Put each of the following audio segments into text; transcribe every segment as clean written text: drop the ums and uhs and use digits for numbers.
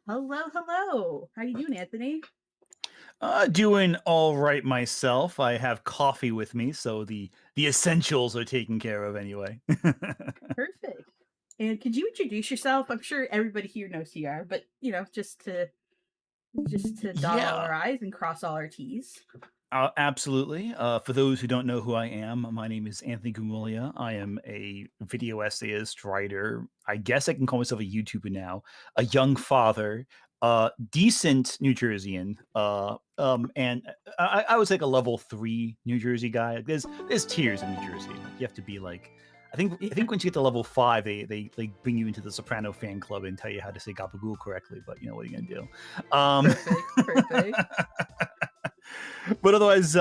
Hello, hello. How you doing, Anthony? Doing all right myself. I have coffee with me, so the essentials are taken care of anyway. Perfect. And could you introduce yourself? I'm sure everybody here knows who you are, but just to dot all Yeah, our I's and cross all our T's. absolutely. For those who don't know who I am, my name is Anthony Gramuglia. I am a video essayist, writer. I guess I can call myself a YouTuber now. A young father, decent New Jerseyan, and I was like a level 3 New Jersey guy. Like, there's tiers in New Jersey. Like, you have to be like. I think Yeah, once you get to level 5, they like bring you into the Soprano fan club and tell you how to say gabagool correctly. But you know what are you gonna do? Um, perfect, perfect, but otherwise,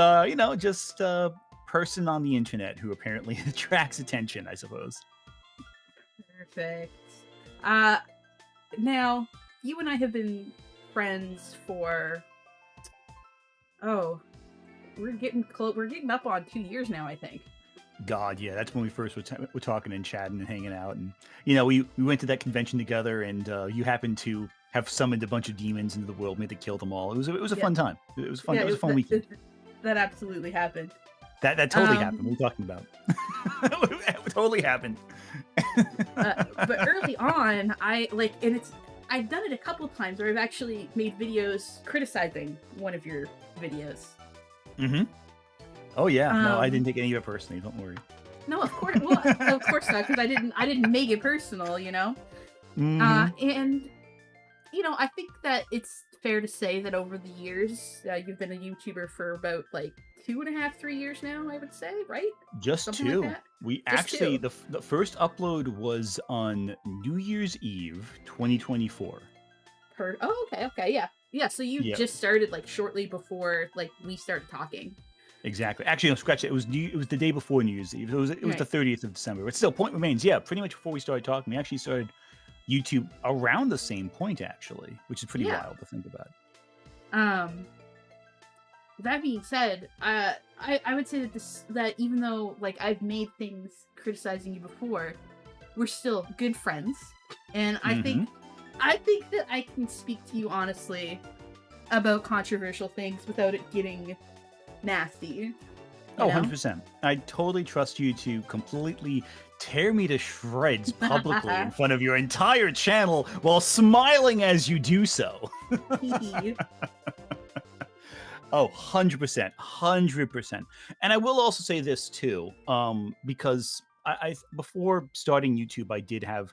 just a person on the internet who apparently attracts attention, I suppose. perfect. Uh, Now you and I have been friends for oh, we're getting close. We're getting up on 2 years now, I think. God, yeah, that's when we first were talking and chatting and hanging out, and we went to that convention together, and you happened to have summoned a bunch of demons into the world, made to kill them all. It was a Yeah, fun time. It was fun. yeah, It was a fun weekend. that absolutely happened. That totally happened. Um, What are you talking about? It totally happened. but early on, I've done it a couple times where I've actually made videos criticizing one of your videos. Hmm. Oh yeah, no, I Um, didn't take any of it personally. Don't worry. no, of course, well, of course not, because I didn't make it personal, you know. Hmm. And I think that it's fair to say that over the years, you've been a YouTuber for about like 2.5, 3 years now. I would say, right? Just Something like two. that. We Just actually two. the first upload was on New Year's Eve, 2024. Per. Oh, okay, okay, yeah, yeah. So you Yeah, just started like shortly before like we started talking. exactly. Actually, no, scratch it. It was the day before New Year's Eve. It was the Right. 30th of December. But still, point remains. Yeah, pretty much before we started talking, we actually started YouTube around the same point, actually, which is pretty Yeah. wild to think about. Um, that being said, I would say that even though like I've made things criticizing you before, we're still good friends, and Hmm. I think that I can speak to you honestly about controversial things without it getting nasty. Oh, You know. 100%. I totally trust you to completely tear me to shreds publicly in front of your entire channel while smiling as you do so. Oh, 100%, 100%. And I will also say this too, because before starting YouTube, I did have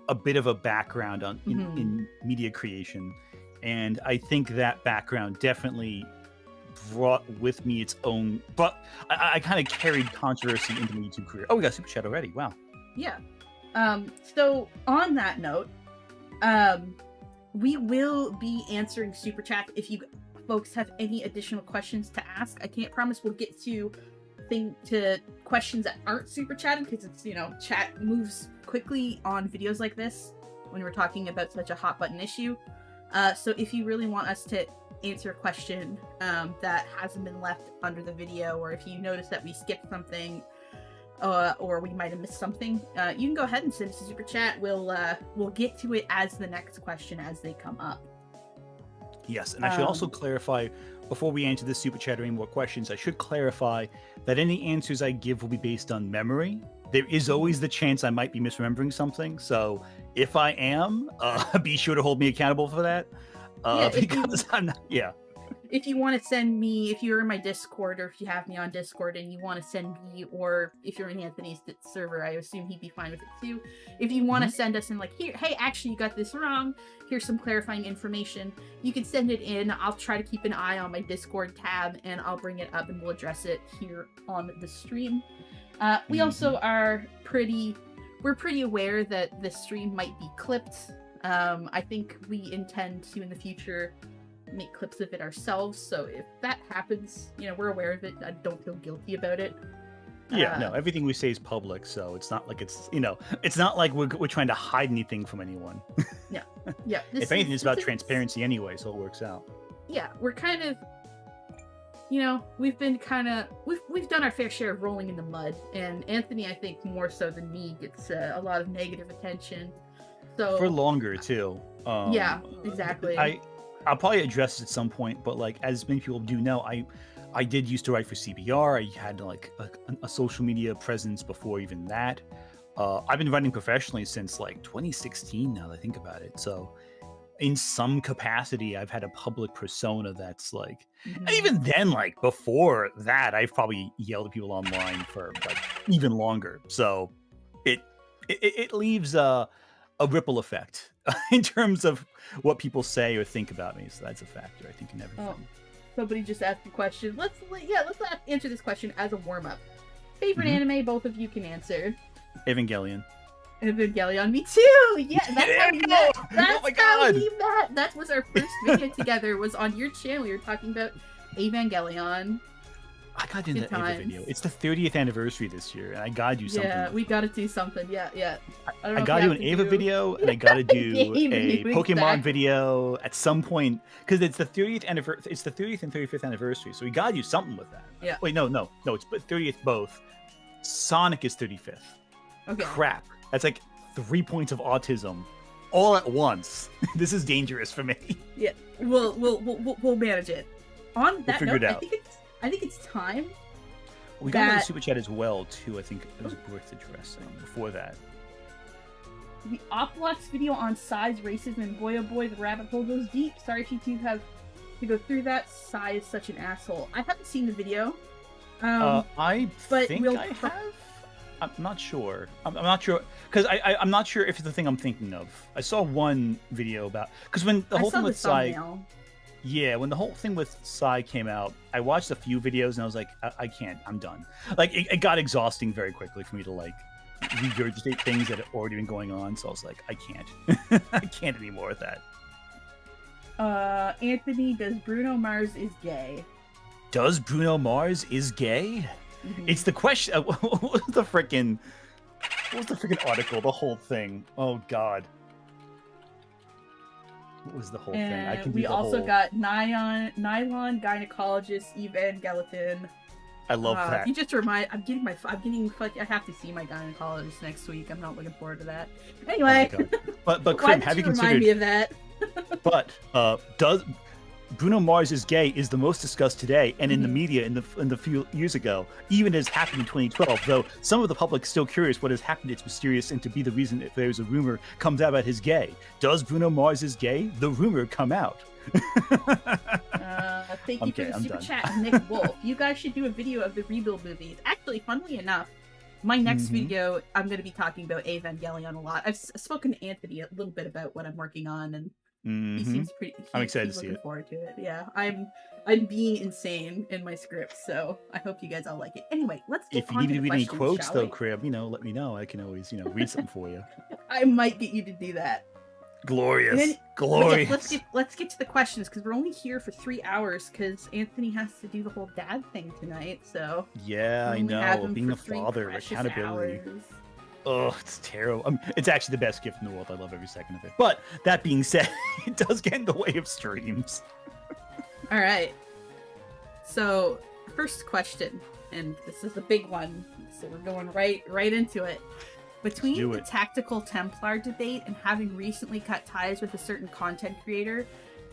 a bit of a background on Mhm. in media creation, and I think that background definitely brought with me its own. But I kind of carried controversy into my YouTube career. Oh, we got super chat already. Wow. Yeah. So on that note, um, we will be answering super chat if you folks have any additional questions to ask. I can't promise we'll get to questions that aren't super chatted because it's chat moves quickly on videos like this when we're talking about such a hot button issue. So if you really want us to answer a question that hasn't been left under the video, or if you notice that we skipped something, or we might have missed something, you can go ahead and send us a super chat. We'll get to it as the next question as they come up. Yes, and I should also Um, clarify before we answer this super chat or any more questions, I should clarify that any answers I give will be based on memory. There is mhm. always the chance I might be misremembering something. So if I am, be sure to hold me accountable for that. Yeah, Because I'm not, yeah. if you want to send me, if you're in my Discord or if you have me on Discord and you want to send me, or if you're in Anthony's server, I assume he'd be fine with it too. If you want to Mhm. send us in, like, here, hey, actually, you got this wrong. Here's some clarifying information. You can send it in. I'll try to keep an eye on my Discord tab and I'll bring it up and we'll address it here on the stream. We also Mhm. are we're pretty aware that this stream might be clipped. I think we intend to in the future make clips of it ourselves. So if that happens, we're aware of it. I don't feel guilty about it. Yeah, no, Uh, everything we say is public, so it's not like it's not like we're trying to hide anything from anyone. yeah, yeah. If anything, it's about transparency anyway, so it works out. Yeah. We're kind of, we've been we've done our fair share of rolling in the mud, and Anthony, I think more so than me, gets a lot of negative attention. For So longer too. Yeah, Um, exactly. I'll probably address it at some point, but like as many people do know, I did used to write for CBR. I had like a social media presence before even that. I've been writing professionally since like 2016 now that I think about it. So in some capacity, I've had a public persona that's like, and Hmm. even then, like before that, I've probably yelled at people online for like even longer. So it it leaves a ripple effect in terms of what people say or think about me. So that's a factor, I think, in Oh, everything. somebody just asked a question. Let's answer this question as a warm up. Favorite Hmm. anime, both of you can answer. Evangelion. Evangelion, me too. Yeah, that's how There we we go! met. Oh That's my how god! we met. That was our first video together. Was on your channel. You were talking about Evangelion. I gotta do Good that Ava times. video. It's the 30th anniversary this year, and I gotta do something Yeah, with we it. gotta do something. Yeah, yeah. I don't I know if we gotta do have an to Ava do video, and I gotta do game a new Pokemon exact. video at some point because it's the 30th anniversary. It's the 30th and 35th anniversary, so we gotta do something with that. Yeah. Wait, no, it's 30th both. Sonic is 35th. Okay. Crap, that's like 3 points of autism all at once. This is dangerous for me. Yeah. We'll manage it. On that figure it note, out. I think it's time. We got another That- super chat as well too. I think it was worth addressing before that. The Oplox video on size, racism, and boy oh boy, the rabbit hole goes deep. Sorry if you two have to go through that. Sai is such an asshole. I haven't seen the video. I but think we'll I pro- have. I'm not sure. I'm not sure because I'm not sure if it's the thing I'm thinking of. I saw one video about because when the I whole saw thing the with Psy, thumbnail. yeah, when the whole thing with Psy came out, I watched a few videos and I was like, I can't. I'm done. Like it got exhausting very quickly for me to like regurgitate things that had already been going on. So I was like, I can't. I can't anymore with that. Anthony, does Bruno Mars is gay? Does Bruno Mars is gay? Mhm. It's the question. What was the freaking article? The whole thing. Oh God. What was the whole thing? I can do we the also whole... got nylon gynecologist Evangeliton. I love that. You just remind. I have to see my gynecologist next week. I'm not looking forward to that. Anyway, Oh my God. But why Krim, did have you remind considered? me of that? But does Bruno Mars is gay is the most discussed today and in the Mhm. media in the few years ago, even as happened in 2012. Though some of the public still curious what has happened, it's mysterious and to be the reason if there's a rumor comes out about his gay. Does Bruno Mars is gay? The rumor come out. Thank I'm you for kidding, the I'm super done. chat, Nick Wolf. You guys should do a video of the rebuild movies. Actually, funnily enough, my next Mhm. video, I'm going to be talking about Evangelion a lot. I've spoken to Anthony a little bit about what I'm working on, and he Mhm. seems pretty. I'm excited he's to see looking it. forward to it. Yeah, I'm being insane in my script, so I hope you guys all like it. Anyway, let's get If you on need to me the to read any questions, quotes, shall though, we? Crib, let me know. I can always, read something for you. I might get you to do that. Glorious, And then- glorious. Yeah, let's get to the questions because we're only here for 3 hours because Anthony has to do the whole dad thing tonight. So Yeah, we I only have know. him Being for a 3 father, precious accountability. hours. Oh, it's terrible. It's actually the best gift in the world. I love every second of it. But that being said, it does get in the way of streams. All right. So first question, and this is the big one. So we're going right into it. Between do the it. tactical Templar debate and having recently cut ties with a certain content creator,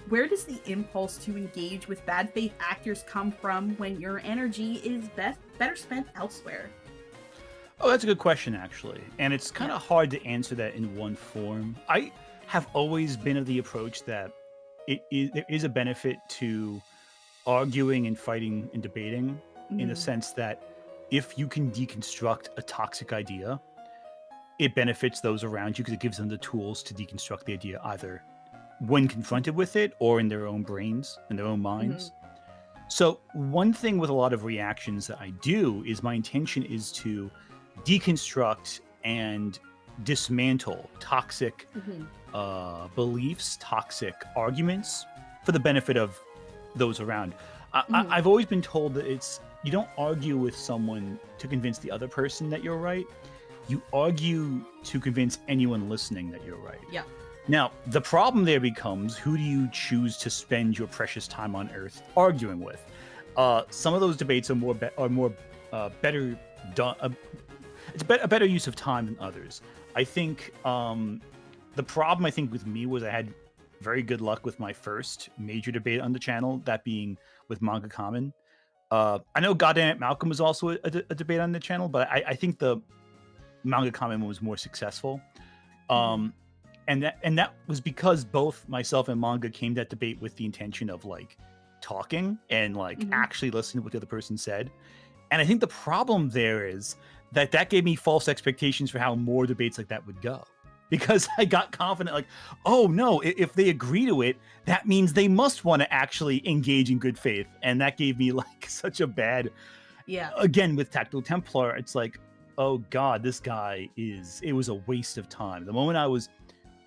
where does the impulse to engage with bad faith actors come from when your energy is better spent elsewhere? Oh, that's a good question, actually. And it's kind of hard to answer that in one form. I have always been of the approach that there is a benefit to arguing and fighting and debating in the Mhm. sense that if you can deconstruct a toxic idea, it benefits those around you because it gives them the tools to deconstruct the idea either when confronted with it or in their own brains, in their own minds. So one thing with a lot of reactions that I do is my intention is to deconstruct and dismantle toxic Mhm. beliefs, toxic arguments for the benefit of those around. Mhm. I've always been told that you don't argue with someone to convince the other person that you're right. You argue to convince anyone listening that you're right. Yeah. Now, the problem there becomes who do you choose to spend your precious time on Earth arguing with? Some of those debates are better done. It's a better use of time than others. I think The problem I think with me was I had very good luck with my first major debate on the channel, that being with Manga Common. I know Goddamn It Malcolm was also a debate on the channel, but I think the Manga Common one was more successful. Mhm. And that was because both myself and Manga came to that debate with the intention of like talking and like Mhm. actually listening to what the other person said. And I think the problem there is that gave me false expectations for how more debates like that would go. Because I got confident, like, oh no, if they agree to it, that means they must want to actually engage in good faith. And that gave me like such a bad, Yeah. again, with Tactical Templar, it's like, oh God, this guy it was a waste of time. The moment I was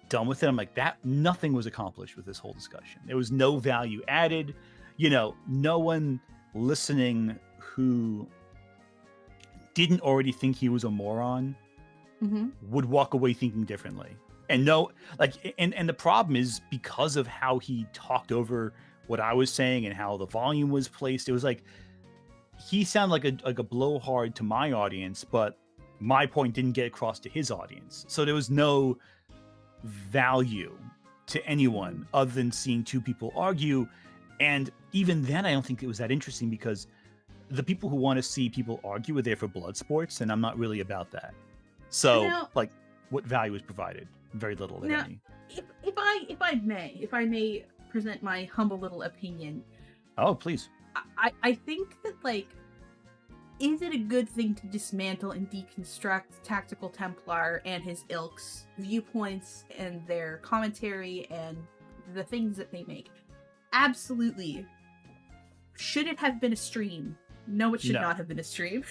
done with it, I'm like, that nothing was accomplished with this whole discussion. There was no value added. No one listening who didn't already think he was a moron Mhm. would walk away thinking differently. And no, like, and the problem is because of how he talked over what I was saying and how the volume was placed. It was like he sounded like a blowhard to my audience, but my point didn't get across to his audience. So there was no value to Mhm. anyone other than seeing two people argue. And even then, I don't think it was that interesting because the people who want to see people argue are there for blood sports, and I'm not really about that. So, Now, like, what value is provided? Very little, if now, any. if I may present my humble little opinion, Oh, please. I think that like, is it a good thing to dismantle and deconstruct Tactical Templar and his ilk's viewpoints and their commentary and the things that they make? Absolutely. Should it have been a stream? No, it should No. not have been a stream.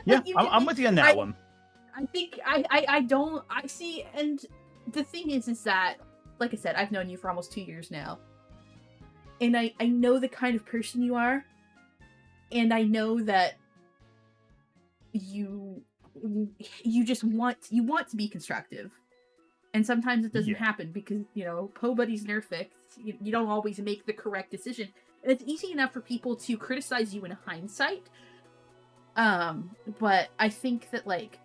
Yeah, You get I'm me? with you on that one. I think I don't I see, and the thing is that, like I said, I've known you for almost 2 years now, and I know the kind of person you are, and I know that you you just want to be constructive, and sometimes it doesn't Yeah. happen because po buddy's nerfed. You don't always make the correct decision, and it's easy enough for people to criticize you in hindsight. But I think that like,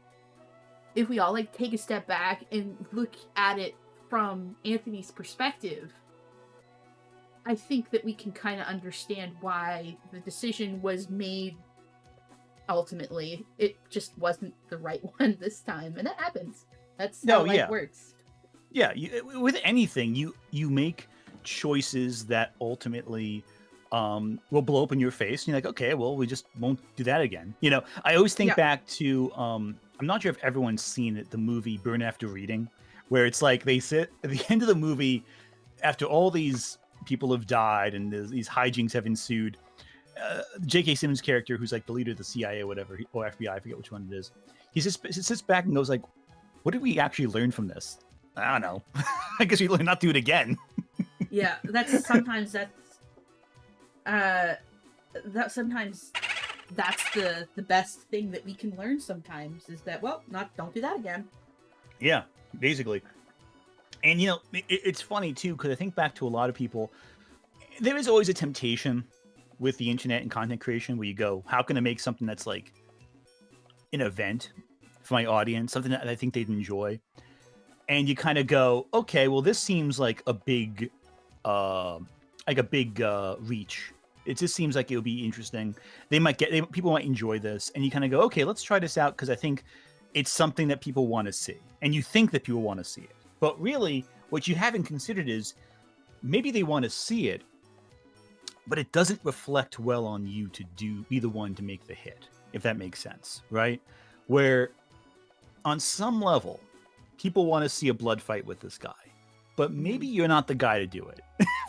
if we all like take a step back and look at it from Anthony's perspective, I think that we can kind of understand why the decision was made. Ultimately, it just wasn't the right one this time, and that happens. That's how No, life yeah. works. Yeah, with anything, you make choices that ultimately will blow up in your face. And you're like, okay, well, we just won't do that again. I always think Yeah. back to I'm not sure if everyone's seen it, the movie Burn After Reading, where it's like they sit at the end of the movie after all these people have died and these hijinks have ensued. J.K. Simmons' character, who's like the leader of the CIA or whatever, or FBI, I forget which one it is, he sits back and goes like, what did we actually learn from this? I don't know. I guess we learn not to do it again. Yeah, that's sometimes uh sometimes that's the best thing that we can learn sometimes, is that, well, not don't do that again. Yeah, basically. And it's funny too, because I think back to a lot of people. There is always a temptation with the internet and content creation where you go, how can I make something that's like an event for my audience, something that I think they'd enjoy? And you kind of go, okay, well, this seems like a big reach. It just seems like it would be interesting. People might enjoy this, and you kind of go, okay, let's try this out because I think it's something that people want to see, and you think that people want to see it. But really, what you haven't considered is maybe they want to see it, but it doesn't reflect well on you to be the one to make the hit, if that makes sense, right? Where on some level, people want to see a blood fight with this guy, but maybe you're not the guy to do it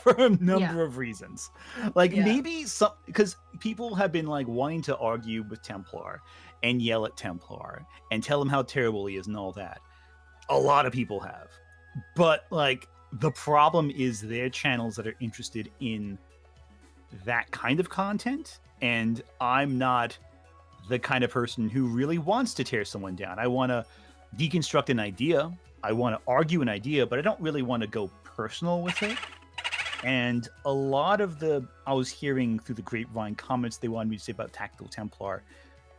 for a number of reasons. Like maybe because people have been like wanting to argue with Templar and yell at Templar and tell him how terrible he is and all that. A lot of people have, but like the problem is their channels that are interested in that kind of content, and I'm not the kind of person who really wants to tear someone down. I want to deconstruct an idea. I want to argue an idea, but I don't really want to go personal with it. And a lot of I was hearing through the grapevine comments they wanted me to say about Tactical Templar,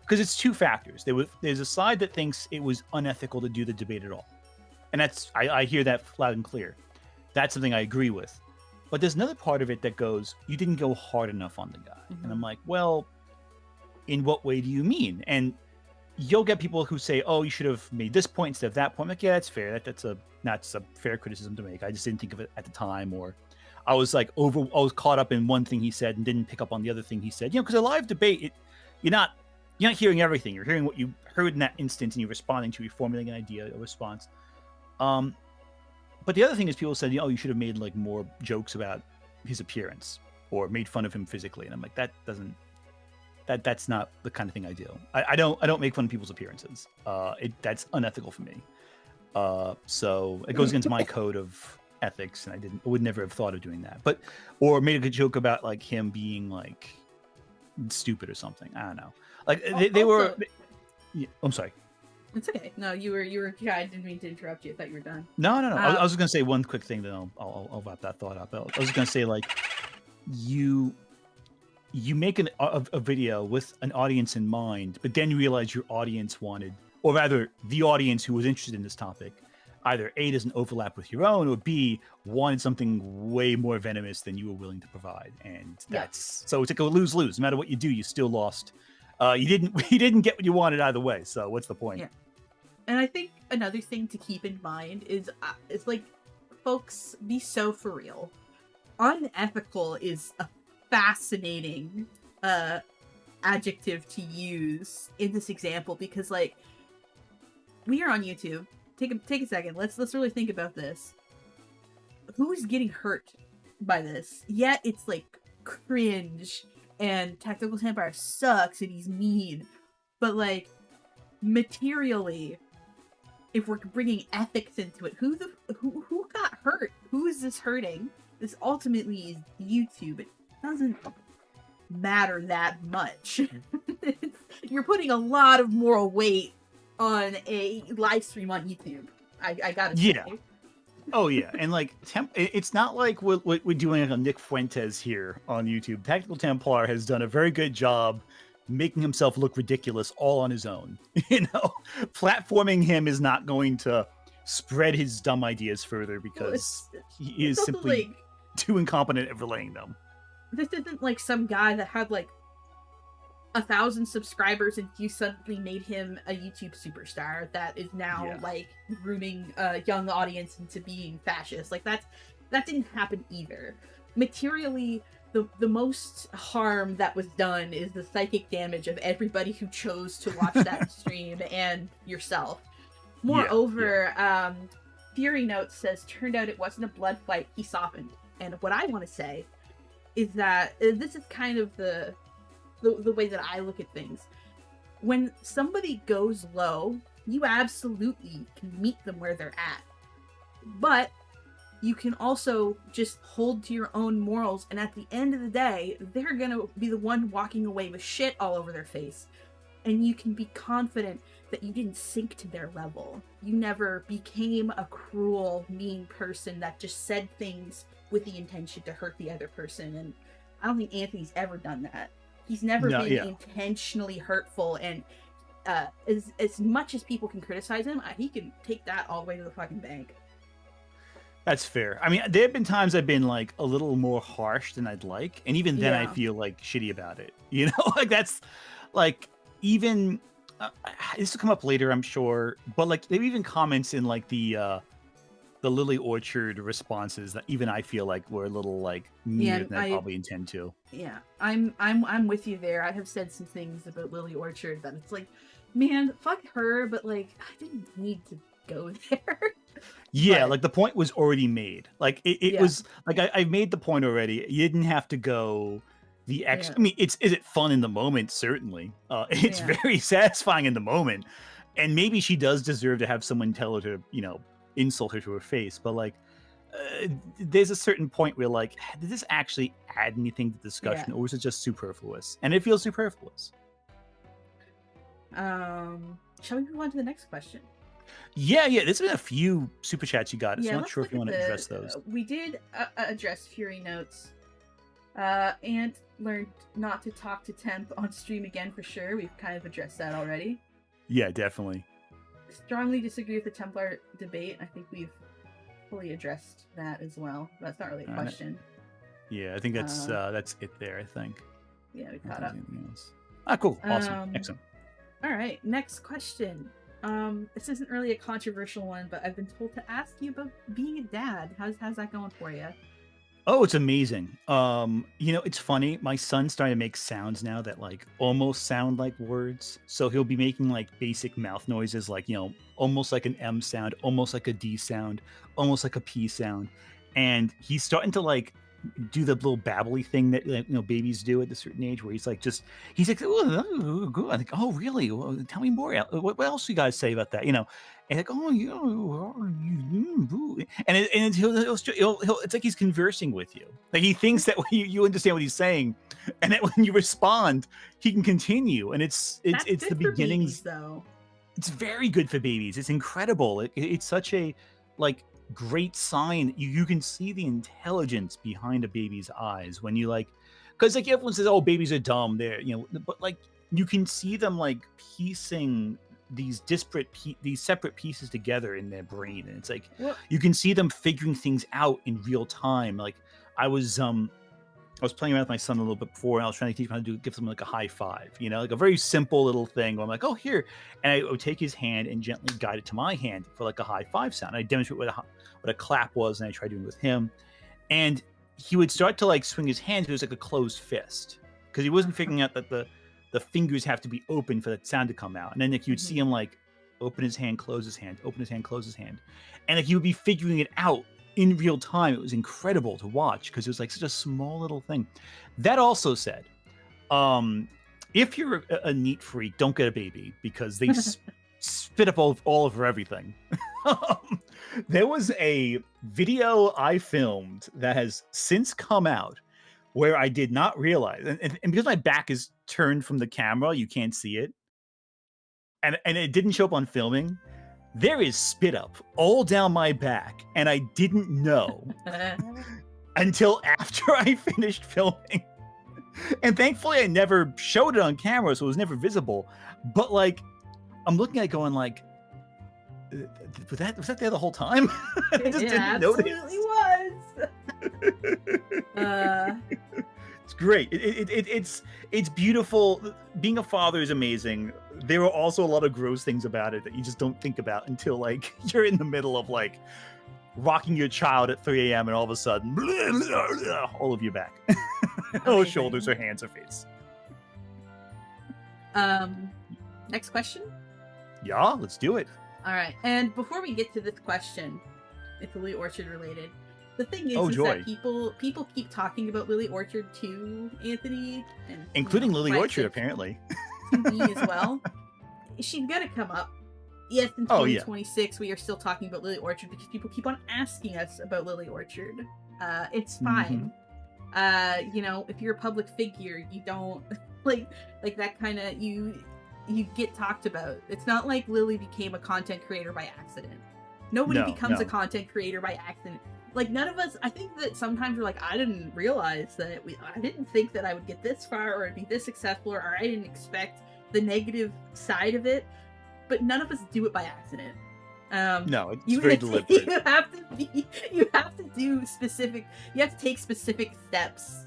because it's two factors. There's a side that thinks it was unethical to do the debate at all. And I hear that loud and clear. That's something I agree with. But there's another part of it that goes, you didn't go hard enough on the guy. And I'm like, well, in what way do you mean? And you'll get people who say, oh, you should have made this point instead of that point. I'm like, yeah, that's fair. That's a fair criticism to make. I just didn't think of it at the time, or I was caught up in one thing he said and didn't pick up on the other thing he said. Because a live debate, you're not hearing everything. You're hearing what you heard in that instant, and you're responding to, you're formulating an idea, a response. But the other thing is, people said, you should have made like more jokes about his appearance or made fun of him physically, and I'm like, that's not the kind of thing I do. I don't make fun of people's appearances. That's unethical for me. So it goes against my code of ethics, and I would never have thought of doing that. Or made a good joke about like him being like stupid or something. I don't know. Like they were. Yeah, I'm sorry. It's okay. No, you were. Yeah, I didn't mean to interrupt you. I thought you were done. No. I was just gonna say one quick thing, then I'll wrap that thought up. I was just gonna say, like, you make a video with an audience in mind, but then you realize your audience wanted, or rather, the audience who was interested in this topic, either A, doesn't that's with your own, or B, wanted something way more venomous than you were willing to provide, and so it's like a lose-lose. No matter what you do, you still lost. You didn't get what you wanted either way. So what's the point? Yeah. And I think another thing to keep in mind is like, folks, be so for real. Unethical is a fascinating adjective to use in this example, because like, we are on YouTube. Take a second. Let's really think about this. Who's getting hurt by this? Yet it's like cringe, and Tactical Vampire sucks and he's mean. But like, materially, if we're bringing ethics into it, who got hurt? Who is this hurting? This ultimately is YouTube. It doesn't matter that much. You're putting a lot of moral weight on a live stream on YouTube. I gotta say. Yeah. Oh yeah, and like it's not like we're doing like a Nick Fuentes here on YouTube. Tactical Templar has done a very good job making himself look ridiculous all on his own. Platforming him is not going to spread his dumb ideas further, because he is simply like, too incompetent at relaying them. This isn't like some guy that had like 1,000 subscribers and you suddenly made him a YouTube superstar that is now like grooming a young audience into being fascist. Like that didn't happen either. Materially, the most harm that was done is the psychic damage of everybody who chose to watch that stream and yourself. Moreover, Fury Notes says, turned out it wasn't a blood fight, he softened. And what I want to say is that this is kind of the way that I look at things. When somebody goes low, you absolutely can meet them where they're at. But you can also just hold to your own morals, and at the end of the day, they're gonna be the one walking away with shit all over their face. And you can be confident that you didn't sink to their level. You never became a cruel, mean person that just said things with the intention to hurt the other person. And I don't think Anthony's ever done that. He's never been intentionally hurtful, and as much as people can criticize him, he can take that all the way to the fucking bank. That's fair. I mean, there have been times I've been like a little more harsh than I'd like, and even then I feel like shitty about it. Like that's like, even this will come up later, I'm sure, but like there even comments in like the Lily Orchard responses that even I feel like were a little like meaner than I probably intend to. Yeah, I'm with you there. I have said some things about Lily Orchard that it's like, man, fuck her, but like I didn't need to go there. Yeah, like the point was already made. Like it was like I made the point already. You didn't have to go the extra. I mean, is it fun in the moment? Certainly. It's very satisfying in the moment, and maybe she does deserve to have someone tell her to, insult her to her face. But like, there's a certain point where like, did this actually add anything to the discussion, or was it just superfluous? And it feels superfluous. Shall we move on to the next question? Yeah. There's been a few super chats you got. So I'm not sure if you want to address those. We did address Fury Notes. And learned not to talk to Temp on stream again for sure. We've kind of addressed that already. Yeah, definitely. strongly disagree with the Templar debate. I think we've fully addressed that as well. That's not really a question. Yeah, I think that's it there. I think. Yeah, we I don't caught think up. there's anything else. Cool, awesome, excellent. All right, next question. This isn't really a controversial one, but I've been told to ask you about being a dad. How's that going for you? Oh, it's amazing. It's funny. My son's starting to make sounds now that like almost sound like words. So he'll be making like basic mouth noises, like, almost like an M sound, almost like a D sound, almost like a P sound. And he's starting to like do the little babbly thing that babies do at a certain age, where he's like, oh, good. I think, oh, really? Well, tell me more. What else you guys say about that? And like, oh, and he'll it's like he's conversing with you. Like he thinks that you understand what he's saying, and that when you respond, he can continue. And it's the beginnings, though. It's very good for babies. It's incredible. It's such a like great sign. You can see the intelligence behind a baby's eyes when you like, because like everyone says, oh, babies are dumb. But like you can see them like piecing these separate pieces together in their brain, and it's like you can see them figuring things out in real time. Like I was playing around with my son a little bit before, and I was trying to teach him how to give him like a high five, like a very simple little thing where I'm like, oh, here. And I would take his hand and gently guide it to my hand for like a high five sound. I demonstrate what a clap was, and I tried doing it with him. And he would start to like swing his hands, but it was like a closed fist, because he wasn't figuring out that the fingers have to be open for that sound to come out. And then like you'd see him like open his hand, close his hand, open his hand, close his hand. And like he would be figuring it out in real time. It was incredible to watch because it was like such a small little thing. That also said, if you're a neat freak, don't get a baby, because they spit up all over everything. There was a video I filmed that has since come out where I did not realize, and because my back is turned from the camera, you can't see it, and it didn't show up on filming. There is spit up all down my back, and I didn't know until after I finished filming. And thankfully, I never showed it on camera, so it was never visible. But like, I'm looking at it going like, was that there the whole time? I just didn't notice. It absolutely was. It's great. It's beautiful. Being a father is amazing. There are also a lot of gross things about it that you just don't think about until like you're in the middle of like rocking your child at 3 a.m. and all of a sudden, all of you back. Oh, shoulders or hands or face. Next question? Yeah, let's do it. All right. And before we get to this question, it's Lily Orchard related. The thing is that people keep talking about Lily Orchard too, Anthony, and including Lily Orchard apparently. Me as well. She's gonna come up. Yes, in 2026 we are still talking about Lily Orchard because people keep on asking us about Lily Orchard. It's fine. If you're a public figure, you don't like that kind of you get talked about. It's not like Lily became a content creator by accident. Nobody becomes a content creator by accident. Like, none of us, I think that sometimes we're like, I didn't realize that I didn't think that I would get this far or be this successful, or I didn't expect the negative side of it, but none of us do it by accident. No, it's very deliberate. You have to take specific steps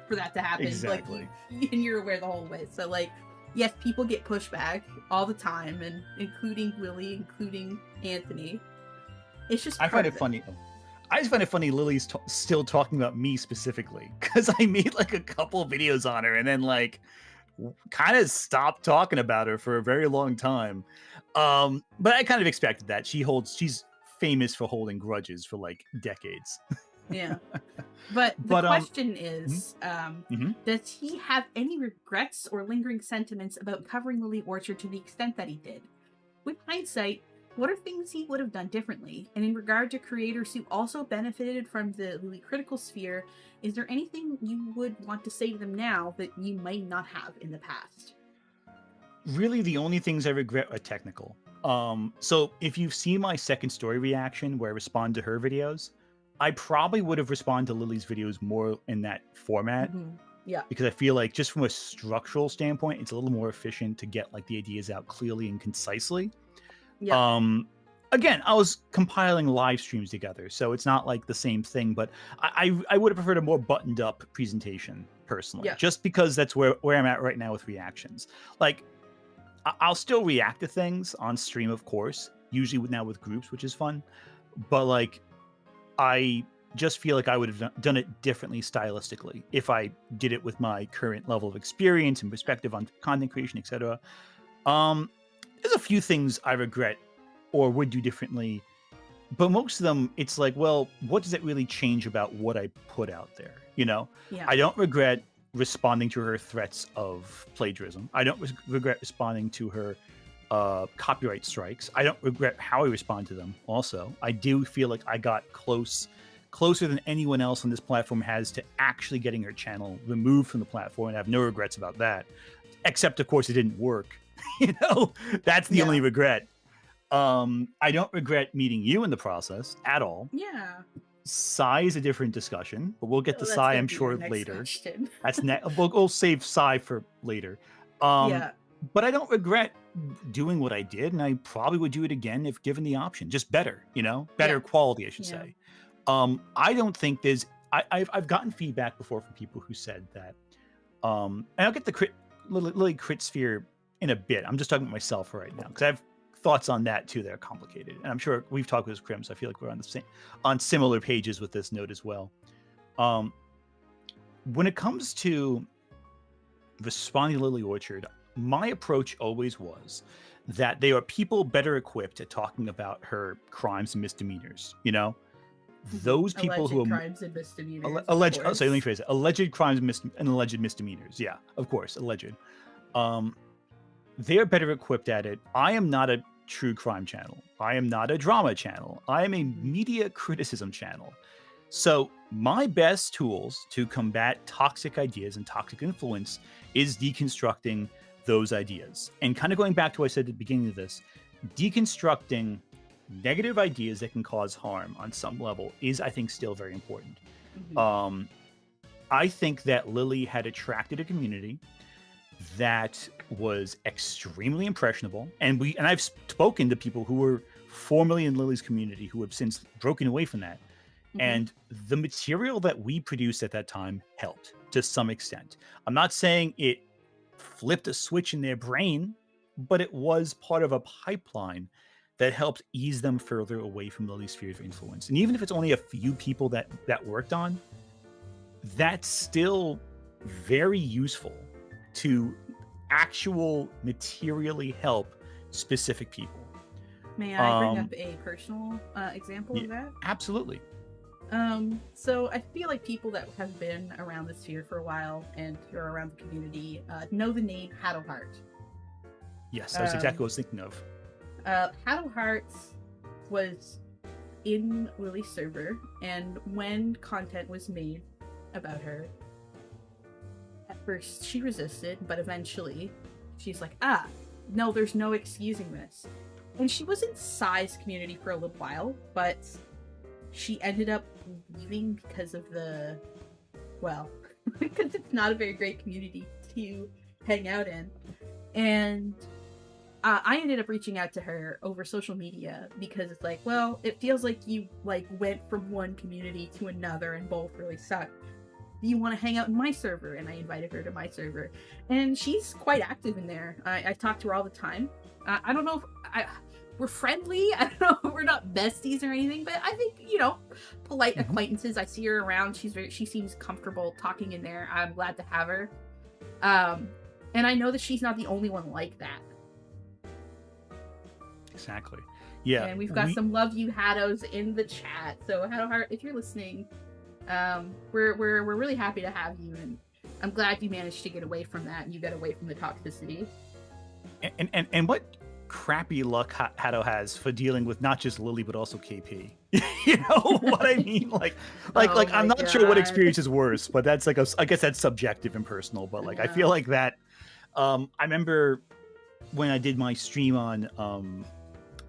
for that to happen. Exactly. Like, and you're aware the whole way. So, like, yes, people get pushback all the time, and including Lily, including Anthony. It's just I find it funny. I just find it funny Lily's still talking about me specifically, because I made like a couple videos on her and then like kind of stopped talking about her for a very long time. But I kind of expected that. She's famous for holding grudges for like decades. Yeah. But the question is, does he have any regrets or lingering sentiments about covering Lily Orchard to the extent that he did? With hindsight, what are things he would have done differently? And in regard to creators who also benefited from the Lily critical sphere, is there anything you would want to say to them now that you might not have in the past? Really, the only things I regret are technical. So if you've seen my second story reaction where I respond to her videos, I probably would have responded to Lily's videos more in that format. Yeah. Because I feel like just from a structural standpoint, it's a little more efficient to get like the ideas out clearly and concisely. Yep. Again, I was compiling live streams together, so it's not like the same thing, but I would have preferred a more buttoned up presentation personally, Yep. just because that's where I'm at right now with reactions. Like, I'll still react to things on stream, of course, usually now with groups, which is fun, but like, I just feel like I would have done it differently stylistically if I did it with my current level of experience and perspective on content creation, etc. There's a few things I regret or would do differently, but most of them, it's like, well, what does it really change about what I put out there? You know, Yeah. I don't regret responding to her threats of plagiarism. I don't regret responding to her copyright strikes. I don't regret how I respond to them. Also, I do feel like I got closer than anyone else on this platform has to actually getting her channel removed from the platform, and I have no regrets about that. Except, of course, it didn't work. You know, that's the only regret. I don't regret meeting you in the process at all. Yeah. Psy is a different discussion, but we'll get to That's Psy, gonna I'm be sure, our next later. question. That's we'll save Psy for later. Yeah. But I don't regret doing what I did, and I probably would do it again if given the option. Just better, you know, better quality, I should say. I don't think there's. I've gotten feedback before from people who said that, and I'll get the Lily crit sphere in a bit. I'm just talking about myself right now because I have thoughts on that too that are complicated, and I'm sure we've talked with Crim, so I feel like we're on similar pages with this note as well. When it comes to responding to Lily Orchard, my approach always was that they are people better equipped at talking about her crimes and misdemeanors. You know, those people alleged who are crimes and misdemeanors. alleged. Oh, sorry, let me phrase it: alleged crimes and alleged misdemeanors. Yeah, of course, alleged. They're better equipped at it. I am not a true crime channel. I am not a drama channel. I am a media criticism channel. So my best tools to combat toxic ideas and toxic influence is deconstructing those ideas. And kind of going back to what I said at the beginning of this, deconstructing negative ideas that can cause harm on some level is, I think, still very important. I think that Lily had attracted a community that was extremely impressionable, and I've spoken to people who were formerly in Lily's community who have since broken away from that, and the material that we produced at that time helped to some extent. I'm not saying it flipped a switch in their brain, but it was part of a pipeline that helped ease them further away from Lily's sphere of influence. And even if it's only a few people that worked on, that's still very useful to actual materially help specific people. May I bring up a personal example of that? Absolutely. So I feel like people that have been around the sphere for a while and who are around the community know the name Haddle Heart. Yes, that's exactly what I was thinking of. Haddle Heart was in Lily's server, and when content was made about her, at first she resisted, but eventually she's like, no, there's no excusing this. And she was in Psy's community for a little while, but she ended up leaving because of because it's not a very great community to hang out in. And I ended up reaching out to her over social media because it's like, well, it feels like you went from one community to another and both really suck. Do you want to hang out in my server? And I invited her to my server, and she's quite active in there. I talk to her all the time. I don't know if we're friendly. I don't know if we're not besties or anything, but I think, polite acquaintances. I see her around. She seems comfortable talking in there. I'm glad to have her. And I know that she's not the only one like that. Exactly. Yeah. And we've got some love you Haddos in the chat. So Haddo Heart, if you're listening, we're really happy to have you, and I'm glad you managed to get away from that and you got away from the toxicity. And what crappy luck Haddo has for dealing with not just Lily but also KP. You know what I mean? I'm not sure what experience is worse, but that's I guess that's subjective and personal. But I feel like that. I remember when I did my stream on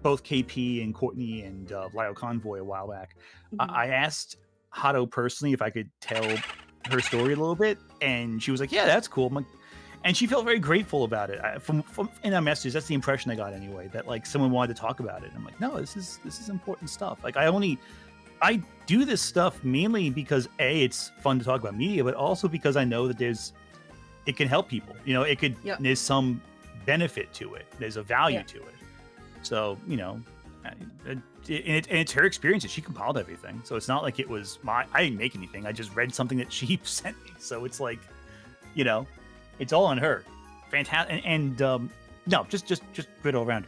both KP and Courtney and Lyle Convoy a while back. I asked Haddo personally if I could tell her story a little bit, and she was like, "Yeah, that's cool." and she felt very grateful about it. From in our messages, that's the impression I got anyway. That like someone wanted to talk about it. I'm like, no, this is important stuff. Like I do this stuff mainly because it's fun to talk about media, but also because I know that it can help people. You know, there's some benefit to it. There's a value to it. So you know, and it's her experiences. She compiled everything, so it's not like it was I didn't make anything. I just read something that she sent me. So it's like, you know, it's all on her. Fantastic, and no, just good all around.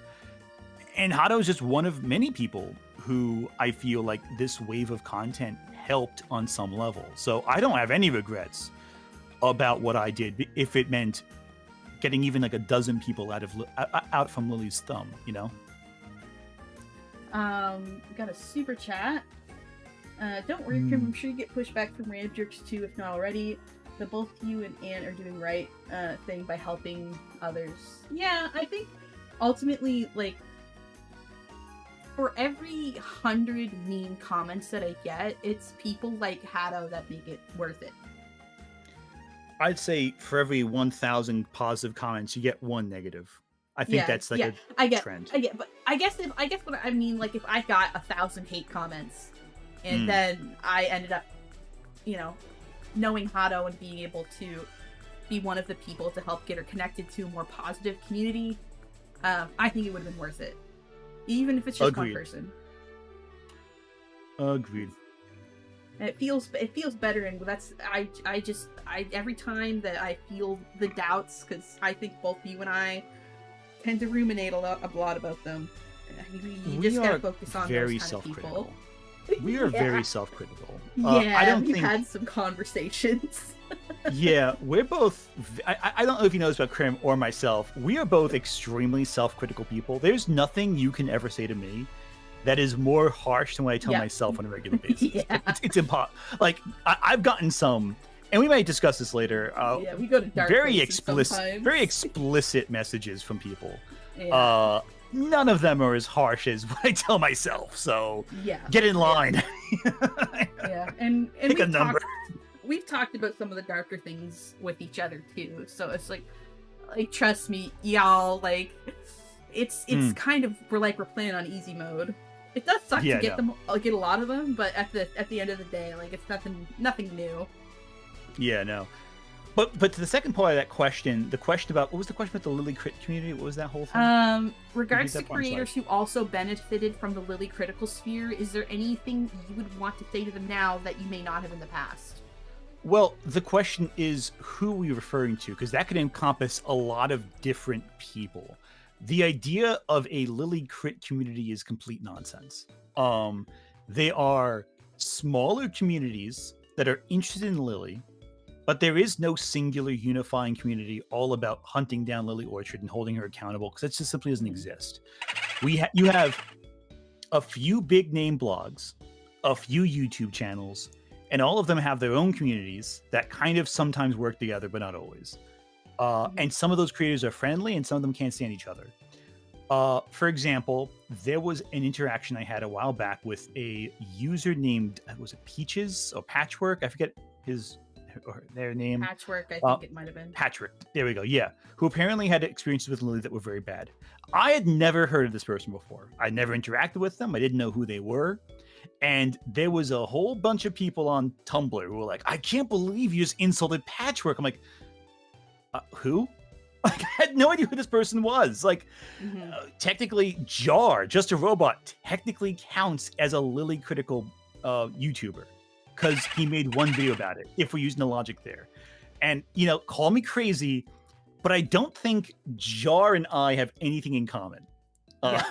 And Hato is just one of many people who I feel like this wave of content helped on some level. So I don't have any regrets about what I did if it meant getting even like a dozen people out from Lily's thumb, you know? Got a super chat. Don't worry, Kim, I'm sure you get pushback from random jerks too, if not already. The both you and Anne are doing right thing by helping others. Yeah, I think ultimately, like, for every 100 mean comments that I get, it's people like Hato that make it worth it. I'd say for every 1,000 positive comments, you get one negative. I think that's like a trend. But I guess what I mean, like, if I got 1,000 hate comments and then I ended up, you know, knowing Hato and being able to be one of the people to help get her connected to a more positive community, I think it would have been worth it. Even if it's just one person. Agreed. It feels better, and that's I every time that I feel the doubts, because I think both you and I tend to ruminate a lot about them. You just gotta focus on very those kind of people. We are very self-critical. We've had some conversations. Yeah, we're both. I don't know if you know this about Krim or myself. We are both extremely self-critical people. There's nothing you can ever say to me that is more harsh than what I tell myself on a regular basis. It's impossible. Like I've gotten some, and we might discuss this later. We go to dark very explicit messages from people. Yeah. None of them are as harsh as what I tell myself. So get in line. And pick a number. We've talked about some of the darker things with each other too. So it's like trust me, y'all. Like it's kind of we're playing on easy mode. It does suck to get get a lot of them, but at the end of the day, like it's nothing new. Yeah, no. But to the second part of that question, the question about what was the question about the Lily Crit community? What was that whole thing? Regards to creators who also benefited from the Lily critical sphere, is there anything you would want to say to them now that you may not have in the past? Well, the question is who are we referring to? Because that could encompass a lot of different people. The idea of a Lily Crit community is complete nonsense. They are smaller communities that are interested in Lily, but there is no singular unifying community all about hunting down Lily Orchard and holding her accountable, because it just simply doesn't exist. You have a few big name blogs, a few YouTube channels, and all of them have their own communities that kind of sometimes work together, but not always. And some of those creators are friendly and some of them can't stand each other. For example, there was an interaction I had a while back with a user named, was it Peaches or Patchwork? I forget their name. Patchwork, I think it might have been. Patchwork, there we go, yeah. Who apparently had experiences with Lily that were very bad. I had never heard of this person before. I never interacted with them. I didn't know who they were. And there was a whole bunch of people on Tumblr who were like, I can't believe you just insulted Patchwork. I'm like, who? Like, I had no idea who this person was. Like, technically, Jar, Just a Robot, technically counts as a Lily critical YouTuber, because he made one video about it, if we're using the logic there. And, you know, call me crazy, but I don't think Jar and I have anything in common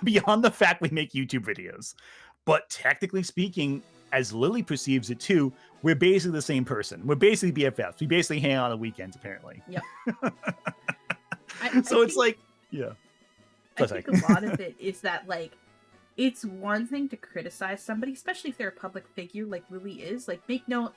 beyond the fact we make YouTube videos. But technically speaking, as Lily perceives it too, we're basically the same person. We're basically BFFs. We basically hang out on the weekends, apparently. Yep. So it's like, I think a lot of it is that, like, it's one thing to criticize somebody, especially if they're a public figure like Lily is. Like, make no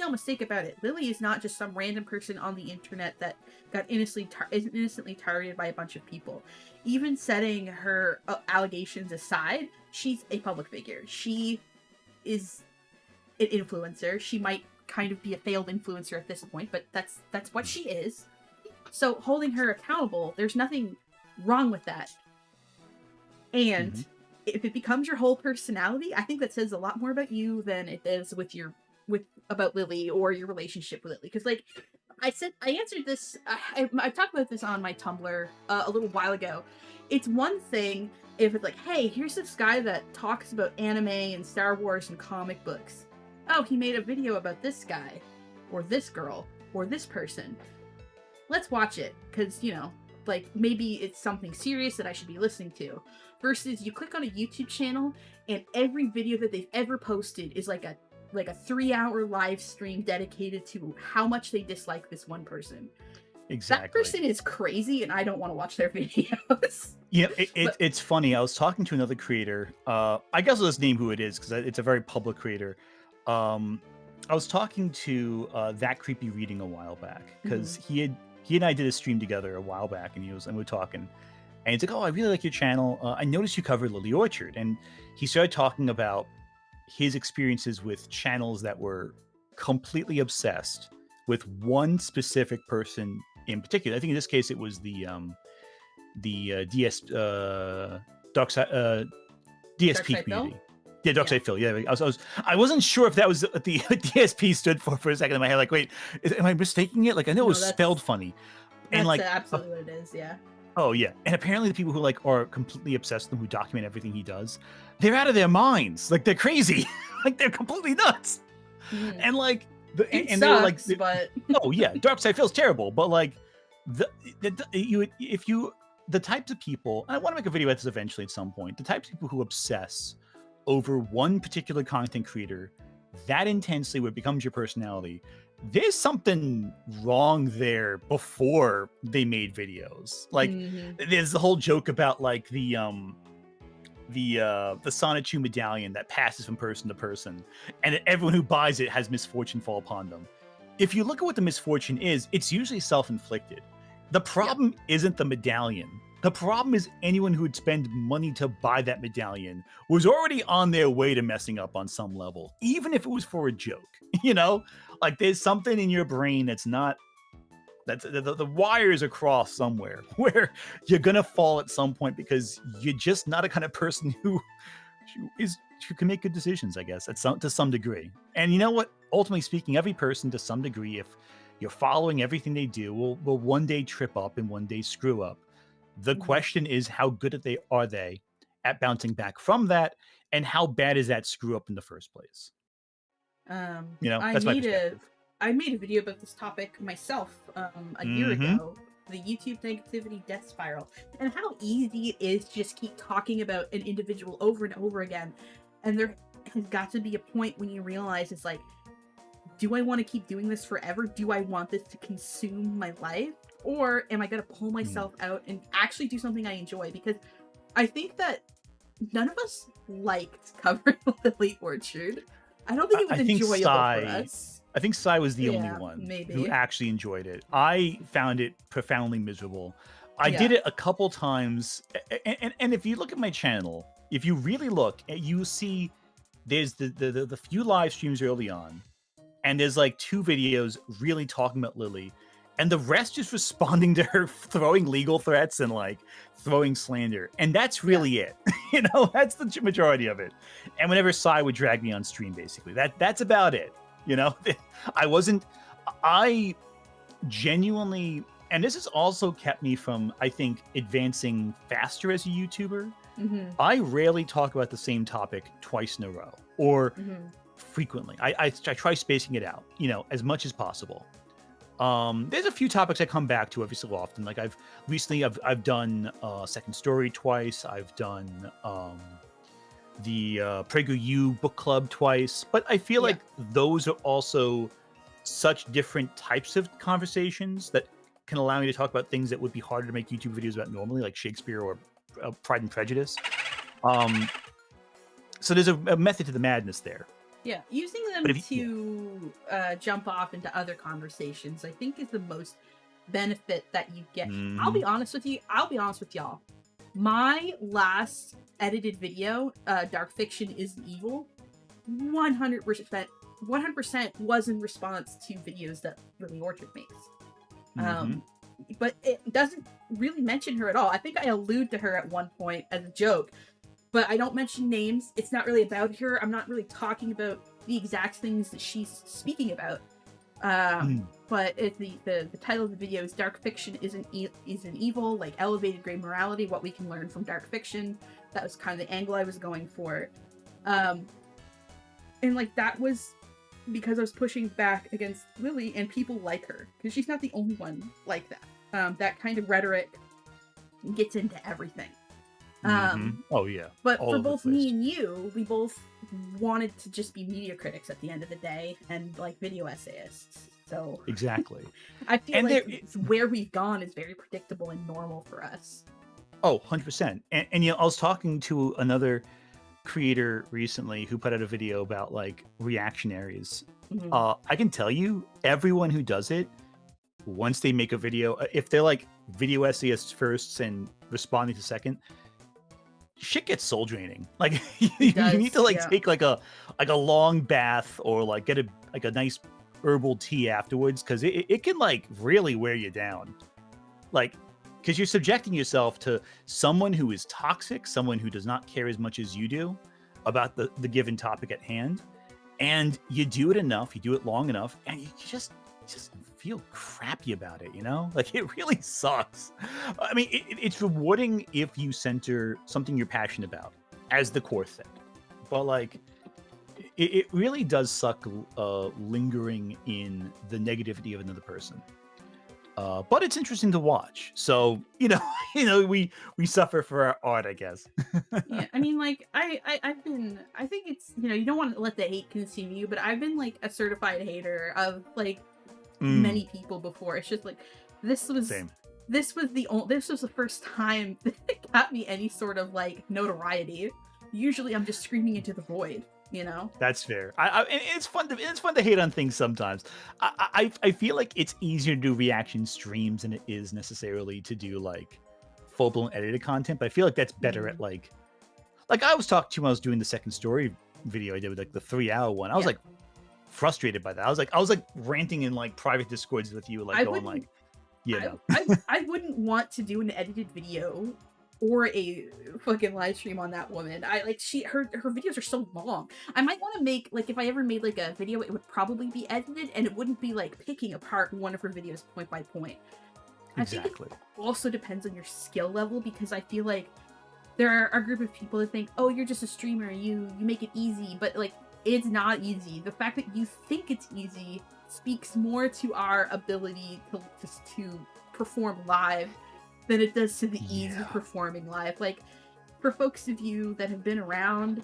mistake about it. Lily is not just some random person on the internet that got innocently targeted by a bunch of people. Even setting her allegations aside, she's a public figure. She is an influencer. She might kind of be a failed influencer at this point, but that's what she is. So holding her accountable, there's nothing wrong with that. And Mhm. if it becomes your whole personality, I think that says a lot more about you than it does with about Lily or your relationship with Lily. Because like I answered this. I talked about this on my Tumblr a little while ago. It's one thing if it's like, hey, here's this guy that talks about anime and Star Wars and comic books. Oh, he made a video about this guy, or this girl, or this person. Let's watch it, because, you know, like, maybe it's something serious that I should be listening to. Versus you click on a YouTube channel, and every video that they've ever posted is like a 3-hour live stream dedicated to how much they dislike this one person. That Exactly. person is crazy, and I don't want to watch their videos. Yeah, But it's funny. I was talking to another creator. I guess I'll just name who it is because it's a very public creator. Um, I was talking to that creepy reading a while back because mhm. he and I did a stream together a while back, and we were talking, and he's like, "Oh, I really like your channel. I noticed you covered Lily Orchard," and he started talking about his experiences with channels that were completely obsessed with one specific person in particular. I think in this case it was DS Dark Side Dark DSP Side Phil? community. Yeah, Dark Yeah. Side Phil. Yeah, I wasn't sure if that was what the DSP stood for a second in my head. Like, wait, am I mistaking it? Like, I know it No, was spelled funny, and that's like, absolutely what it is, yeah. oh yeah, and apparently the people who like are completely obsessed with him, who document everything he does, they're out of their minds. Like, they're crazy. Like, they're completely nuts. Mhm. And like, It and they were like, sucks, but oh yeah, Dark Side feels terrible, but like, if you the types of people, and I want to make a video about this eventually at some point, the types of people who obsess over one particular content creator that intensely where it becomes your personality, there's something wrong there before they made videos. Like, mhm. there's the whole joke about like the Sonichu medallion that passes from person to person, and everyone who buys it has misfortune fall upon them. If you look at what the misfortune is, it's usually self-inflicted. The Yep. problem isn't the medallion. The problem is anyone who would spend money to buy that medallion was already on their way to messing up on some level, even if it was for a joke. You know, like there's something in your brain that's not that's the wires are crossed somewhere where you're gonna fall at some point because you're just not a kind of person who can make good decisions, I guess, to some degree. And you know what? Ultimately speaking, every person to some degree, if you're following everything they do, will one day trip up and one day screw up. The Mhm. question is, how good are they at bouncing back from that, and how bad is that screw up in the first place? You know, I that's my made a perspective. I made a video about this topic myself a year Mm-hmm. ago, the YouTube negativity death spiral, and how easy it is to just keep talking about an individual over and over again. And there has got to be a point when you realize it's like, do I want to keep doing this forever? Do I want this to consume my life? Or am I going to pull myself out and actually do something I enjoy? Because I think that none of us liked covering Lily Orchard. I don't think it was I think enjoyable for us. I think Sai was the only Yeah, one who maybe. actually enjoyed it. I found it profoundly miserable. I did Yeah. it a couple times, and if you look at my channel, if you really look, you see there's the few live streams early on, and there's like 2 videos really talking about Lily, and the rest just responding to her throwing legal threats and like throwing slander, and that's Yeah. really it. You know, that's the majority of it. And whenever Sai would drag me on stream, basically, that's about it. You know, I wasn't. I genuinely, and this has also kept me from, I think, advancing faster as a YouTuber. Mhm. I rarely talk about the same topic twice in a row, or Mhm. frequently. I try spacing it out, you know, as much as possible. There's a few topics I come back to every so often. Like I've done Second Story twice. I've done the PragerU book club twice. But I feel Yeah. like those are also such different types of conversations that can allow me to talk about things that would be harder to make YouTube videos about normally, like Shakespeare or Pride and Prejudice. Um, so there's a method to the madness there. Yeah. Using But them if you, yeah. to jump off into other conversations, I think, is the most benefit that you get. I'll Mm-hmm. be honest with you. I'll be honest with y'all. My last edited video, Dark Fiction is Evil, 100% was in response to videos that Lily Orchard makes. Mm-hmm. but it doesn't really mention her at all. I think I allude to her at one point as a joke, but I don't mention names. It's not really about her. I'm not really talking about the exact things that she's speaking about. Mm. But the title of the video is "Dark Fiction isn't Evil," like elevated gray morality, what we can learn from dark fiction. That was kind of the angle I was going for. And like that was because I was pushing back against Lily and people like her, because she's not the only one like that. That kind of rhetoric gets into everything. Oh yeah. But All for over the both me place. and you, we both wanted to just be media critics at the end of the day and like video essayists. So Exactly. I feel And like there, where we've gone is very predictable and normal for us. oh, 100%. And you know, I was talking to another creator recently who put out a video about like reactionaries. Mhm. I can tell you, everyone who does it, once they make a video, if they're like video essayists first and responding to second, shit gets soul draining. Like you need to Does, like yeah. take like a long bath or like get a nice herbal tea afterwards, because it can like really wear you down. Like, because you're subjecting yourself to someone who is toxic, someone who does not care as much as you do about the given topic at hand, and you do it enough, you do it long enough, and you just feel crappy about it, you know? Like, it really sucks. I mean, it's rewarding if you center something you're passionate about as the core thing, but like it really does suck lingering in the negativity of another person. But it's interesting to watch. So we suffer for our art, I guess. Yeah, I mean, like, I've been, I think it's, you don't want to let the hate consume you, but I've been, like, a certified hater of, like, many people before. It's just, like, this was, Same. this was the first time that it got me any sort of, like, notoriety. Usually I'm just screaming into the void, you know? That's fair. And it's fun to hate on things sometimes. I feel like it's easier to do reaction streams than it is necessarily to do like full blown edited content. But I feel like that's better at like I was talking to you when I was doing the second story video I did with like the 3-hour one. I was Yeah. like frustrated by that. I was like ranting in like private discords with you, like going like, I wouldn't want to do an edited video or a fucking live stream on that woman. I like her videos are so long. I might want to make, like, if I ever made like a video, it would probably be edited and it wouldn't be like picking apart one of her videos point by point. exactly. I think it also depends on your skill level, because I feel like there are a group of people that think, oh, you're just a streamer, you make it easy, but like it's not easy. The fact that you think it's easy speaks more to our ability to perform live than it does to the ease of performing live. Like, for folks of you that have been around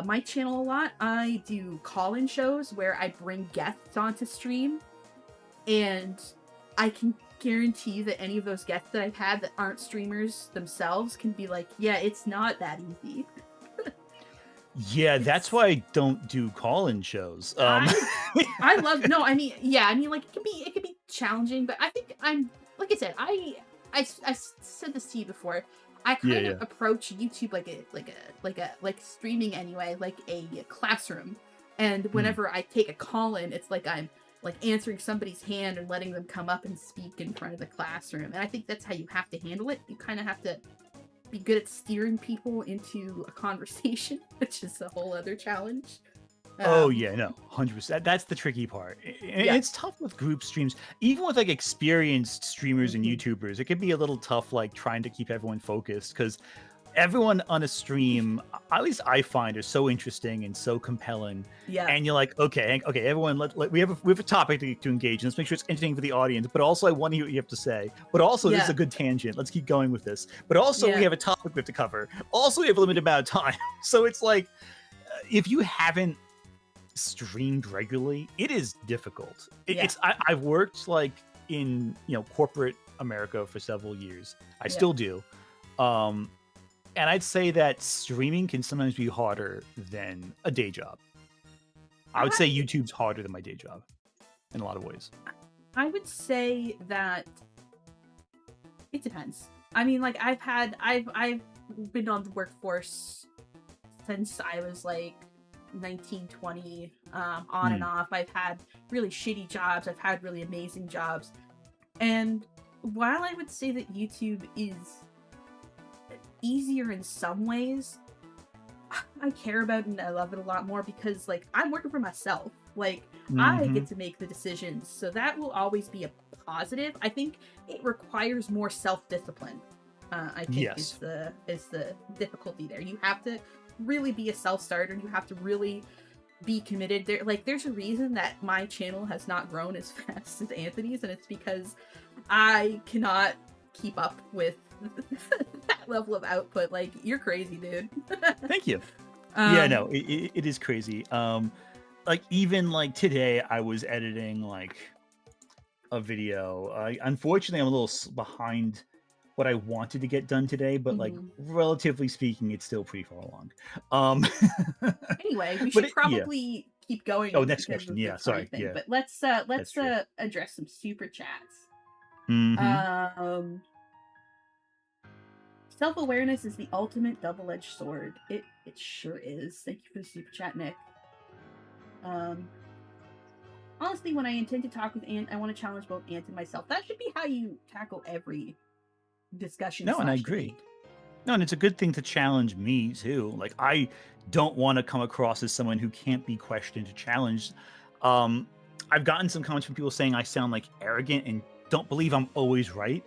my channel a lot, I do call-in shows where I bring guests onto stream, and I can guarantee that any of those guests that I've had that aren't streamers themselves can be like, yeah, it's not that easy. Yeah, that's why I don't do call-in shows. I love, no, I mean, yeah, I mean, like, it can be challenging, but I think I'm, like I said, I said this to you before. I kind of approach YouTube like streaming anyway, like a classroom. And whenever I take a call in, it's like I'm like answering somebody's hand and letting them come up and speak in front of the classroom. And I think that's how you have to handle it. You kind of have to be good at steering people into a conversation, which is a whole other challenge. Oh yeah, no, 100%. That's the tricky part. And it's tough with group streams, even with like experienced streamers and YouTubers. It can be a little tough, like trying to keep everyone focused, because everyone on a stream, at least I find, are so interesting and so compelling. Yeah. And you're like, okay, everyone, we have a topic to engage in. Let's make sure it's entertaining for the audience, but also I want to hear what you have to say. But also, this is a good tangent. Let's keep going with this. But also, we have a topic we have to cover. Also, we have a limited amount of time. So it's like, if you haven't streamed regularly, it is difficult. I've worked like in corporate America for several years. I still do. And I'd say that streaming can sometimes be harder than a day job. I would say YouTube's harder than my day job in a lot of ways. I would say that it depends. I mean, like, I've been on the workforce since I was like 19, 20, on and off. I've had really shitty jobs. I've had really amazing jobs. And while I would say that YouTube is easier in some ways, I care about it and I love it a lot more because, like, I'm working for myself. Like, I Hmm. get to make the decisions, so that will always be a positive. I think it requires more self-discipline. I think Yes. is the difficulty there. You have to really be a self-starter. You have to really be committed. There's a reason that my channel has not grown as fast as Anthony's, and it's because I cannot keep up with that level of output. Like, you're crazy, dude. Thank you. Yeah, um no, it is crazy. Like even like today, I was editing like a video. Unfortunately, I'm a little behind what I wanted to get done today, but like mhm. relatively speaking, it's still pretty far along. Um, Anyway, we but should yeah. probably keep Oh, going next because question. of the Yeah, time sorry. thing. Yeah, But that's true. address some super chats. Hmm. Um Self-awareness is the ultimate double-edged sword. It sure is. Thank you for the super chat, Nick. Um Honestly, when I intend to talk with Ant, I want to challenge both Ant and myself. That should be how you tackle every discussion No, and I slash agree. debate. No, and it's a good thing to challenge me too. Like I don't want to come across as someone who can't be questioned or challenged. Um, I've gotten some comments from people saying I sound like arrogant and don't believe I'm always right.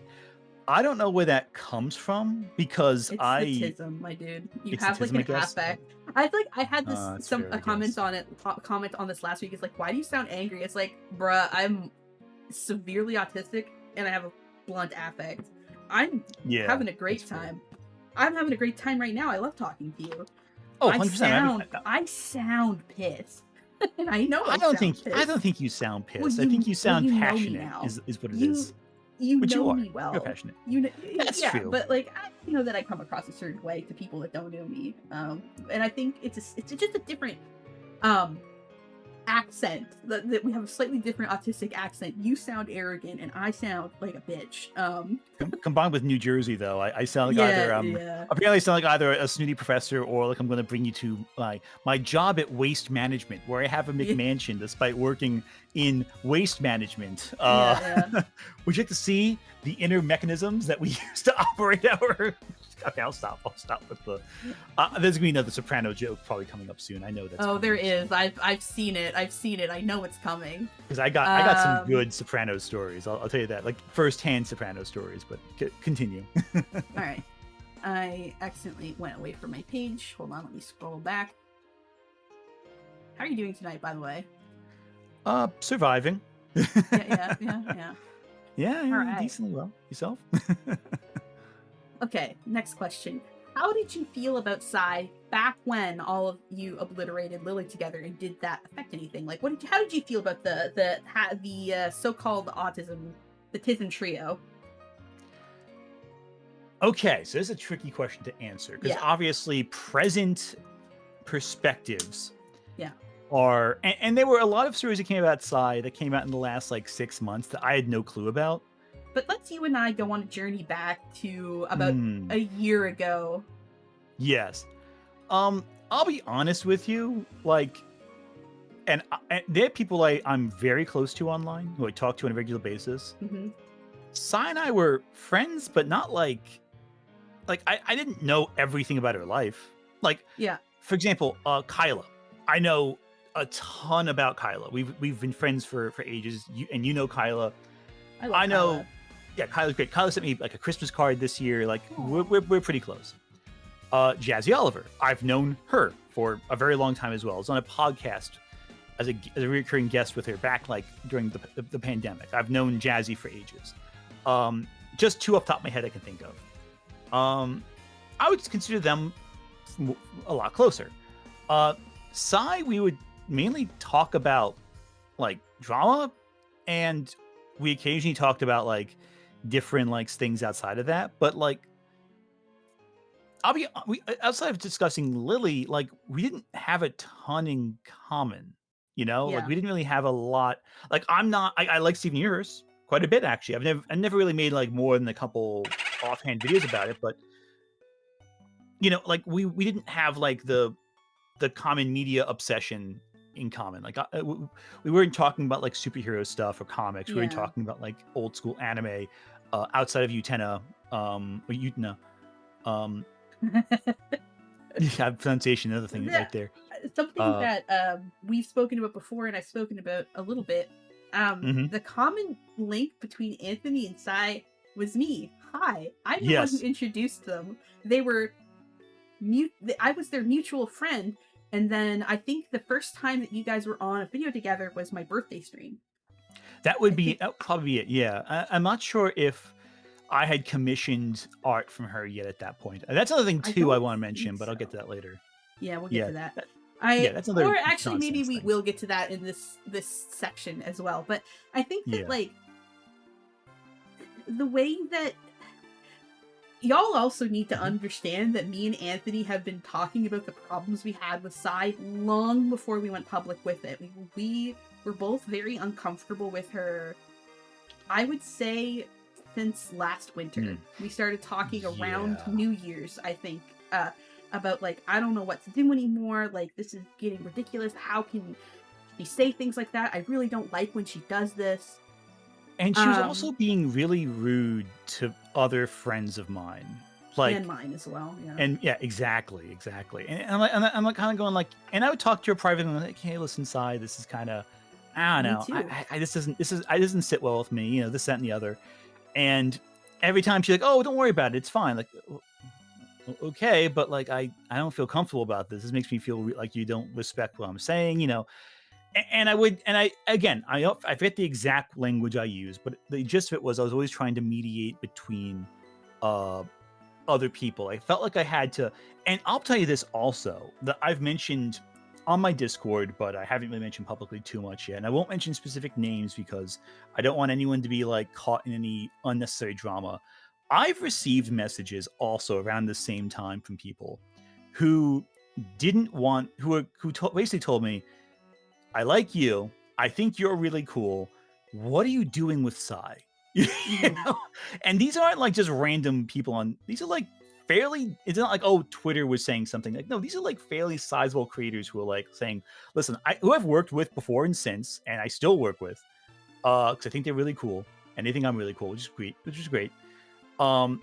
I don't know where that comes from because It's the tism, my dude. You it's the have like tism, I an guess. affect. I like I had this It's some fair, a I guess. comment on this last week. It's like, why do you sound angry? It's like, bruh, I'm severely autistic and I have a blunt affect. I'm Yeah, having a that's great fair. time. I'm having a great time right now. I love talking to you. Oh, 100%. I sound pissed. And I know I I don't think sound I don't pissed. think you sound pissed. I think you Well, sound you know me passionate now. is what it You is. you But you know are. me You're well. passionate. You know, That's yeah, true. but like I know that I come across a certain way to people that don't know me. And I think it's just a different um accent that we have a slightly different autistic accent. You sound arrogant and I sound like a bitch. Combined with New Jersey, though, I sound like Yeah, either yeah. apparently I sound like either a snooty professor or like I'm going to bring you to my job at waste management, where I have a Yeah, McMansion despite working in waste management. yeah, yeah. Would you like to see the inner mechanisms that we use to operate our? Okay, I'll stop. I'll stop with the. There's gonna be another Soprano joke probably coming up soon. I know that's Oh, coming there up soon is. I've seen it. I've seen it. I know it's coming. because I got some Um good Soprano stories. I'll tell you that, like firsthand Soprano stories. But continue. all right. I accidentally went away from my page. Hold on, let me scroll back. How are you doing tonight, by the way? Surviving. Yeah, yeah, yeah, yeah. Yeah, All yeah, right. decently well. Yourself? Okay, next question. How did you feel about Psy back when all of you obliterated Lily together, and did that affect anything? Like, how did you feel about the so-called autism, the Tism trio? Okay, so this is a tricky question to answer because Yeah, obviously present perspectives yeah. are, and there were a lot of stories that came about Psy that came out in the last like 6 months that I had no clue about. But let's you and I go on a journey back to about Hmm. a year ago. Yes. I'll be honest with you, like, and there are people I'm very close to online who I talk to on a regular basis. Hmm. Sai and I were friends, but not like I didn't know everything about her life. Like, Yeah, for example, Kyla. I know a ton about Kyla. We've been friends for ages. You know Kyla. I love I know, Kyla. yeah, Kyla's great. Kyla sent me like a Christmas card this year. Like Aw. we're pretty close. Jazzy Oliver. I've known her for a very long time as well. I was on a podcast as a recurring guest with her back like during the pandemic. I've known Jazzy for ages. Just two off the top of my head I can think of. I would consider them a lot closer. Sai, we would mainly talk about like drama, and we occasionally talked about like different like things outside of that. But like, we outside of discussing Lily, like we didn't have a ton in common. You know, like Yeah, we didn't really have a lot. Like I'm not. I like Steven Universe quite a bit actually. I never really made like more than a couple offhand videos about it, but like we didn't have like the common media obsession in common. Like we weren't talking about like superhero stuff or comics. We weren't yeah. talking about like old school anime. outside of Utena, or Utena. Yeah, pronunciation, another thing right That there. something Uh, that we've spoken about before, and I've spoken about a little bit. mhm. The common link between Anthony and Sai was me. Hi, I'm the one who Yes, introduced them. They were I was their mutual friend, and then I think the first time that you guys were on a video together was my birthday stream. I think that would probably be it. Yeah, I'm not sure if I had commissioned art from her yet at that point. That's another thing I too I don't want to think mention, but I'll get to so. that later. Yeah, we'll get Yeah, to that. yeah, I that's another or actually maybe nonsense we thing. will get to that in this section as well. But I think that Yeah. like the way that y'all also need to Mhm. understand that me and Anthony have been talking about the problems we had with Sai long before we went public with it. We were both very uncomfortable with her. I would say since last winter. Mm. We started talking around Yeah. New Year's, I think, about like, I don't know what to do anymore. Like, this is getting ridiculous. How can she say things like that? I really don't like when she does this. And she was Um, also being really rude to other friends of mine. and Like, mine as well. Yeah. and yeah, exactly, exactly. And I'm like kind of going like, and I would talk to her privately, like, hey, listen, Sai, this is kind of, I don't Me know, too. I doesn't sit well with me, this, that, and the other. And every time she's like, oh, don't worry about it, it's fine. Like, okay, but like, I don't feel comfortable about this. This makes me feel like you don't respect what I'm saying. And I would, and I again, I forget the exact language I use, but the gist of it was I was always trying to mediate between uh other people. I felt like I had to, and I'll tell you this also that I've mentioned on my Discord, but I haven't really mentioned publicly too much yet. And I won't mention specific names because I don't want anyone to be like caught in any unnecessary drama. I've received messages also around the same time from people who didn't want basically told me, I like you. I think you're really cool. What are you doing with Psy? you Hmm. know? And these aren't like just random people these are like fairly, it's not like, oh, Twitter was saying something. Like, no, these are like fairly sizable creators who are like saying, listen, who I've worked with before and since, and I still work with, because I think they're really cool. And they think I'm really cool, which is great. Um,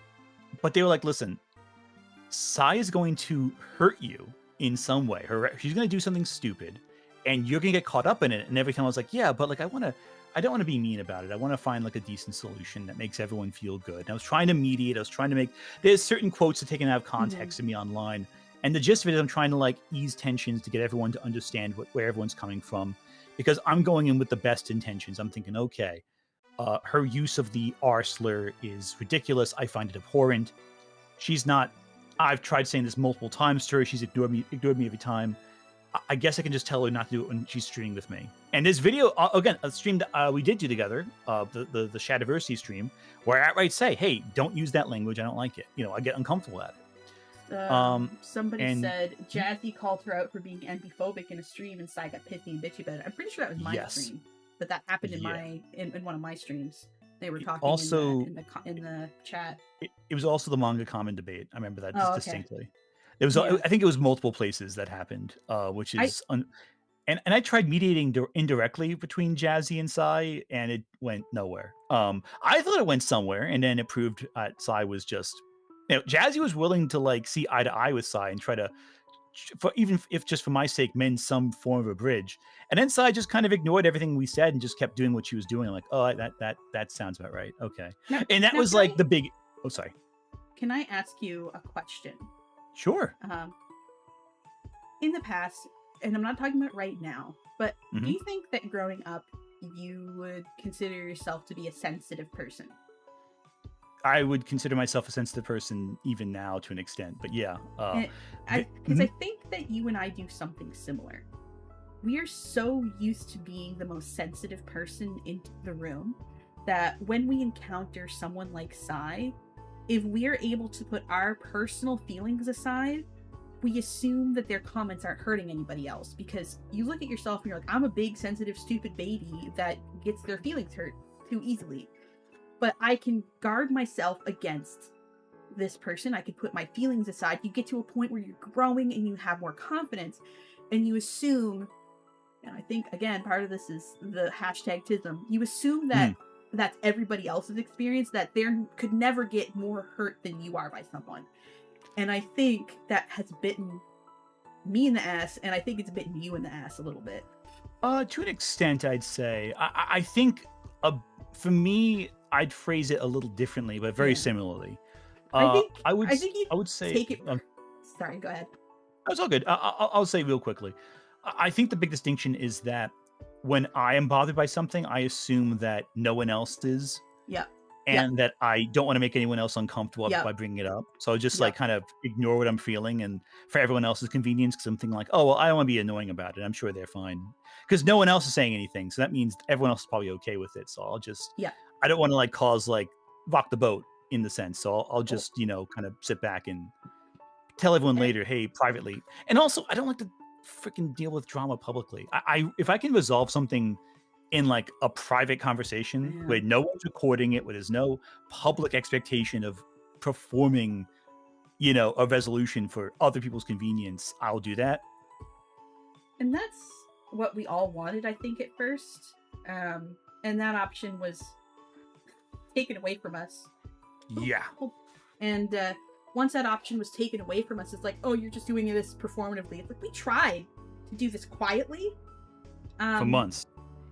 but they were like, listen, Sai is going to hurt you in some way. She's going to do something stupid, and you're going to get caught up in it. And every time I was like, yeah, but like I don't want to be mean about it. I want to find like a decent solution that makes everyone feel good. And I was trying to mediate. I was trying to make. There's certain quotes that taken out of Hmm. context to me online, and the gist of it is I'm trying to like ease tensions to get everyone to understand where everyone's coming from, because I'm going in with the best intentions. I'm thinking, okay, her use of the R slur is ridiculous. I find it abhorrent. She's not. I've tried saying this multiple times to her. She's ignored me every time. I guess I can just tell her not to do it when she's streaming with me. And this video, again, a stream that we did do together, the Shadiversity stream, where I outright say, hey, don't use that language. I don't like it. I get uncomfortable at it. Somebody And said Jazzy called her out for being ambiphobic in a stream, and Sai got pithy and bitchy about it. I'm pretty sure that was my yes, stream, but that happened in yeah. in one of my streams. They were talking Also, in the chat. it was also the manga common debate. I remember that Oh, okay. distinctly. It was, Yeah. I think it was multiple places that happened, which I is and I tried mediating indirectly between Jazzy and Sai, and it went nowhere. I thought it went somewhere, and then it proved Sai was just, Jazzy was willing to like see eye to eye with Sai and try to, for even if just for my sake, mend some form of a bridge. And then Sai just kind of ignored everything we said and just kept doing what she was doing. I'm like, oh, that sounds about right. Okay, now and that now was like the big. Oh, sorry. can I ask you a question? Sure. Um, in the past, and I'm not talking about right now, but do Hmm. you think that growing up you would consider yourself to be a sensitive person? I would consider myself a sensitive person even now to an extent, but yeah. And because I think that you and I do something similar. We are so used to being the most sensitive person in the room that when we encounter someone like Sai, if we're able to put our personal feelings aside, we assume that their comments aren't hurting anybody else, because you look at yourself and you're like, I'm a big, sensitive, stupid baby that gets their feelings hurt too easily. But I can guard myself against this person. I can put my feelings aside. You get to a point where you're growing and you have more confidence, and you assume, and I think again part of this is the hashtag tism, you assume that that's everybody else's experience, that they could never get more hurt than you are by someone. And I think that has bitten me in the ass, and I think it's bitten you in the ass a little bit. To an extent, I'd say. I think for me, I'd phrase it a little differently, but very Yeah. similarly. I think I would you I would say take it. Sorry, go ahead. that's all good. I'll say real quickly. I think the big distinction is that when I am bothered by something, I assume that no one else is, Yep. Yep. and that I don't want to make anyone else uncomfortable Yep. by bringing it up. So I just like Yep. kind of ignore what I'm feeling, and for everyone else's convenience, because I'm thinking like, oh well, I don't want to be annoying about it. I'm sure they're fine because no one else is saying anything, so that means everyone else is probably okay with it. So I'll just, Yeah. I don't want to like cause like rock the boat in the sense. So I'll Cool. just kind of sit back and tell everyone And later, hey, privately. And also, I don't like to freaking deal with drama publicly. I if I can resolve something in like a private conversation yeah. where no one's recording it, where there's no public expectation of performing, a resolution for other people's convenience, I'll do that. And that's what we all wanted, I think, at first. And that option was taken away from us. Yeah. And once that option was taken away from us, it's like, oh, you're just doing this performatively. It's like, we tried to do this quietly. For months.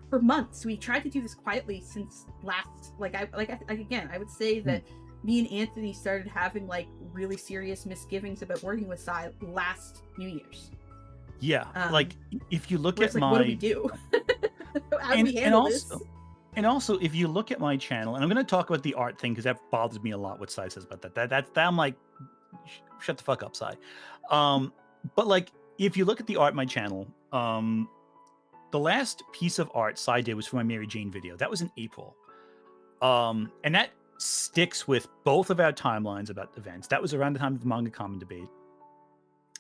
For months. We tried to do this quietly since last, again, I would say that me and Anthony started having like really serious misgivings about working with Sai last New Year's. Yeah. Like if you look at like, my, what do we do? How do we handle this? And also, if you look at my channel, and I'm going to talk about the art thing because that bothers me a lot. What Sai says about that. That I'm like, shut the fuck up, Sai. But like, if you look at the art on my channel, the last piece of art Sai did was for my Mary Jane video. That was in April, and that sticks with both of our timelines about events. That was around the time of the manga common debate.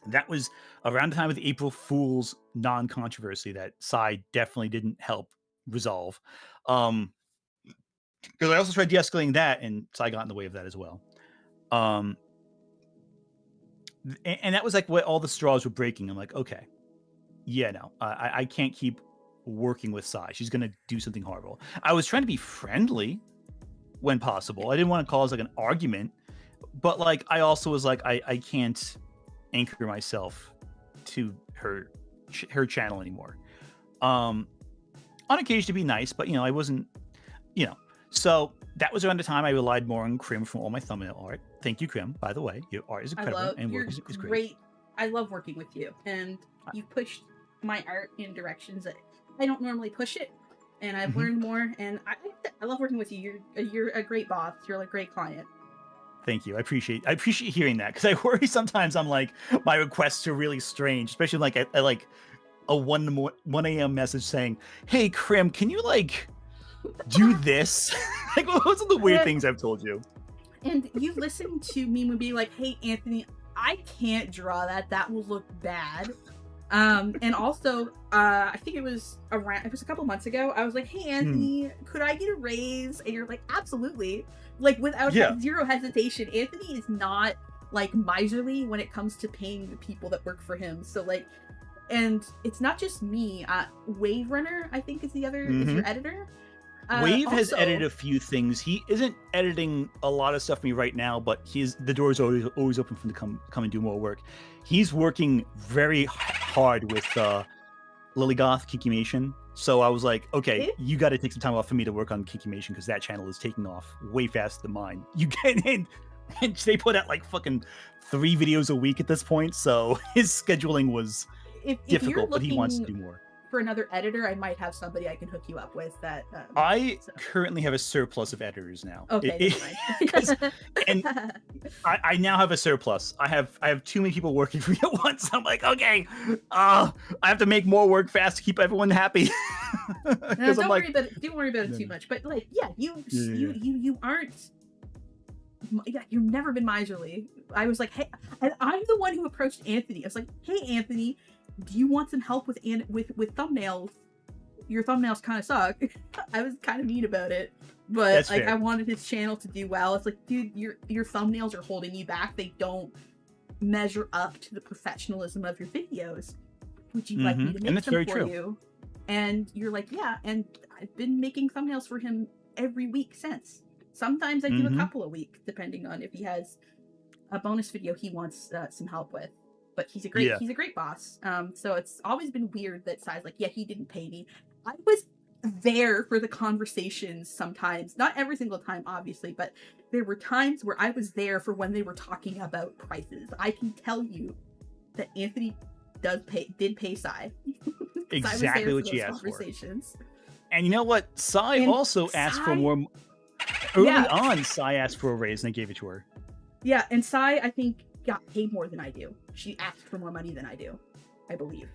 That was around the time of the April Fool's non-controversy that Sai definitely didn't help resolve. Because I also tried de-escalating that, and Sai got in the way of that as well. And that was like what all the straws were breaking. I'm like, okay, yeah, no, I can't keep working with Sai. She's gonna do something horrible. I was trying to be friendly when possible. I didn't want to cause like an argument, but like I also was like, I can't anchor myself to her channel anymore. On occasion to be nice, but I wasn't, so that was around the time I relied more on Krim from all my thumbnail art. Thank you, Krim, by the way. Your art is incredible and work is great. I love working with you, and you pushed my art in directions that I don't normally push it, and I've learned more, and I love working with you. You're a great boss. You're a great client. Thank you. I appreciate hearing that, because I worry sometimes I'm like, my requests are really strange, especially like I like a 1 a.m. message saying, hey, Krim, can you like do this? Like, those are the weird things I've told you. And you listened to me and be like, hey, Anthony, I can't draw that. That will look bad. And also, I think it was a couple months ago. I was like, hey, Anthony, could I get a raise? And you're like, absolutely. Like, without zero hesitation. Anthony is not like miserly when it comes to paying the people that work for him. So like, and it's not just me. Wave Runner, I think, is the other is your editor. Wave has edited a few things. He isn't editing a lot of stuff for me right now, but the door is always open for him to come and do more work. He's working very hard with Lilygoth Kikimation. So I was like, okay, you got to take some time off for me to work on Kikimation, because that channel is taking off way faster than mine. You get in, and they put out like fucking 3 videos a week at this point. So his scheduling was difficult, but he wants to do more. For another editor, I might have somebody I can hook you up with. That I currently have a surplus of editors now. Okay, and I now have a surplus. I have too many people working for me at once. I'm like, okay, I have to make more work fast to keep everyone happy. Don't worry about it too much. But like, you aren't. Yeah, you've never been miserly. I was like, hey, and I'm the one who approached Anthony. I was like, hey, Anthony, do you want some help with thumbnails? Your thumbnails kind of suck. I was kind of mean about it, but that's like, fair. I wanted his channel to do well. It's like, dude, your thumbnails are holding you back. They don't measure up to the professionalism of your videos. Would you like me to make them for you? And you're like, yeah. And I've been making thumbnails for him every week since. Sometimes I do a couple a week, depending on if he has a bonus video he wants some help with. But he's a great boss. So it's always been weird that Sai's like, yeah, he didn't pay me. I was there for the conversations sometimes, not every single time, obviously, but there were times where I was there for when they were talking about prices. I can tell you that Anthony did pay Sai. Exactly what she asked for. And you know what? Sai And also asked for Sai- more. Early on, Sai asked for a raise, and they gave it to her. Yeah, and Sai, I think, got paid more than I do. She asked for more money than I do, I believe.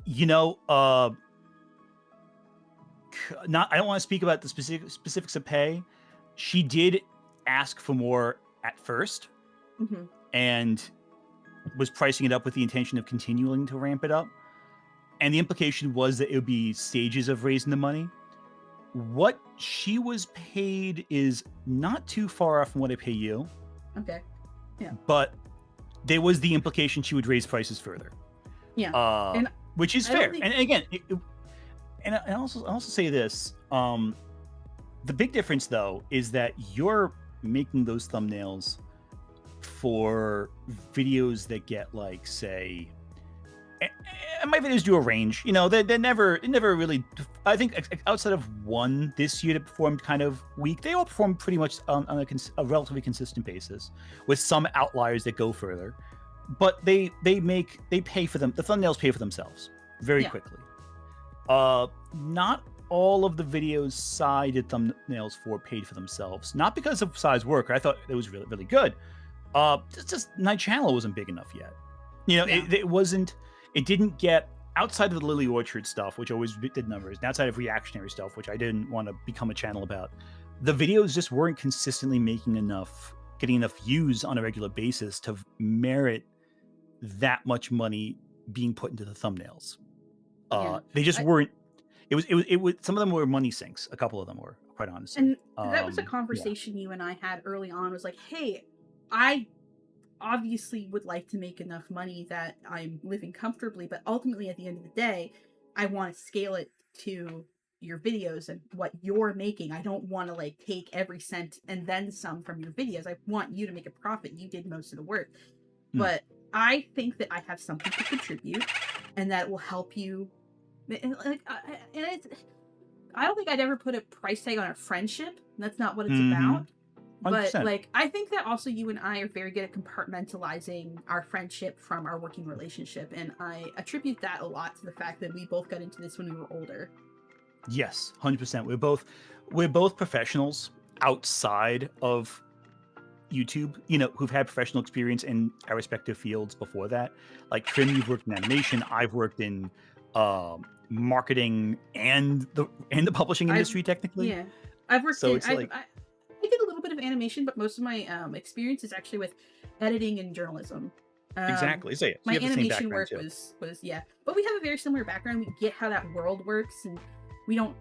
You know, I don't want to speak about the specifics of pay. She did ask for more at first, and was pricing it up with the intention of continuing to ramp it up. And the implication was that it would be stages of raising the money. What she was paid is not too far off from what I pay you. Okay. Yeah. But there was the implication she would raise prices further. Yeah. Which is fair. And again, I also say this. The big difference, though, is that you're making those thumbnails for videos that get, like, say, my videos do a range. You know, they're never really. I think outside of one this year that performed kind of weak, they all perform pretty much on a relatively consistent basis, with some outliers that go further. But they pay for them. The thumbnails pay for themselves very quickly. Not all of the videos Sai did thumbnails for paid for themselves. Not because of Sai's work. I thought it was really, really good. It's just my channel wasn't big enough yet. You know, it wasn't. It didn't get outside of the Lily Orchard stuff, which always did numbers, and outside of reactionary stuff, which I didn't want to become a channel about. The videos just weren't consistently getting enough views on a regular basis to merit that much money being put into the thumbnails. They just weren't. It was. Some of them were money sinks. A couple of them were, quite honestly. And that was a conversation you and I had early on. Was like, hey, I obviously would like to make enough money that I'm living comfortably, but ultimately at the end of the day, I want to scale it to your videos and what you're making. I don't want to like take every cent and then some from your videos. I want you to make a profit. You did most of the work. But I think that I have something to contribute and that will help you. And like, I don't think I'd ever put a price tag on a friendship. That's not what it's about. 100%. But like, I think that also you and I are very good at compartmentalizing our friendship from our working relationship, and I attribute that a lot to the fact that we both got into this when we were older. Yes, 100%. We're both professionals outside of YouTube, you know, who've had professional experience in our respective fields before that. Like Trim, you've worked in animation. I've worked in marketing and the publishing industry, technically. Yeah, I've worked I did a little bit of animation, but most of my experience is actually with editing and journalism. Exactly. So my animation work was but we have a very similar background. We get how that world works, and we don't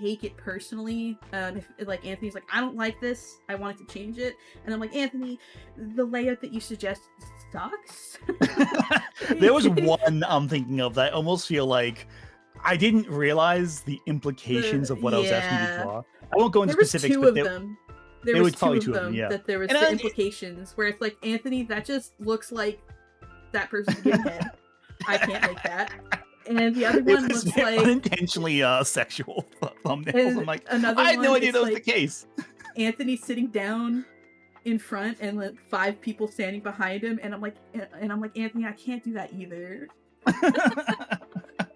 take it personally. If like Anthony's like, I don't like this, I wanted to change it, and I'm like, Anthony, the layout that you suggest sucks. There was one I'm thinking of that I almost feel like I didn't realize the implications of what I was asking you to draw. I won't go into specifics, but there was probably two of them that there was the implications where it's like, Anthony, that just looks like that person's getting head. I can't make that. And the other one looks like unintentionally sexual thumbnails. I'm like, I had no idea that was the case. Anthony sitting down in front and like 5 people standing behind him, and I'm like, Anthony, I can't do that either.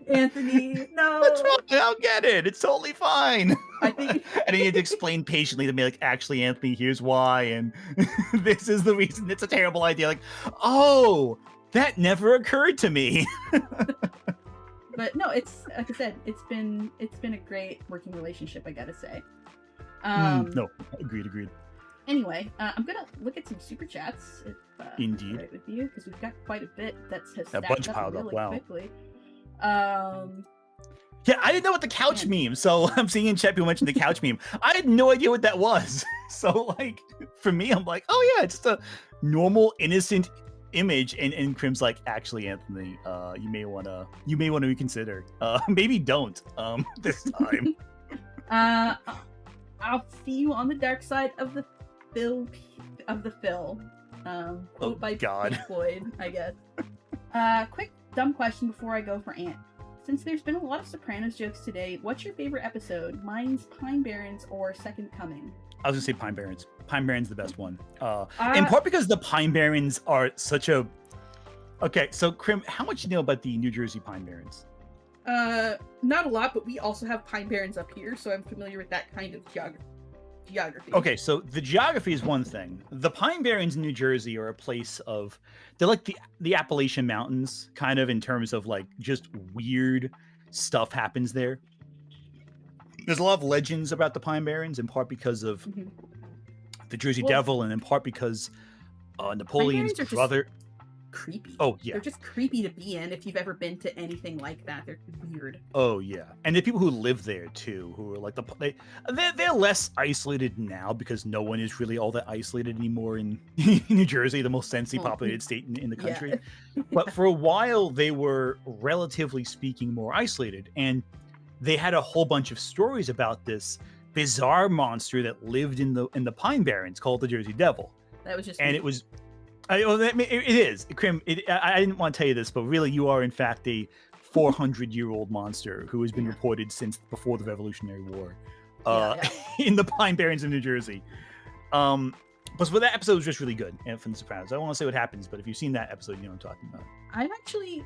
Anthony, no. What's wrong? I don't get it. It's totally fine. I think and he had to explain patiently to me, like, actually, Anthony, here's why, and this is the reason it's a terrible idea. Like, oh, that never occurred to me. But no, it's like I said, it's been a great working relationship, I gotta say. No, agreed. Anyway, I'm gonna look at some super chats. If, Indeed. Right with you, because we've got quite a bit that's has a bunch piled up. Wow. Quickly. Yeah, I didn't know what the couch meme. So I'm seeing in chat people mentioned the couch meme. I had no idea what that was. So like for me, I'm like, oh yeah, it's just a normal, innocent image. And Crim's like, actually, Anthony, you may wanna reconsider. Maybe don't this time. I'll see you on the dark side of the Phil. Quote by God. Pink Floyd, I guess. Quick dumb question before I go for Ant. Since there's been a lot of Sopranos jokes today, what's your favorite episode? Mine's Pine Barrens or Second Coming. I was gonna say Pine Barrens. Pine Barrens the best one. In part because the Pine Barrens are such a. Okay, so Krim, how much do you know about the New Jersey Pine Barrens? Not a lot, but we also have Pine Barrens up here, so I'm familiar with that kind of geography. Okay, so the geography is one thing. The Pine Barrens in New Jersey are a place of, they're like the Appalachian Mountains, kind of in terms of like just weird stuff happens there. There's a lot of legends about the Pine Barrens, in part because of the Jersey Devil, and in part because Napoleon's brother. Creepy. Oh yeah, they're just creepy to be in. If you've ever been to anything like that, they're weird. Oh yeah, and the people who live there too, who are like they're less isolated now because no one is really all that isolated anymore in New Jersey, the most densely populated state in the country. Yeah. But for a while, they were relatively speaking more isolated, and they had a whole bunch of stories about this bizarre monster that lived in the Pine Barrens called the Jersey Devil. That was just it was. It is. Krim, I didn't want to tell you this, but really you are in fact a 400-year-old monster who has been reported since before the Revolutionary War in the Pine Barrens of New Jersey. But that episode was just really good from The Sopranos. I don't want to say what happens, but if you've seen that episode, you know what I'm talking about.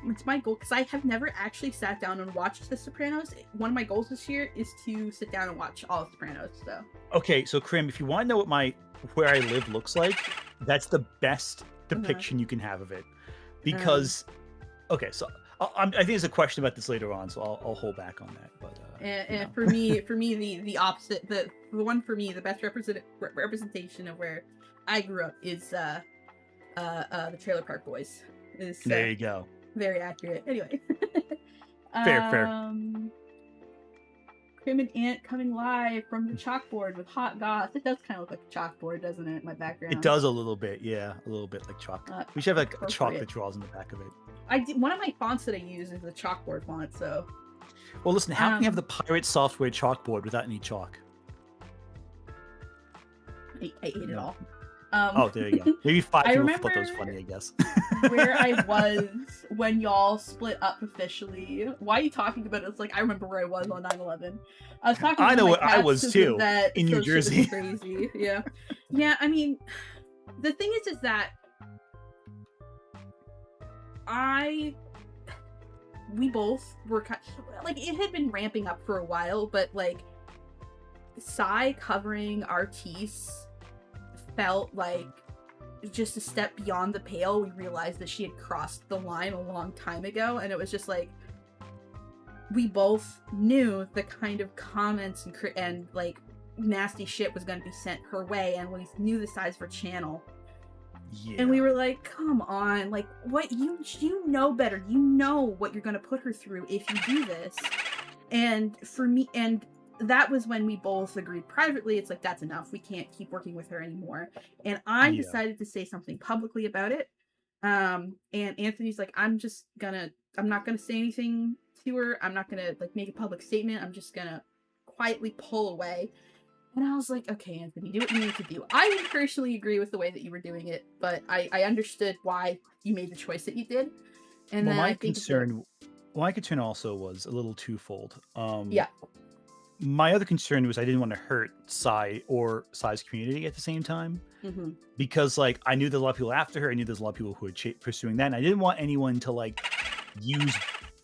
It's my goal, because I have never actually sat down and watched The Sopranos. One of my goals this year is to sit down and watch all of Sopranos. So. Okay, so Krim, if you want to know what where I live looks like, that's the best depiction you can have of it. Because, okay, so I think there's a question about this later on, so I'll hold back on that. But and for me, the opposite, the one for me, the best representation of where I grew up is the Trailer Park Boys. There you go. Very accurate. Anyway. Fair. Krim and Ant coming live from the chalkboard with hot goss. It does kind of look like a chalkboard, doesn't it? My background. It does a little bit, yeah, a little bit like chalk. We should have like a chalk that draws in the back of it. One of my fonts that I use is the chalkboard font. So. Well, listen. How can you have the Pirate software chalkboard without any chalk? I ate it all. Oh, there you go. Maybe 5 people thought that was funny, I guess. Where I was when y'all split up officially. Why are you talking about it? It's like I remember where I was on 9/11. I was talking. I know what I was too. In New Jersey. Crazy. Yeah. Yeah. I mean, the thing is that we both were like, it had been ramping up for a while, but like Sai covering Artis felt like just a step beyond the pale. We realized that she had crossed the line a long time ago, and it was just like we both knew the kind of comments and like nasty shit was going to be sent her way, and we knew the size of her channel. Yeah. And we were like, come on, like, what, you know better. You know what you're going to put her through if you do this. And for me, and that was when we both agreed privately, it's like, that's enough. We can't keep working with her anymore. And I decided to say something publicly about it. And Anthony's like, I'm not gonna say anything to her. I'm not gonna like make a public statement. I'm just gonna quietly pull away. And I was like, okay, Anthony, do what you need to do. I didn't personally agree with the way that you were doing it, but I understood why you made the choice that you did. And my concern also was a little twofold. My other concern was I didn't want to hurt Sai or Sai's community at the same time, because like I knew there's a lot of people after her. I knew there's a lot of people who were pursuing that, and I didn't want anyone to like use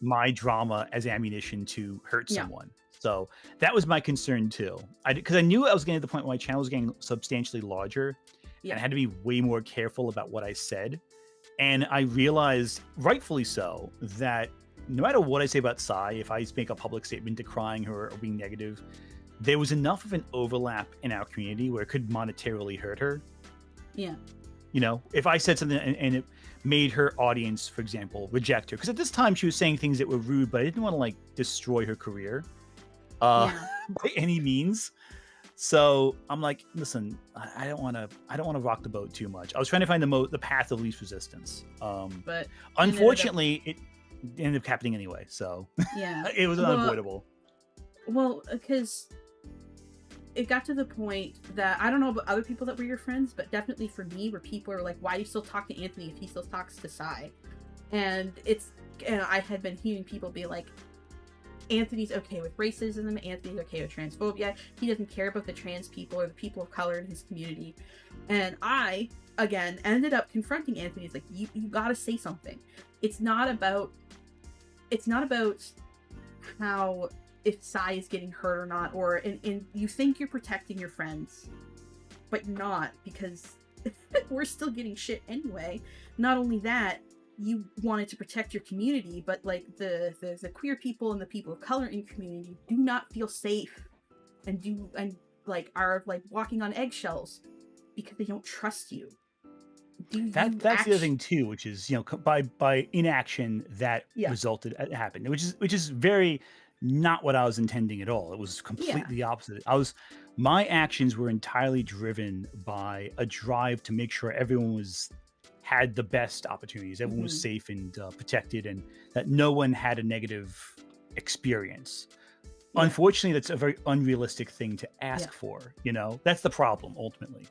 my drama as ammunition to hurt someone. So that was my concern too. Because I knew I was getting to the point where my channel was getting substantially larger, and I had to be way more careful about what I said. And I realized, rightfully so, that no matter what I say about Sai, if I make a public statement decrying her or being negative, there was enough of an overlap in our community where it could monetarily hurt her. Yeah. You know, if I said something and it made her audience, for example, reject her. Because at this time she was saying things that were rude, but I didn't want to like destroy her career by any means. So I'm like, listen, I don't want to rock the boat too much. I was trying to find the path of least resistance. But unfortunately, it ended up happening anyway. So yeah, it was unavoidable. Well, because it got to the point that I don't know about other people that were your friends, but definitely for me, where people are like, "Why do you still talk to Anthony if he still talks to Sai?" And I had been hearing people be like, Anthony's okay with racism, Anthony's okay with transphobia, he doesn't care about the trans people or the people of color in his community. And I, again, ended up confronting Anthony. It's like, you gotta say something. It's not about how, if Sai is getting hurt or not, or and you think you're protecting your friends, but you're not, because we're still getting shit anyway. Not only that, you wanted to protect your community, but like the queer people and the people of color in your community do not feel safe and like are like walking on eggshells because they don't trust you. That's the other thing too, which is, you know, by inaction that resulted happened, which is very not what I was intending at all. It was completely the opposite. My actions were entirely driven by a drive to make sure everyone had the best opportunities, everyone was safe and protected, and that no one had a negative experience. Unfortunately, that's a very unrealistic thing to ask for. You know, that's the problem ultimately.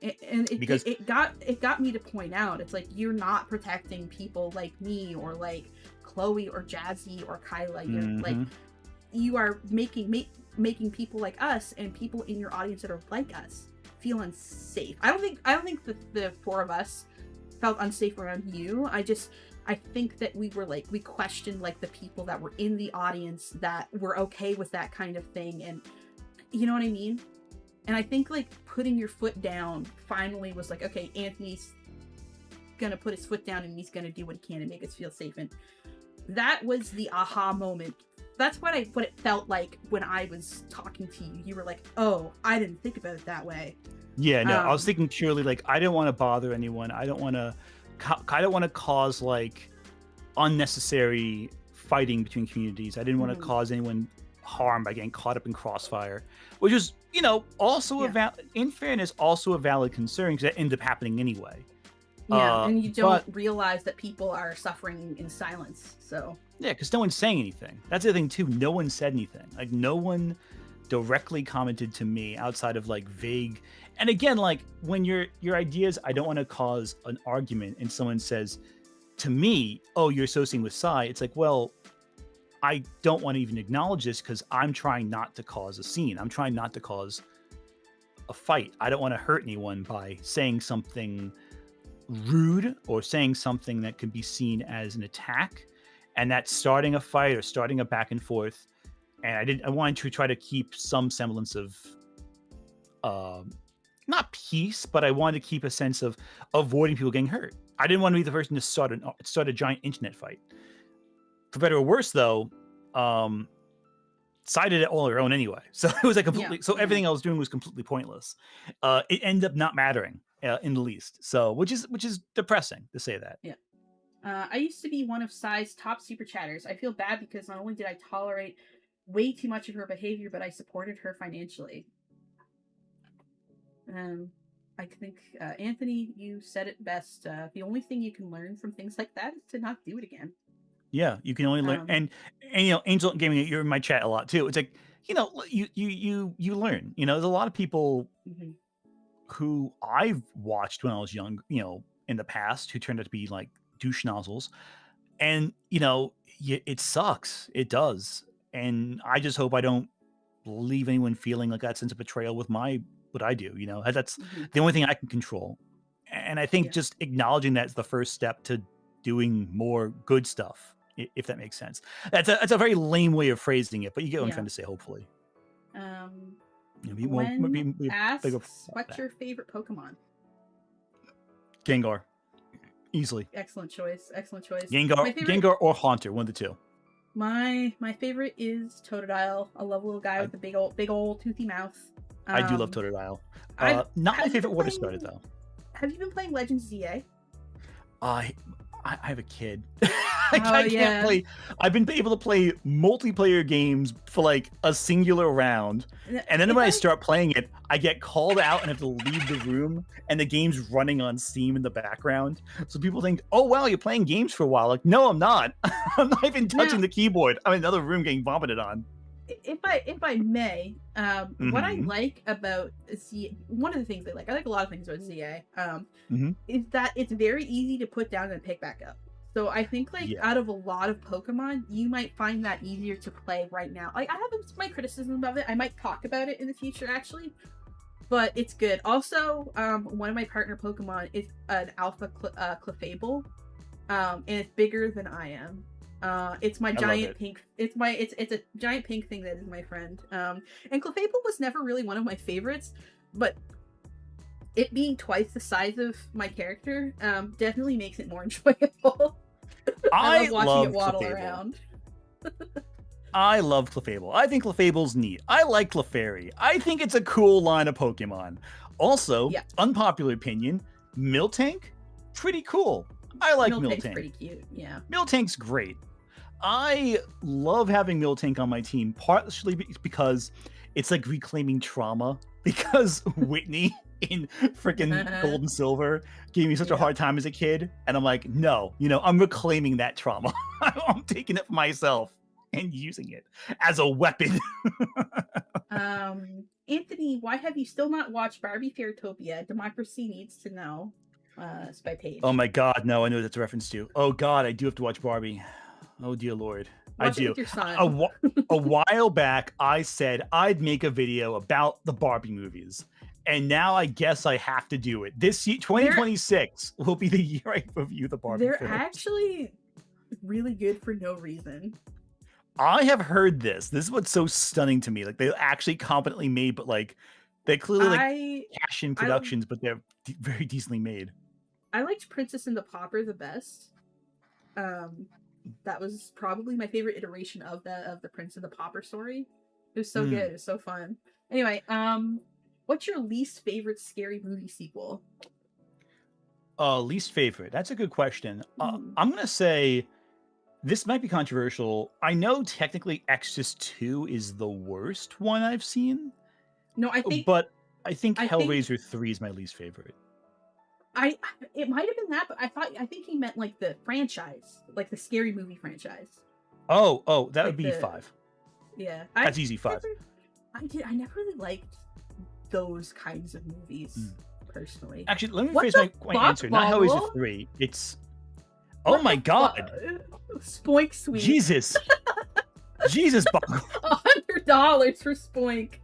It got me to point out, it's like, you're not protecting people like me or like Chloe or Jazzy or Kyla. You're like, you are making people like us and people in your audience that are like us feel unsafe. I don't think the four of us felt unsafe around you. I think that we questioned like the people that were in the audience that were okay with that kind of thing, and you know what I mean? And I think like putting your foot down finally was like, okay, Anthony's gonna put his foot down and he's gonna do what he can to make us feel safe. And that was the aha moment. That's what it felt like when I was talking to you. You were like, oh, I didn't think about it that way. Yeah, no, I was thinking purely like, I didn't want to bother anyone. I don't want to cause like unnecessary fighting between communities. I didn't want to cause anyone harm by getting caught up in crossfire, which is, you know, also in fairness, also a valid concern, because that ended up happening anyway. Yeah, and you don't realize that people are suffering in silence. So yeah, because no one's saying anything. That's the thing too. No one said anything. Like, no one directly commented to me outside of like vague. And again, like when your ideas, I don't want to cause an argument, and someone says to me, "Oh, you're associating with Sai." It's like, well, I don't want to even acknowledge this because I'm trying not to cause a scene. I'm trying not to cause a fight. I don't want to hurt anyone by saying something rude or saying something that could be seen as an attack, and that's starting a fight or starting a back and forth. And I wanted to try to keep some semblance of not peace, but I wanted to keep a sense of avoiding people getting hurt. I didn't want to be the person to start a giant internet fight. For better or worse, though, Sai did it all on her own anyway. So it was like completely. So everything I was doing was completely pointless. It ended up not mattering in the least. So which is depressing to say that. Yeah. I used to be one of Sai's top super chatters. I feel bad because not only did I tolerate way too much of her behavior, but I supported her financially. I think, Anthony, you said it best. The only thing you can learn from things like that is to not do it again. Yeah, you can only learn, and you know, Angel Gaming, you're in my chat a lot too. It's like, you know, you learn. You know, there's a lot of people who I've watched when I was young, you know, in the past, who turned out to be like douche nozzles, and you know, it sucks. It does, and I just hope I don't leave anyone feeling like that sense of betrayal with what I do. You know, that's the only thing I can control, and I think just acknowledging that's the first step to doing more good stuff, if that makes sense. That's a very lame way of phrasing it, but you get what I'm trying to say, hopefully. When asks, what's your favorite Pokemon? Gengar. Easily. Excellent choice. Gengar or Haunter, one of the two. My favorite is Totodile, a lovely little guy with a big old toothy mouth. I do love Totodile. Not my favorite water starter though. Have you been playing Legends ZA? I have a kid. I can't play. I've been able to play multiplayer games for like a singular round, and then when I start playing it, I get called out and have to leave the room, and the game's running on Steam in the background. So people think, "Oh wow, you're playing games for a while." Like, no, I'm not. I'm not even touching the keyboard. I'm in another room getting vomited on. if I may, what I Mhm. like about one of the things I like a lot of things about ZA, Mhm. is that it's very easy to put down and pick back up. So I think like Yeah. out of a lot of Pokemon, you might find that easier to play right now. Like I have my criticism of it. I might talk about it in the future actually, but it's good. Also, one of my partner Pokemon is an Alpha Clefable, and it's bigger than I am. It's my I love giant it. pink. It's a giant pink thing that is my friend. And Clefable was never really one of my favorites, but it being twice the size of my character, definitely makes it more enjoyable. I love I watching it love waddle Clefable. around. I love Clefable. I think Clefable's neat. I like Clefairy. I think it's a cool line of Pokemon. Also, Yeah, unpopular opinion, Miltank, pretty cool. I like Miltank's Miltank. pretty cute. Yeah. Miltank's great. I love having Miltank on my team, partially because it's like reclaiming trauma. Because Whitney in freaking Gold and Silver gave me such a Yep. hard time as a kid, and I'm like, no, I'm reclaiming that trauma. I'm taking it for myself and using it as a weapon. Anthony, why have you still not watched Barbie Fairytopia? Democracy needs to know. By Oh Paige. my god, no, I know what that's a reference to. Oh god, I do have to watch Barbie. Oh dear lord, I Watch it do. with your A, son. wh- a while back, I said I'd make a video about the Barbie movies, and now I guess I have to do it. This year, They're 2026, will be the year I review the Barbie they're films. actually really good for no reason. I have heard this. This is what's so stunning to me. Like they're actually competently made, but like they clearly like I cash in I productions, but they're very decently made. I liked Princess and the Pauper the best. Um, that was probably my favorite iteration of the Prince and the Pauper story. It was so good. Mm. It was so fun. Anyway, what's your least favorite scary movie sequel? Least favorite. That's a good question. Mhm. I'm gonna say this might be controversial. I know technically Exorcist 2 is the worst one I've seen, No, I think but I think I think Hellraiser 3 is my least favorite. I it might have been that, but I think he meant like the franchise, like the scary movie franchise, Oh, that would like be the 5. yeah. That's easy 5. I never really liked those kinds of movies Mm. personally. Actually, let me What rephrase the my fuck, answer. Not Hellraiser Boggle? 3. It's oh What my the fuck? god. Spoink sweet. Jesus. Jesus, Boggle. $100 for Spoink.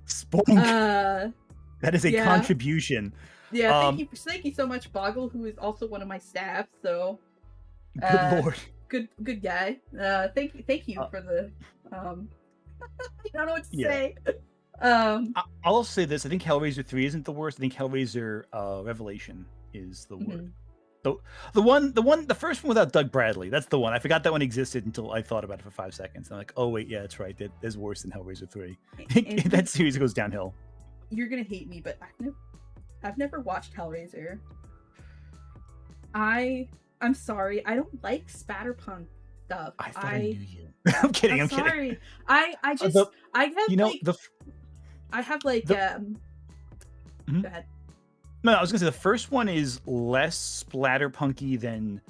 Spoink. That is a Yeah, contribution. yeah. Um, Thank you so much, Boggle, who is also one of my staff. So, good uh, lord. good guy. Thank you Uh, for the I don't know what to yeah. say. Um, I'll also say this. I think Hellraiser 3 isn't the worst. I think Hellraiser Revelation is the worst. mhm. The first one without Doug Bradley. That's the one. I forgot that one existed until I thought about it for 5 seconds. I'm like, oh wait, yeah, that's right. That is worse than Hellraiser 3. And That series goes downhill. you're gonna hate me, but I've never watched Hellraiser. I'm sorry. I don't like spatterpunk stuff. I thought I knew you. I'm kidding. I'm I'm kidding. sorry. I just The I have you know like the I have like the Mhm. go ahead. No, I was gonna say the first one is less splatterpunky than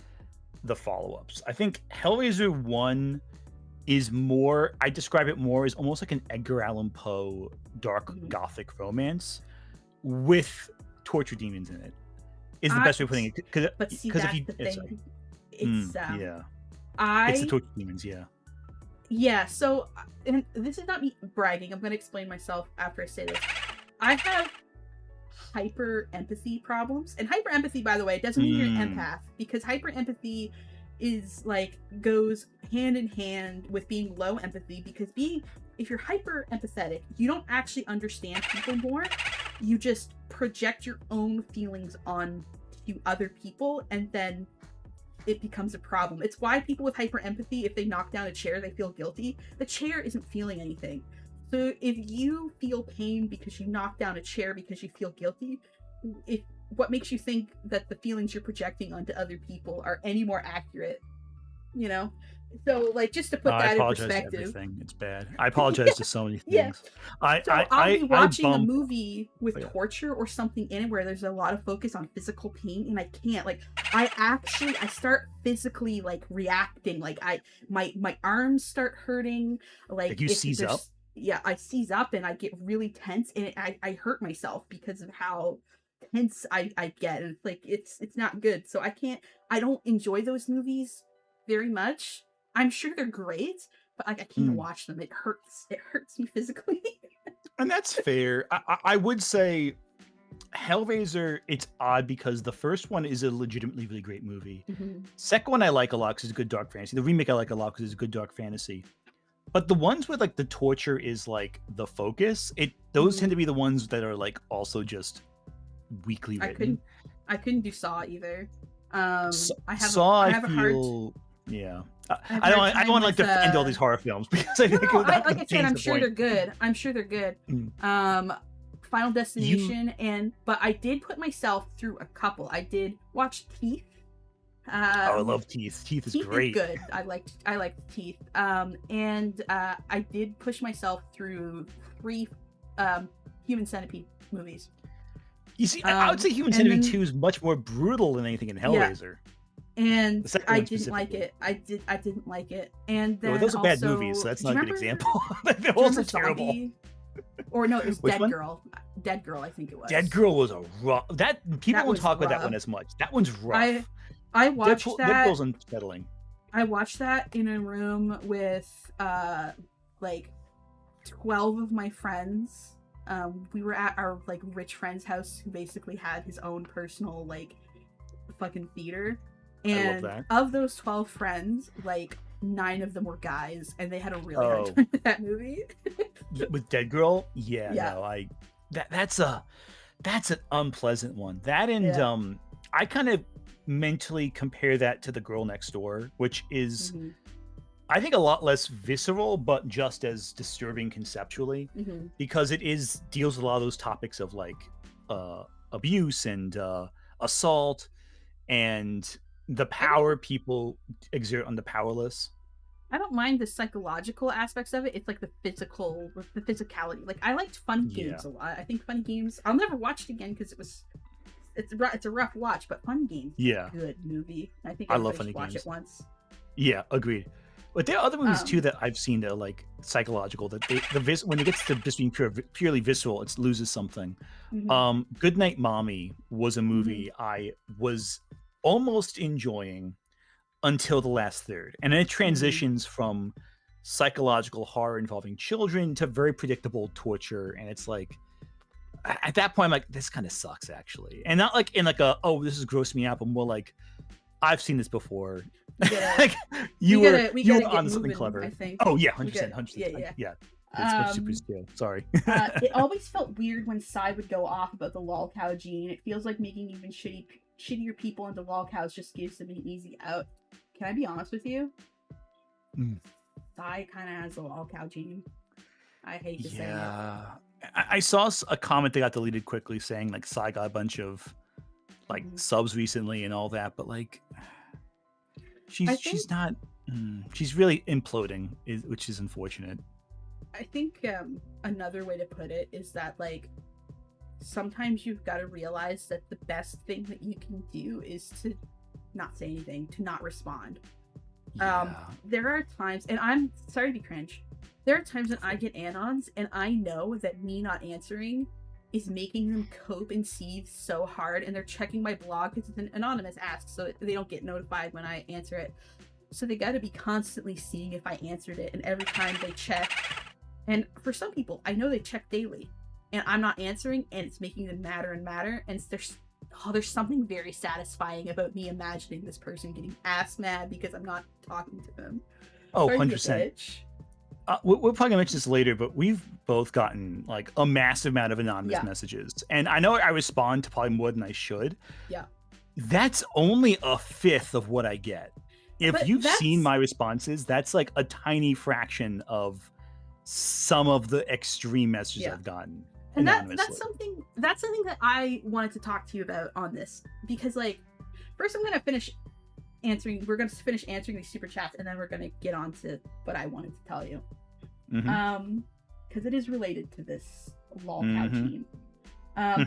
the follow-ups. I think Hellraiser 1 is more. I describe it more as almost like an Edgar Allan Poe dark Mhm. gothic romance with torture demons in it. Is the I best way of putting it but see because if that's you the sorry. thing. It's Yeah, it's the I torture demons. Yeah. yeah, so and this is not me bragging. I'm going to explain myself after I say this. I have hyper empathy problems. And hyper empathy, by the way, doesn't mean you're an Mm, empath, because hyper empathy is like goes hand in hand with being low empathy, because being if you're hyper empathetic, you don't actually understand people more. You just project your own feelings on to other people, and then it becomes a problem. It's why people with hyper empathy, if they knock down a chair, they feel guilty. The chair isn't feeling anything. So if you feel pain because you knock down a chair because you feel guilty, if what makes you think that the feelings you're projecting onto other people are any more accurate, you know? So, like, just to put I that in apologize to perspective. everything. It's bad. I apologize Yeah, to so many yeah. things. I So I I'll I be I watching a bump. movie with Oh, yeah. torture or something in it where there's a lot of focus on physical pain, and I can't. Like, I start physically like reacting. Like, my arms start hurting. Like Like, you if seize up. there's, yeah, I seize up and I get really tense, and I hurt myself because of how tense I get, and it's like it's not good. So I don't enjoy those movies very much. I'm sure they're great, but like I can't Mm. watch them. It hurts me physically. And that's fair. I would say Hellraiser, it's odd because the first one is a legitimately really great movie. Mhm. Second one I like a lot because it's a good dark fantasy. The remake I like a lot because it's a good dark fantasy. But the ones with like the torture is like the focus. Those tend Mhm. to be the ones that are like also just weakly I written. couldn't I couldn't do Saw either. Saw, I I have a hard feel, yeah. I have a hard I don't time want to like with defend all these horror films because I no, think no, it would I not like I said, change I'm the sure they're point. good. I'm sure they're good. Mm. Um Final You, Destination, but I did put myself through a couple. I did watch Teeth. oh, I Um love Teeth. Teeth is Teeth is great. good. I liked Teeth. And I did push myself through 3 Human Centipede movies. You see, I would say Human And Centipede then 2 is much more brutal than anything in yeah, Hellraiser. and The second I one didn't like specifically. it. I didn't like it. And No, then those are bad movies, so also, that's do you not a good remember example. They're do you also remember terrible. Zombie? Or no, it was Which Dead one? Girl. Dead Girl, I think it Dead was. Girl was a rough. That people That won't was talk about that one rough. as much. That one's I rough. I watched Dead that Girl's unsettling. I watched that in a room with like 12 of my friends. We were at our like rich friend's house who basically had his own personal like fucking theater. I love And that. of those 12 friends, like 9 of them were guys, and they had a really hard Oh, time with that movie. with Dead Girl, yeah, Yeah, no, that's an unpleasant one. That and yeah. I kind of mentally compare that to The Girl Next Door, which is Hmm. I think a lot less visceral, but just as disturbing conceptually, Hmm. because it deals with a lot of those topics of like abuse and assault and the I don't power people exert on the powerless. I don't mind the psychological aspects of it. It's like the physicality. Like I liked Fun Yeah, Games a lot. I think Fun Games. I'll never watch it again because it's a rough watch. But Fun Games is yeah, a good movie. I think I love everybody funny should watch it games. once. Yeah, agreed. But there are other movies too Um. that I've seen that are like psychological. That when it gets to just being purely visceral, it loses something. Hmm. Goodnight Mommy was a Hmm. movie I was almost enjoying until the last third, and then it Hmm. transitions from psychological horror involving children to very predictable torture, and it's like at that point I'm like, this kind of sucks actually, and not like in like a, oh, this is grossing me out, but more like I've seen this before. We gotta Like we gotta we you gotta were get onto something moving. I clever. think Oh yeah, we got 100%, 100%. yeah, yeah. Yeah, it's much super Um. scale. Sorry. It always felt weird when Sai would go off about the lol cow gene. It feels like making even shittier people into lol cows just gives them an easy out. Can I be honest with you? Mm, Sai kind of has the lol cow gene. I hate to say it. yeah, I saw a comment that got deleted quickly saying like Psy got a bunch of like Mhm. subs recently and all that, but like I she's think not. She's really imploding, which is unfortunate. I think another way to put it is that like sometimes you've got to realize that the best thing that you can do is to not say anything, to not respond. Yeah. There are times, and I'm sorry to be cringe. There are times when I get anons, and I know that me not answering is making them cope and seethe so hard, and they're checking my blog because it's an anonymous ask, so they don't get notified when I answer it. So they got to be constantly seeing if I answered it, and every time they check, and for some people, I know they check daily, and I'm not answering, and it's making them madder and madder, and there's something very satisfying about me imagining this person getting ass mad because I'm not talking to them. Oh, Sorry to be a 100%. bitch. We're probably gonna mention this later, but we've both gotten like a massive amount of anonymous Yeah, messages, and I know I respond to probably more than I should. yeah. That's only a fifth of what I get. If But you've seen that's my responses, that's like a tiny fraction of some of the extreme messages yeah. I've gotten And that's anonymously. something that I wanted to talk to you about on this because like first I'm gonna finish We're gonna finish answering these super chats, and then we're gonna get on to what I wanted to tell you. Mm-hmm. Because it is related to this lolcow Mm-hmm. team.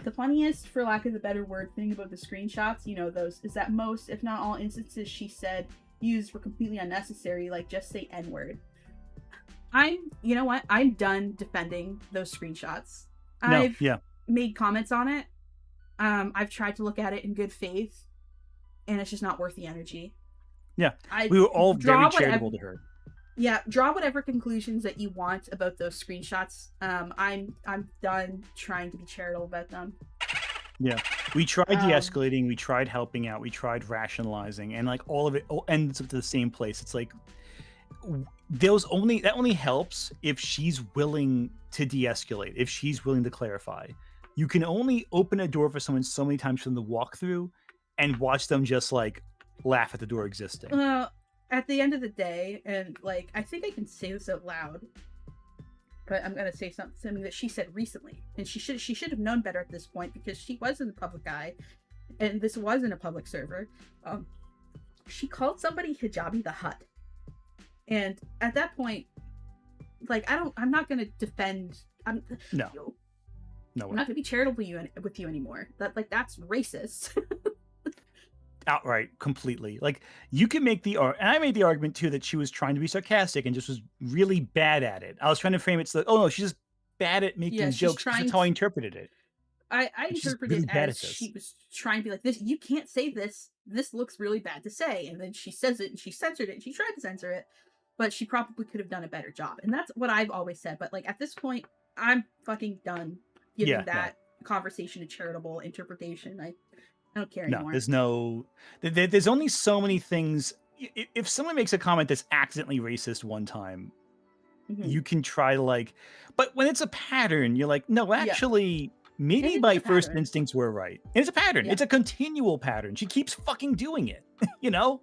The funniest, for lack of a better word, thing about the screenshots, you know, those, is that most, if not all instances she said used were completely unnecessary, like just say N-word. You know what? I'm done defending those screenshots. No, I've yeah. made comments on it. I've tried to look at it in good faith, and it's just not worth the energy. Yeah. I We were all very draw charitable whatever, to her. yeah, draw whatever conclusions that you want about those screenshots. I'm done trying to be charitable about them. Yeah. We tried de-escalating, we tried helping out, we tried rationalizing, and like all of it ends up to the same place. It's like that only helps if she's willing to de-escalate, if she's willing to clarify. You can only open a door for someone so many times from the walkthrough and watch them just like laugh at the door existing. Well, at the end of the day, and like, I think I can say this out loud, but I'm gonna say something that she said recently, and she should have known better at this point, because she was in the public eye, and this was in a public server. She called somebody Hijabi the Hut, and at that point, like, I'm not gonna defend. No I'm not gonna be charitable with you anymore. That's racist. Outright, completely. Like, you can make and I made the argument too that she was trying to be sarcastic and just was really bad at it. I was trying to frame it so that, oh no, she's just bad at making jokes. That's how I interpreted it. I interpreted really it as she was trying to be like, this, you can't say this. This looks really bad to say. And then she says it, and she censored it, and she tried to censor it, but she probably could have done a better job. And that's what I've always said. But like, at this point, I'm fucking done giving that conversation a charitable interpretation. I don't care anymore. There's only so many things. If someone makes a comment that's accidentally racist one time, you can try to like, but when it's a pattern, you're like, no, actually, maybe my first instincts were right. And it's a pattern. It's a continual pattern. She keeps fucking doing it, you know?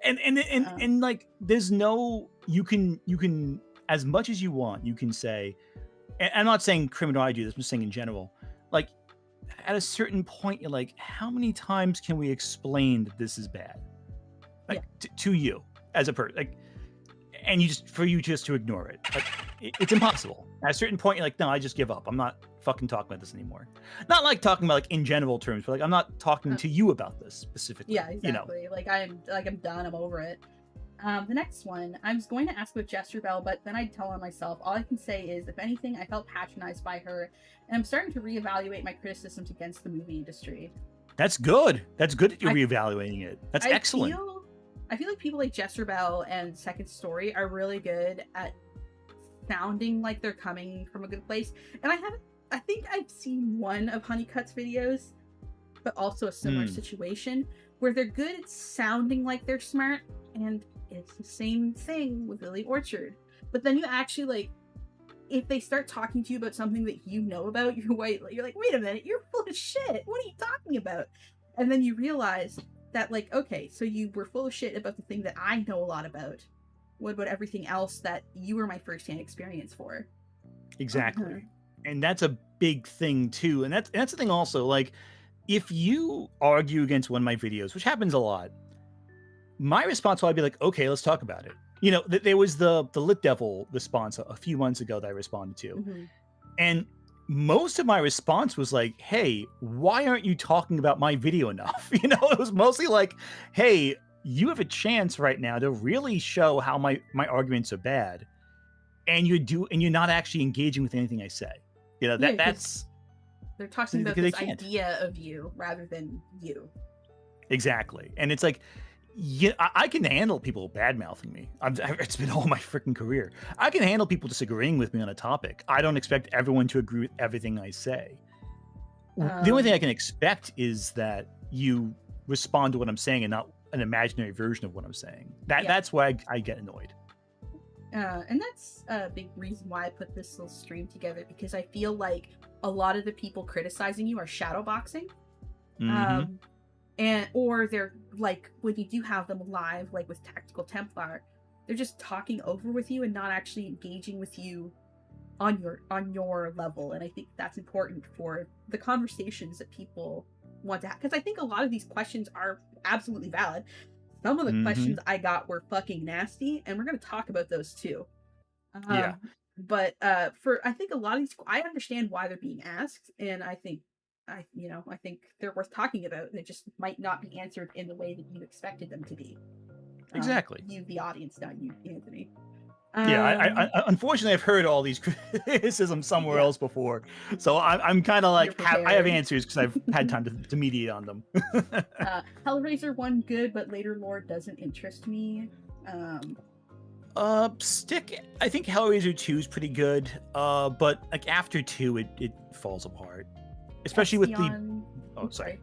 And like, there's no, you can, as much as you want, you can say, and I'm not saying criminal I do this, I'm just saying in general, like, at a certain point, you're like, how many times can we explain that this is bad? Like, to you as a person, like, and for you just to ignore it. Like, it's impossible. At a certain point, you're like, no, I just give up. I'm not fucking talking about this anymore. Not like talking about like in general terms, but like, I'm not talking to you about this specifically. Yeah, exactly. You know? I'm done. I'm over it. The next one, I was going to ask about Jester Bell, but then I tell on myself. All I can say is, if anything, I felt patronized by her, and I'm starting to reevaluate my criticisms against the movie industry. That's good. That's good that you're reevaluating it. That's excellent. I feel like people like Jester Bell and Second Story are really good at sounding like they're coming from a good place. And I think I've seen one of Honeycutt's videos, but also a similar situation, where they're good at sounding like they're smart, and it's the same thing with Lily Orchard. But then you actually, like, if they start talking to you about something that you know about, you're like, wait a minute, you're full of shit. What are you talking about? And then you realize that, like, okay, so you were full of shit about the thing that I know a lot about. What about everything else that you were my firsthand experience for? Exactly. And that's a big thing too. And that's the thing also, like, if you argue against one of my videos, which happens a lot, my response will be like, okay, let's talk about it. You know, there was the Lit Devil response a few months ago that I responded to. And most of my response was like, hey, why aren't you talking about my video enough? You know, it was mostly like, hey, you have a chance right now to really show how my arguments are bad. And you're not actually engaging with anything I say. You know, that's they're talking about this idea of you rather than you. Exactly. And it's like, yeah, I can handle people bad-mouthing me. It's been all my freaking career. I can handle people disagreeing with me on a topic. I don't expect everyone to agree with everything I say. The only thing I can expect is that you respond to what I'm saying and not an imaginary version of what I'm saying. That's why I get annoyed. And that's a big reason why I put this little stream together, because I feel like a lot of the people criticizing you are shadowboxing. Or they're like, when you do have them live, like with Tactical Templar, they're just talking over with you and not actually engaging with you on your level. And I think that's important for the conversations that people want to have, because I think a lot of these questions are absolutely valid. some of the Hmm. questions I got were fucking nasty, and we're gonna talk about those too. Yeah, Um, but for I think a lot of these, I understand why they're being asked, and I think they're worth talking about. They just might not be answered in the way that you expected them to be. exactly. You, the audience, not you, Anthony. Yeah, Um, unfortunately, I've heard all these criticisms somewhere yeah, else before, so I'm kind of you're like I have prepared. answers because I've had time to mediate on them. Hellraiser one good, but later lore doesn't interest me. Um, Stick. I think Hellraiser 2 is pretty good. But like after 2, it falls apart, especially with the. Espeon. Oh, Oops, sorry. sorry.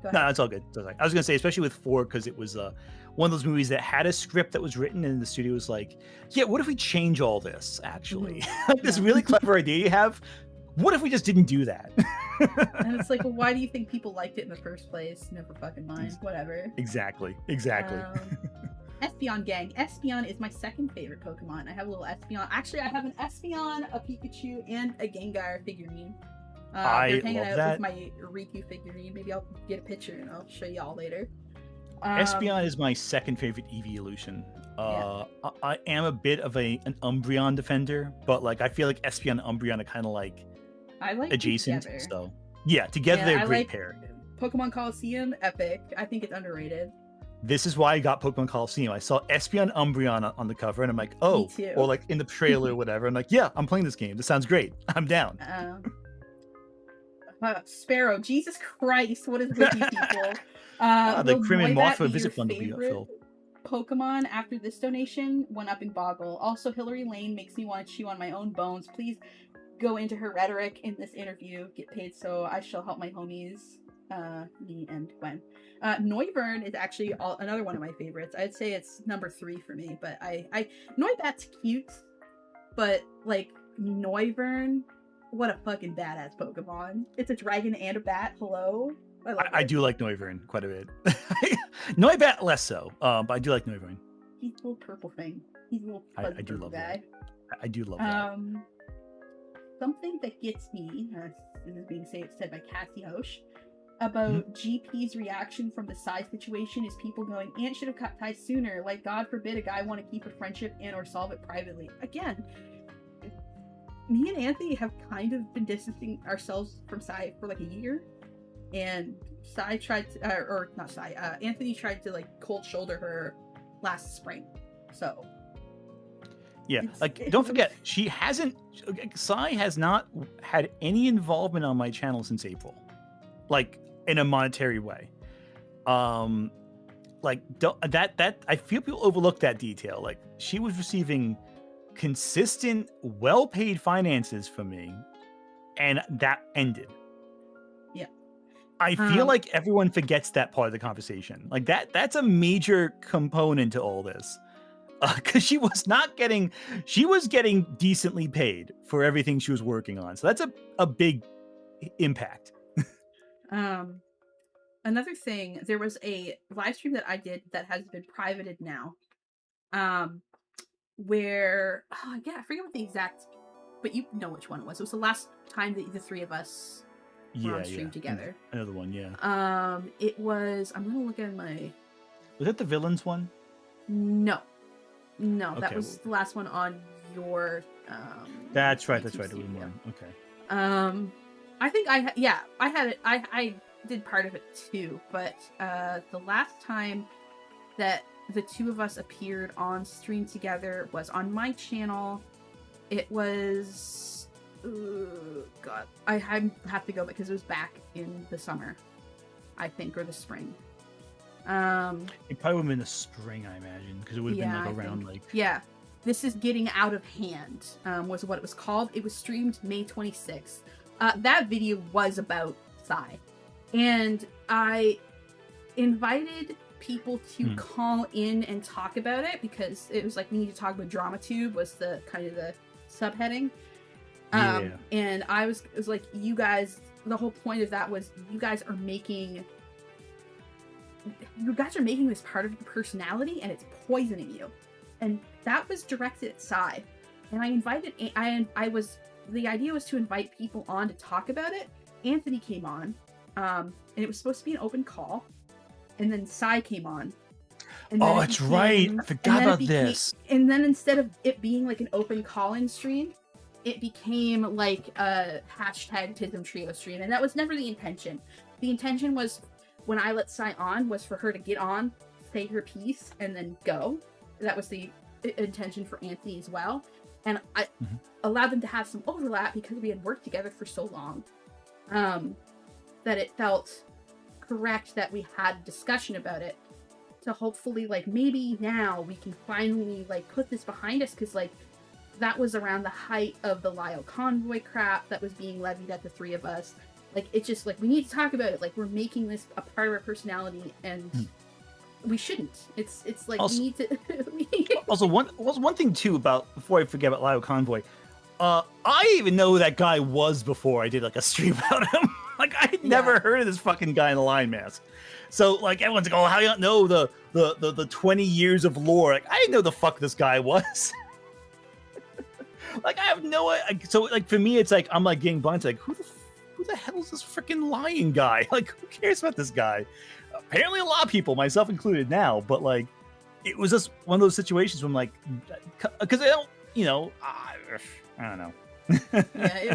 Go No, ahead. it's all good. It's all right. I was gonna say, especially with 4, because it was one of those movies that had a script that was written, and the studio was like, "Yeah, what if we change all this? Actually, Mhm. like this Yeah. really clever idea you have. What if we just didn't do that?" And it's like, well, why do you think people liked it in the first place? Never fucking mind. Ex- Whatever. exactly. Exactly. Um, Espeon gang. Espeon is my second favorite Pokemon. I have a little Espeon. Actually, I have an Espeon, a Pikachu, and a Gengar figurine. They're I hanging love out with that. my Riku figurine. Maybe I'll get a picture and I'll show y'all later. Espeon is my second favorite evolution. Yeah, I am a bit of an Umbreon defender, but like I feel like Espeon and Umbreon are kind of like I like them adjacent. together. So yeah, together And they're I a great like pair. Pokemon Coliseum, epic. I think it's underrated. This is why I got Pokemon Coliseum. I saw Espeon Umbreon on the cover, and I'm like, Me oh, or too. like in the trailer or whatever. I'm like, yeah, I'm playing this game. This sounds great. I'm down. Sparrow, Jesus Christ, what is with you people? The Will Crim and Noibat Mothra be your visit bundle we got favorite filled. Pokemon after this donation? One up in Boggle. Also, Hillary Lane makes me want to chew on my own bones. Please go into her rhetoric in this interview. Get paid so I shall help my homies. Me and Gwen. Noivern is actually another one of my favorites. I'd say it's number 3 for me, but I Noibat's cute, but like Noivern, what a fucking badass Pokemon. It's a dragon and a bat. Hello? I love I it. do like Noivern quite a bit. Noibat less so, but I do like Noivern. He's a little purple thing. He's a little fuzzy I do purple love guy. that. I do love that. Something that gets me, this is being said by Cassie Hosh, about GP's reaction from the Sai situation is people going, Ant should have cut ties sooner. Like, God forbid a guy want to keep a friendship and or solve it privately. Again, me and Anthony have kind of been distancing ourselves from Sai for like a year, and Sai tried to, or not Sai, Anthony tried to like cold shoulder her last spring. So Yeah, like don't forget, Sai has not had any involvement on my channel since April, like in a monetary way. Like that I feel people overlook that detail. Like she was receiving consistent, well-paid finances from me, and that ended. yeah. I feel like everyone forgets that part of the conversation. Like that's a major component to all this. Because she was getting decently paid for everything she was working on. So that's a big impact. Another thing, there was a live stream that I did that has been privated now. Where I forget what the exact, but you know which one it was. It was the last time that the 3 of us were on stream together. Another one, yeah. It was. I'm gonna look at my. Was that the villains one? No, Okay, that was the last one on your. That's right. YouTube That's right. It was studio. one. Okay. I think I had it. I did part of it too, but the last time that the 2 of us appeared on stream together was on my channel. It was God, I have to go because it was back in the summer, I think, or the spring. It probably would have been the spring, I imagine, because it would have been like around like. Yeah, This Is Getting Out of Hand was what it was called. It was streamed May 26th. That video was about Psy, and I invited people to call in and talk about it because it was like, we need to talk about DramaTube was the kind of the subheading. And it was like, you guys, the whole point of that was you guys are making this part of your personality and it's poisoning you. And that was directed at Psy. And the idea was to invite people on to talk about it. Anthony came on, and it was supposed to be an open call. And then Psy came on. and then Oh, it that's right. became I forgot about this. and then instead of it being like an open call-in stream, it became like a hashtag Tism Trio stream, and that was never the intention. The intention was, when I let Sai on, was for her to get on, say her piece, and then go. That was the intention for Anthony as well, and I allowed them to have some overlap because we had worked together for so long, that it felt correct that we had a discussion about it, to hopefully, like, maybe now we can finally, like, put this behind us, because, like, that was around the height of the Lyle convoy crap that was being levied at the three of us. Like, it's just, like, we need to talk about it. Like, we're making this a part of our personality, and we shouldn't. It's like, Also, we need to... also, one thing, too, about, before I forget about Lyle Convoy, I didn't even know who that guy was before I did, like, a stream about him. Like, I had never heard of this fucking guy in a lion mask. So, like, everyone's like, oh, how do you not know the 20 years of lore? Like, I didn't know the fuck this guy was. Like, I have no idea. So, like, for me, it's like, I'm, like, getting blind to, like, who the hell is this freaking lion guy? Like, who cares about this guy? Apparently a lot of people, myself included now, but, like, it was just one of those situations where I'm like, because I don't, you know, I don't know. Yeah,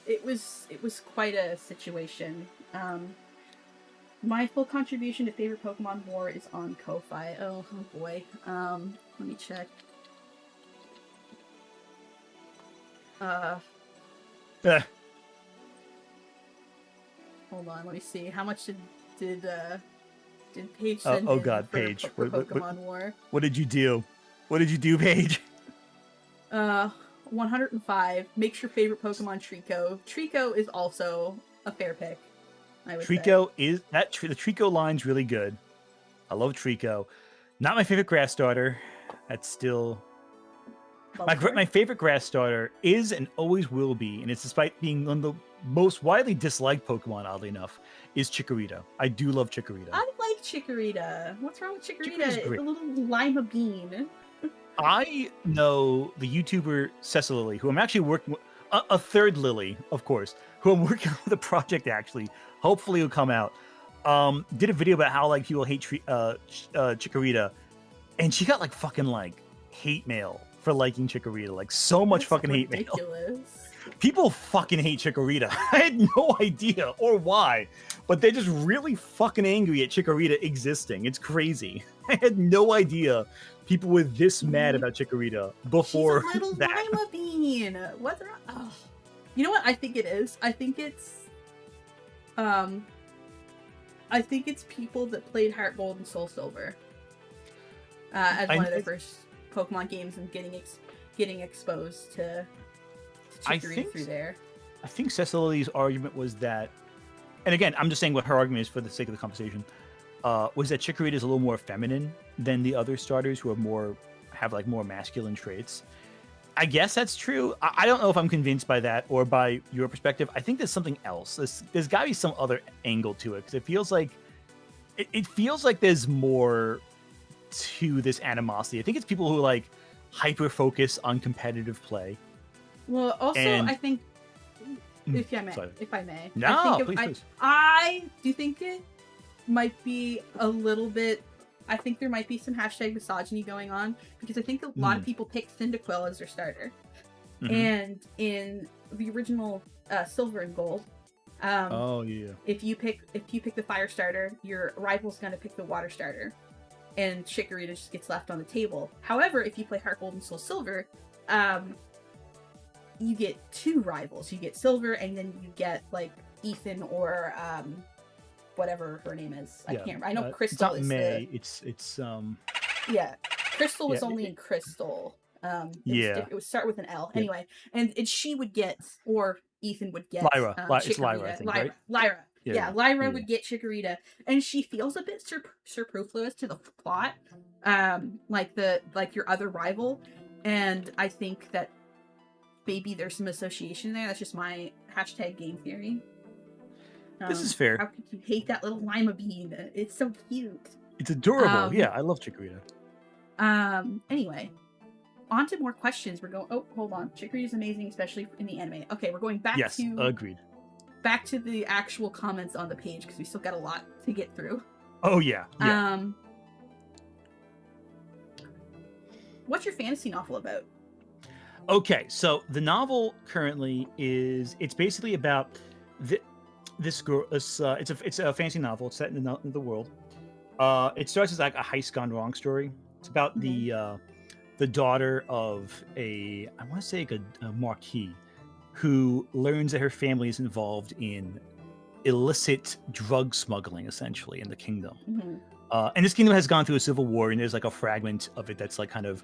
it was quite a situation. My full contribution to favorite Pokemon War is on Ko-Fi. Oh boy. Let me check. Hold on, let me see. How much did Paige send oh in God, for, Paige. for Pokemon War? What did you do? What did you do, Paige? 105. Makes your favorite Pokemon Trico. Trico is also a fair pick, I would Trico say. is that the Trico line's really good. I love Trico. Not my favorite grass starter. That's still my favorite grass starter is and always will be, and it's despite being one of the most widely disliked Pokemon, oddly enough, is Chikorita. I do love Chikorita. I like Chikorita. What's wrong with Chikorita? Chikorita's It's a great. little lima bean. I know the YouTuber Cecily, who I'm actually working with, a third Lily, of course, who I'm working with a project actually. Hopefully, will come out. Did a video about how like people hate Chikorita, and she got like fucking like hate mail for liking Chikorita, like so much fucking ridiculous. hate mail. People fucking hate Chikorita. I had no idea or why, but they're just really fucking angry at Chikorita existing. It's crazy. I had no idea people were this mad about Chikorita before. She's a little lima bean. What's wrong? Oh. You know what I think it is? I think it's people that played Heart Gold and Soul Silver as one of their first Pokemon games and getting exposed to Chikorita through there. I think Cecily's argument was that, and again, I'm just saying what her argument is for the sake of the conversation, was that Chikorita is a little more feminine than the other starters who have like more masculine traits. I guess that's true. I don't know if I'm convinced by that or by your perspective. I think there's something else. There's got to be some other angle to it, because it feels like there's more to this animosity. I think it's people who like hyper focus on competitive play. Well, also, I think if I may, no, please. I do think it might be a little bit. I think there might be some hashtag misogyny going on, because I think a lot of people pick Cyndaquil as their starter, and in the original Silver and Gold, if you pick the fire starter, your rival's gonna pick the water starter, and Chikorita just gets left on the table. However, if you play Heart Gold and Soul Silver, you get two rivals. You get Silver, and then you get like Ethan or whatever her name is. I can't remember. I know Crystal is May. Yeah, Crystal was only in Crystal. It would start with an L. Yeah. Anyway, and she would get, or Ethan would get Lyra. It's Lyra, I think, right? Lyra. Yeah, Lyra would get Chikorita, and she feels a bit superfluous to the plot, like your other rival, and I think that maybe there's some association there. That's just my hashtag game theory. This is fair. How could you hate that little lima bean? It's so cute. It's adorable. Yeah, I love Chikorita. Anyway, on to more questions. We're going. Oh, hold on. Chikorita is amazing, especially in the anime. Okay, we're going back to. Yes, agreed. Back to the actual comments on the page, because we still got a lot to get through. Oh yeah. What's your fantasy novel about? Okay, so the novel currently it's basically about th- this girl. It's a fantasy novel. It's set in the world. It starts as like a heist gone wrong story. It's about Mhm. the daughter of I want to say like a marquis who learns that her family is involved in illicit drug smuggling, essentially, in the kingdom. Mhm. And this kingdom has gone through a civil war, and there's like a fragment of it that's like kind of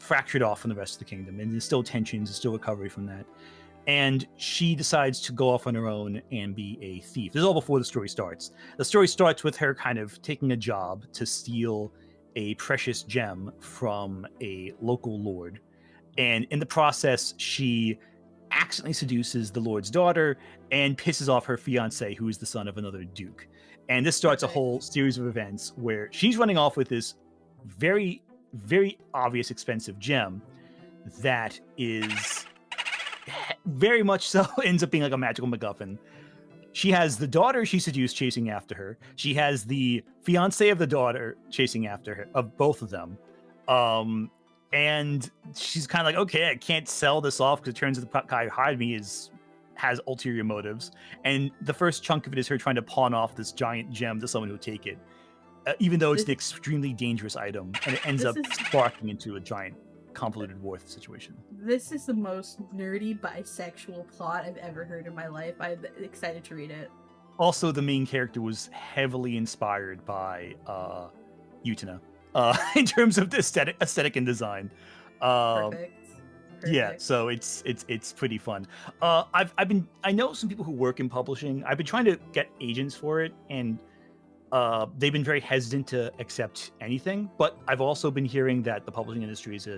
fractured off from the rest of the kingdom, and there's still tensions, there's still recovery from that. And she decides to go off on her own and be a thief. This is all before the story starts. The story starts with her kind of taking a job to steal a precious gem from a local lord, and in the process, she accidentally seduces the lord's daughter and pisses off her fiance, who is the son of another duke. And this starts a Perfect. whole series of events where she's running off with this very, very obvious expensive gem that is very much so ends up being like a magical MacGuffin. She has the daughter she seduced chasing after her. She has the fiance of the daughter chasing after her, of both of them. Um, and she's kind of like, okay, I can't sell this off because it turns out the guy who hired me has ulterior motives. And the first chunk of it is her trying to pawn off this giant gem to someone who'll take it, even though it's This an extremely dangerous item, and it ends this up is sparking into a giant convoluted war situation. this is the most nerdy bisexual plot I've ever heard in my life. I'm excited to read it. Also, the main character was heavily inspired by Utena in terms of the aesthetic and design. Um, Perfect. yeah, Perfect. so it's pretty fun. I know some people who work in publishing. I've been trying to get agents for it, and they've been very hesitant to accept anything. But I've also been hearing that the publishing industry is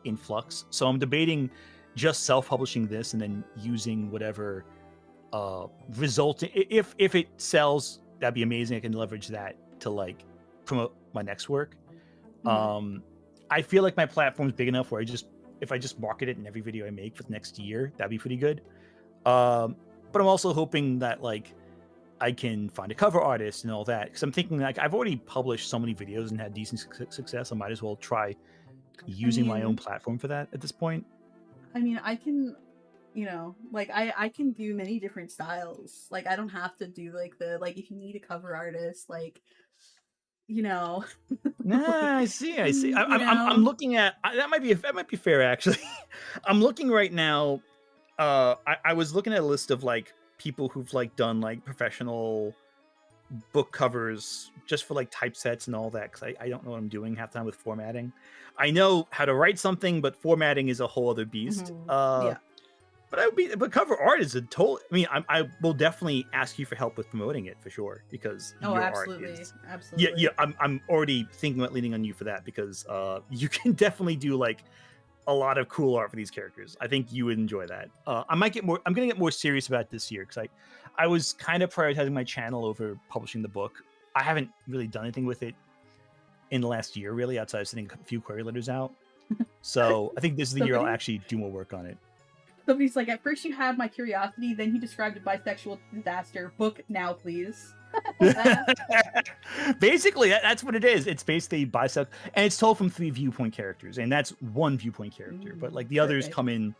in flux. So I'm debating just self-publishing this and then using whatever result. If it sells, that'd be amazing. I can leverage that to like promote my next work. Mhm. I feel like my platform's big enough where if I just market it in every video I make for the next year, that'd be pretty good. But I'm also hoping that like I can find a cover artist and all that, because I'm thinking like I've already published so many videos and had decent success. I might as well try I using my own mean, platform for that at this point. I can, like I can do many different styles. Like I don't have to do like the like if you need a cover artist, like you know, Nah, like I see. I see. I'm you know. looking at that might be fair actually. I'm looking right now. I was looking at a list of like people who've like done like professional book covers just for like typesets and all that, because I don't know what I'm doing half the time with formatting. I know how to write something, but formatting is a whole other beast. Yeah. But cover art is a total. I mean, I will definitely ask you for help with promoting it for sure, because Oh, your art absolutely. is, yeah. Absolutely. I'm already thinking about leaning on you for that, because you can definitely do like a lot of cool art for these characters. I think you would enjoy that. I'm gonna get more serious about it this year, because I was kind of prioritizing my channel over publishing the book. I haven't really done anything with it in the last year, really, outside of sending a few query letters out. So I think this is the year I'll Somebody actually do more work on it. somebody's like, at first you had my curiosity, then you described a bisexual disaster. Book now, please. Basically, that's what it is. It's basically bisect, and it's told from 3 viewpoint characters, and that's one viewpoint character. But like the others Perfect. come in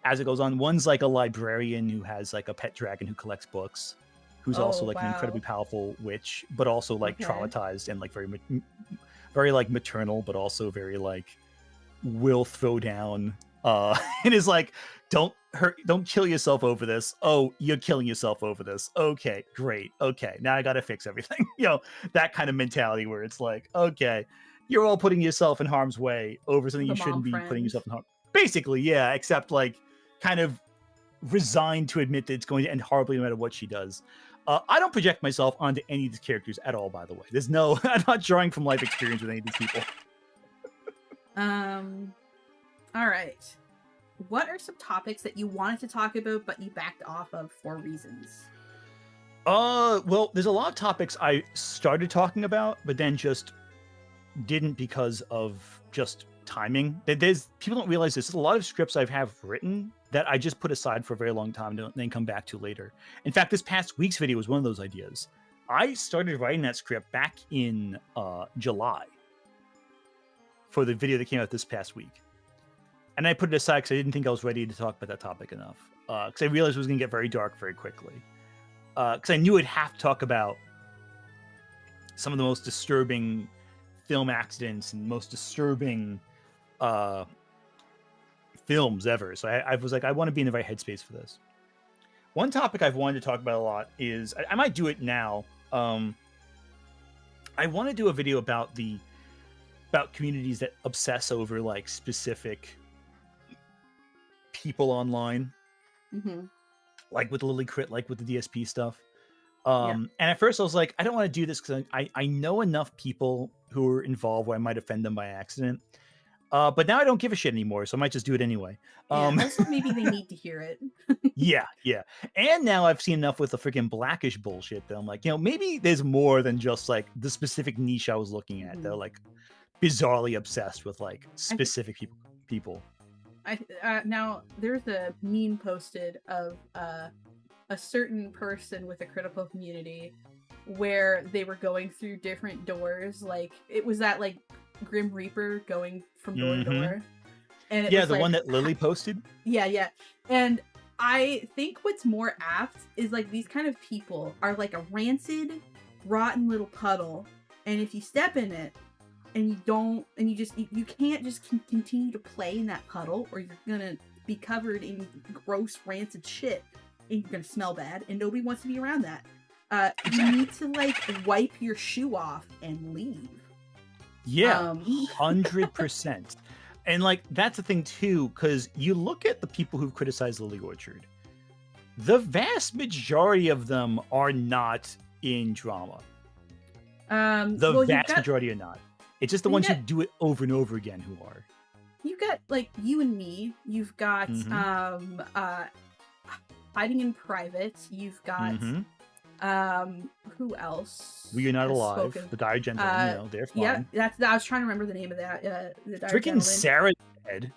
as it goes on. One's like a librarian who has like a pet dragon who collects books, who's also Oh like an incredibly wow. powerful witch, but also like Okay. traumatized and like very like maternal, but also very like will throw down. And is like, don't kill yourself over this. Oh, you're killing yourself over this. Okay, great. Okay, now I gotta fix everything. That kind of mentality where it's like, okay, you're all putting yourself in harm's way over something The you mom shouldn't be putting friend. yourself in harm. Basically, yeah, except like kind of resigned to admit that it's going to end horribly no matter what she does. I don't project myself onto any of these characters at all, by the way. There's no, I'm not drawing from life experience with any of these people. Um. All right. What are some topics that you wanted to talk about but you backed off of for reasons? Well, there's a lot of topics I started talking about, but then just didn't because of just timing. There's people don't realize this. There's a lot of scripts I have written that I just put aside for a very long time and then come back to later. In fact, this past week's video was one of those ideas. I started writing that script back in July, for the video that came out this past week. And I put it aside because I didn't think I was ready to talk about that topic enough. Because I realized it was going to get very dark very quickly. Because I knew I'd have to talk about some of the most disturbing film accidents and most disturbing films ever. So I was like, I want to be in the right headspace for this. One topic I've wanted to talk about a lot is, I might do it now. I want to do a video about communities that obsess over like specific people online, like with Lily Crit, like with the DSP stuff. And at first I was like, I don't want to do this because I know enough people who are involved where I might offend them by accident. But now I don't give a shit anymore, so I might just do it anyway. Also, maybe they need to hear it. Yeah. And now I've seen enough with the freaking Blackish bullshit that I'm like, maybe there's more than just like the specific niche I was looking at. They're like bizarrely obsessed with like specific people. Now there's a meme posted of a certain person with a critical community where they were going through different doors. Like it was that like Grim Reaper going from door to door. And it was the like, one that Lily posted. Yeah. And I think what's more apt is like these kind of people are like a rancid, rotten little puddle. And if you step in it and you can't just continue to play in that puddle, or you're gonna be covered in gross, rancid shit and you're gonna smell bad and nobody wants to be around that. You need to like wipe your shoe off and leave. Yeah, 100%. And like that's the thing too, because you look at the people who've criticized Lily Orchard, the vast majority of them are not in drama. The vast majority are not. It's just the ones who do it over and over again who are. You've got like You and Me. You've got Hiding in Private. You've got who else? We Are Not Alive. The Dire Gentleman, they're fine. Yeah, I was trying to remember the name of that. The Dire Freaking Sarah's dead.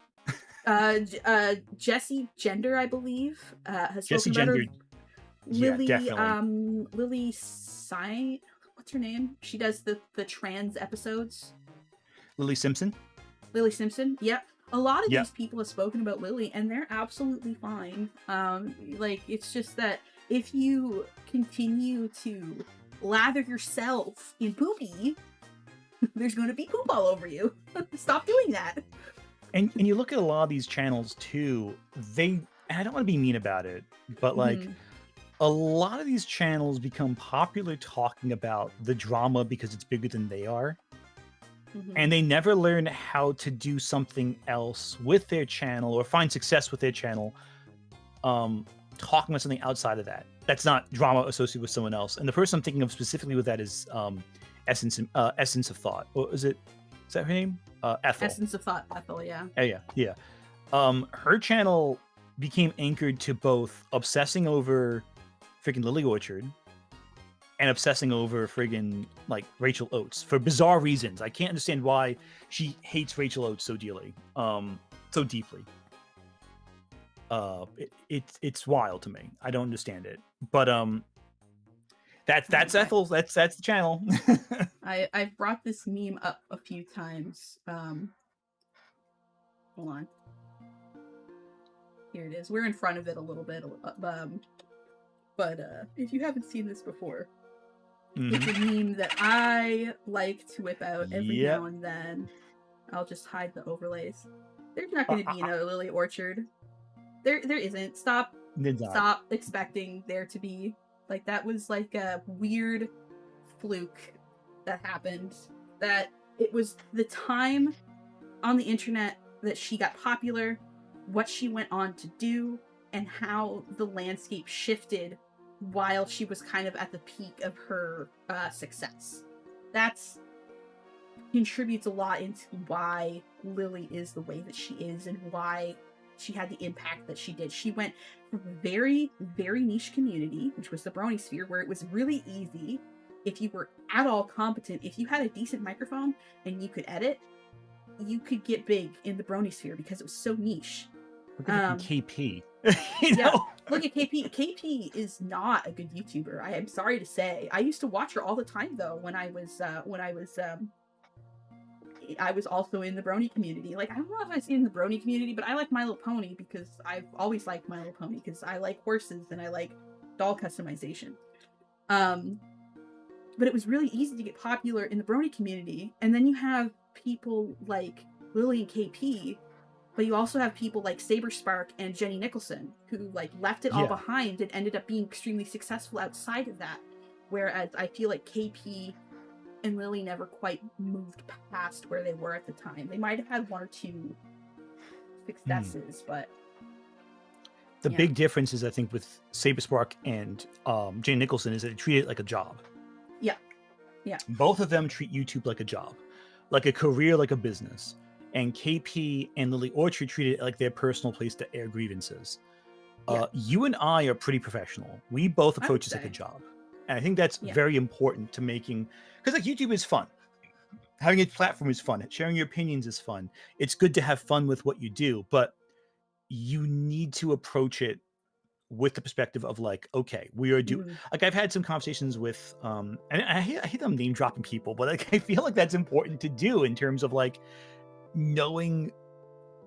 Jessie Gender, I believe, has Jessie spoken about Gender. her. Lily, definitely. Lily what's her name? She does the trans episodes. Lily Simpson. Yep. A lot of these people have spoken about Lily, and they're absolutely fine. Like it's just that if you continue to lather yourself in poopy, there's going to be poop all over you. Stop doing that. And you look at a lot of these channels too. And I don't want to be mean about it, but like a lot of these channels become popular talking about the drama because it's bigger than they are. And they never learn how to do something else with their channel or find success with their channel, talking about something outside of that. That's not drama associated with someone else. And the person I'm thinking of specifically with that is Essence of Thought. Or is that her name? Ethel. Essence of Thought, Ethel, yeah. Yeah. Her channel became anchored to both obsessing over freaking Lily Orchard and obsessing over friggin' like Rachel Oates for bizarre reasons. I can't understand why she hates Rachel Oates so dearly, so deeply. It's wild to me. I don't understand it. But that's Ethel. That's the channel. I've brought this meme up a few times. Hold on. Here it is. We're in front of it a little bit. But if you haven't seen this before, it's a meme that I like to whip out every now and then. I'll just hide the overlays. There's not going to be a Lily Orchard. There isn't. Stop expecting there to be. Like, that was like a weird fluke that happened. That it was the time on the internet that she got popular, what she went on to do, and how the landscape shifted while she was kind of at the peak of her success. That's contributes a lot into why Lily is the way that she is and why she had the impact that she did. She went from a very, very niche community, which was the brony sphere, where it was really easy, if you were at all competent, if you had a decent microphone and you could edit, you could get big in the brony sphere because it was so niche. Look at KP. Look at KP. KP is not a good YouTuber. I am sorry to say. I used to watch her all the time though when I was I was also in the brony community. Like, I don't know if I was in the brony community, but I like My Little Pony because I've always liked My Little Pony because I like horses and I like doll customization. Um, but it was really easy to get popular in the brony community. And then you have people like Lily and KP, but you also have people like Saber Spark and Jenny Nicholson who like left it all Yeah. behind and ended up being extremely successful outside of that. Whereas I feel like KP and Lily never quite moved past where they were at the time. They might have had one or two successes, but The yeah. big difference is, I think, with Saberspark and Jane Nicholson is that they treat it like a job. Yeah. Yeah. Both of them treat YouTube like a job, like a career, like a business. And KP and Lily Orchard treat it like their personal place to air grievances. Yeah. You and I are pretty professional. We both I would approach this like a say. job. And I think that's Yeah. very important to making, because like YouTube is fun. Having a platform is fun. Sharing your opinions is fun. It's good to have fun with what you do, but you need to approach it with the perspective of like, okay, we are Mhm. like, I've had some conversations with and I hate them name dropping people, but like I feel like that's important to do in terms of like knowing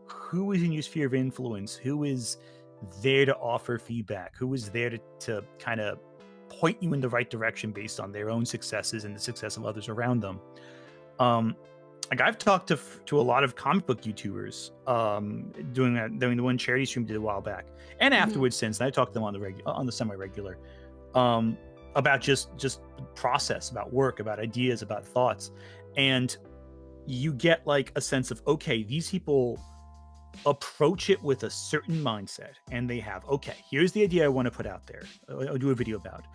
who is in your sphere of influence, who is there to offer feedback, who is there to kind of point you in the right direction based on their own successes and the success of others around them. Like I've talked to a lot of comic book YouTubers, doing the one charity stream did a while back, and afterwards since, and I talked to them on the semi-regular, about just process, about work, about ideas, about thoughts, and you get like a sense of, okay, these people approach it with a certain mindset, and they have, okay, here's the idea I want to put out there, I'll do a video about.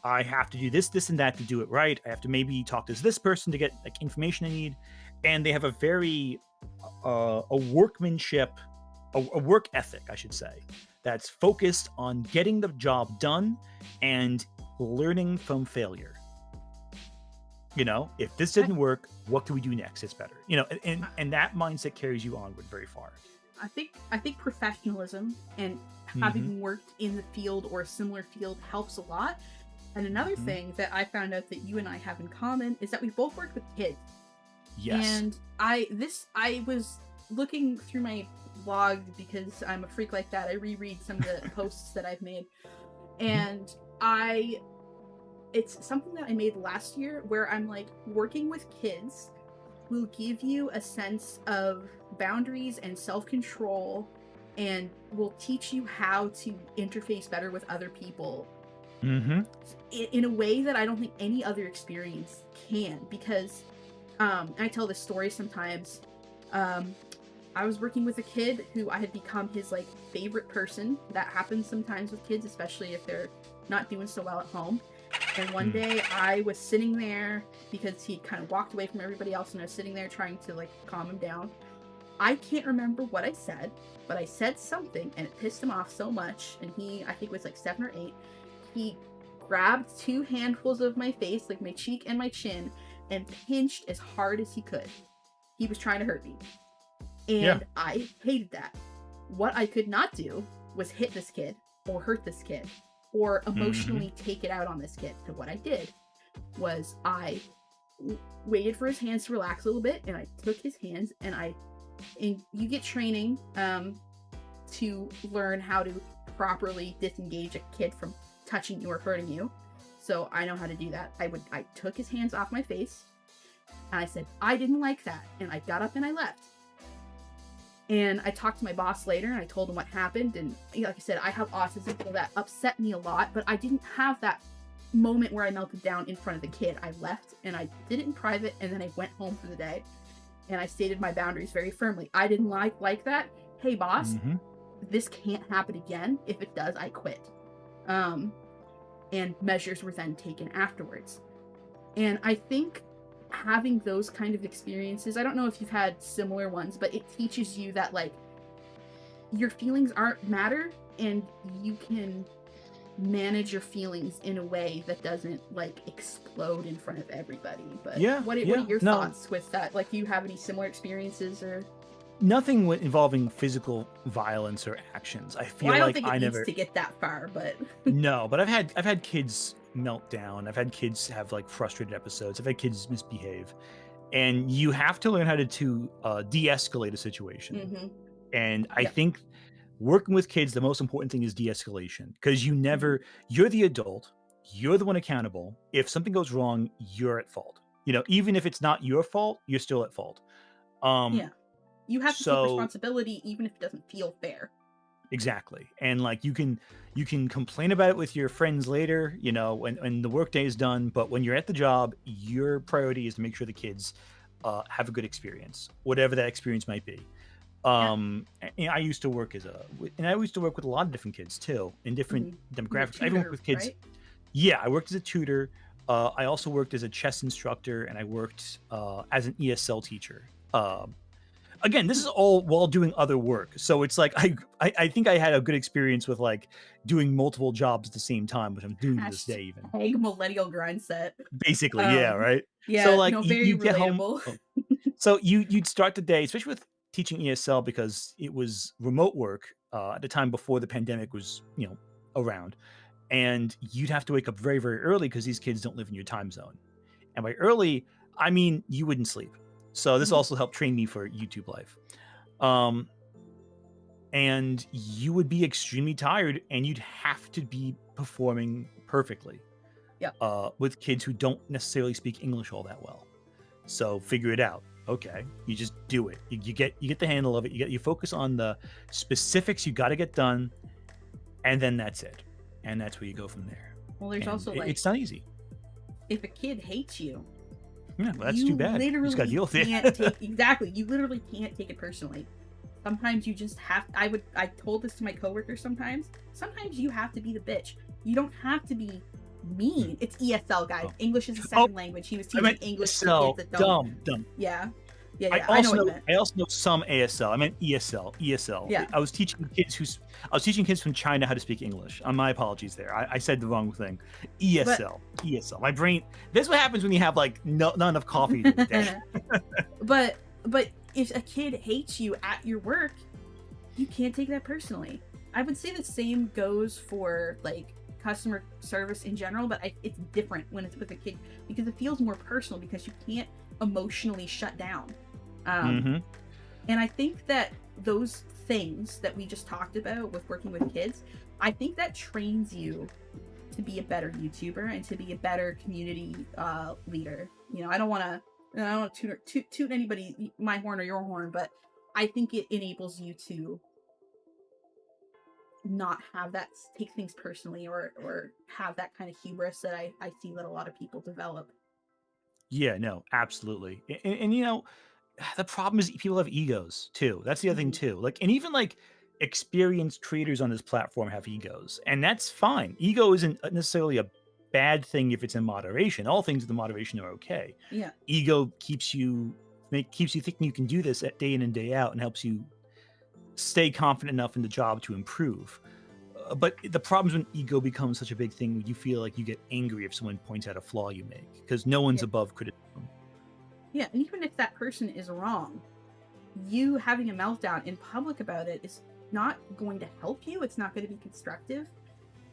I have to do this, and that to do it right. I have to maybe talk to this person to get like information I need. And they have a very a workmanship, a work ethic, I should say, that's focused on getting the job done and learning from failure. You know, if this didn't work, what can we do next? It's better. You know, and that mindset carries you onward very far. I think professionalism and having worked in the field or a similar field helps a lot. And another thing that I found out that you and I have in common is that we both worked with kids. Yes. And I was looking through my blog because I'm a freak like that. I reread some of the posts that I've made. And it's something that I made last year where I'm like, working with kids will give you a sense of boundaries and self-control and will teach you how to interface better with other people in a way that I don't think any other experience can, because I tell this story sometimes. I was working with a kid who I had become his like favorite person. That happens sometimes with kids, especially if they're not doing so well at home. And one day I was sitting there because he kind of walked away from everybody else, and I was sitting there trying to like calm him down. I can't remember what I said, but I said something and it pissed him off so much. And I think it was like 7 or 8, he grabbed 2 handfuls of my face, like my cheek and my chin, and pinched as hard as he could. He was trying to hurt me. And I hated that. What I could not do was hit this kid or hurt this kid or emotionally take it out on this kid. So what I did was I waited for his hands to relax a little bit, and I took his hands and you get training to learn how to properly disengage a kid from touching you or hurting you. So I know how to do that. I took his hands off my face and I said, I didn't like that. And I got up and I left. And I talked to my boss later and I told him what happened. And like I said, I have autism, so that upset me a lot, but I didn't have that moment where I melted down in front of the kid. I left and I did it in private, and then I went home for the day. And I stated my boundaries very firmly. I didn't like that. Hey boss, this can't happen again. If it does, I quit. And measures were then taken afterwards. And I think having those kind of experiences, I don't know if you've had similar ones, but it teaches you that like your feelings aren't matter, and you can manage your feelings in a way that doesn't like explode in front of everybody. But what are your thoughts with that? Like, do you have any similar experiences or? Nothing involving physical violence or actions. I feel I don't like think it needs to get that far, but no. But I've had kids melt down. I've had kids have like frustrated episodes. I've had kids misbehave, and you have to learn how to de-escalate a situation. Mm-hmm. And I Yeah. think working with kids, the most important thing is de-escalation, because you're the adult, you're the one accountable. If something goes wrong, you're at fault. Even if it's not your fault, you're still at fault. Yeah. You have to take So responsibility even if it doesn't feel fair. exactly. And like you can complain about it with your friends later, when the workday is done, but when you're at the job, your priority is to make sure the kids have a good experience, whatever that experience might be. Yeah. I used to work and I used to work with a lot of different kids too, in different Mm-hmm. You're a demographics. I worked tutor, with kids. right? Yeah, I worked as a tutor. I also worked as a chess instructor, and I worked as an ESL teacher. Again, this is all while doing other work, so it's like I think I had a good experience with like doing multiple jobs at the same time, which I'm doing to this day even. Hashtag millennial grind set. Basically, yeah, right. So Yeah, like no, you, very you get home. relatable. Oh, so you'd start the day, especially with teaching ESL, because it was remote work at the time before the pandemic was around, and you'd have to wake up very very early because these kids don't live in your time zone. And by early, I mean you wouldn't sleep. So this Mhm. also helped train me for YouTube life. Um, and you would be extremely tired, and you'd have to be performing perfectly Yeah. with kids who don't necessarily speak English all that well. So figure it out. Okay, you just do it. You get the handle of it. You focus on the specifics you got to get done, and then that's it. And that's where you go from there. Well, there's And also like, it's not easy. if a kid hates you, Yeah, well, that's you too bad. You just got to literally deal with it. can't take exactly. You literally can't take it personally. Sometimes you just have. I told this to my coworkers. Sometimes you have to be the bitch. You don't have to be mean. It's ESL, guys. Oh. English is a second language. He was I teaching meant English for ESL. kids that don't. Dumb. Yeah. Yeah, I yeah. I know also what you know meant. I also know some ASL. I meant ESL. Yeah. I was teaching kids from China how to speak English. My apologies there. I said the wrong thing. ESL. My brain. This is what happens when you have like not enough coffee during the day. but if a kid hates you at your work, you can't take that personally. I would say the same goes for like customer service in general, but it's different when it's with a kid because it feels more personal because you can't emotionally shut down. Mm-hmm. And I think that those things that we just talked about with working with kids, I think that trains you to be a better YouTuber and to be a better community leader. I don't want to toot anybody my horn or your horn, but I think it enables you to not have that take things personally or have that kind of hubris that I see that a lot of people develop. Yeah, no, absolutely. And the problem is people have egos too. That's the other thing Mhm. too. Like, and even like experienced creators on this platform have egos, and that's fine. Ego isn't necessarily a bad thing if it's in moderation. All things in moderation are okay. Yeah. Ego keeps you thinking you can do this day in and day out, and helps you stay confident enough in the job to improve. But the problem is when ego becomes such a big thing, you feel like you get angry if someone points out a flaw you make, because no one's Yeah. above criticism. Yeah, and even if that person is wrong, you having a meltdown in public about it is not going to help you. It's not going to be constructive.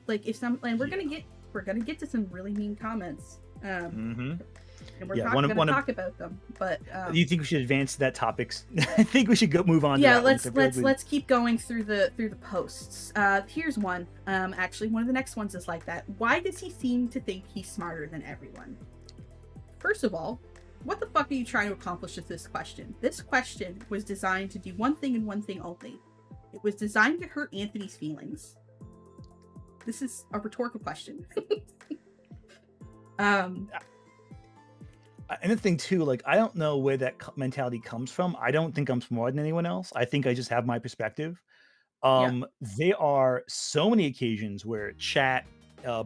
Like and we're gonna get to some really mean comments. Mm-hmm. And we're Yeah, gonna talk about them. But do you think we should advance that topics? I think we should move on. Yeah, to that let's keep going through the posts. Here's one. Actually, one of the next ones is like that. Why does he seem to think he's smarter than everyone? First of all, what the fuck are you trying to accomplish with this question? This question was designed to do one thing and one thing only. It was designed to hurt Anthony's feelings. This is a rhetorical question. Another thing too, like I don't know where that mentality comes from. I don't think I'm smarter than anyone else. I think I just have my perspective. Yeah. There are so many occasions where chat,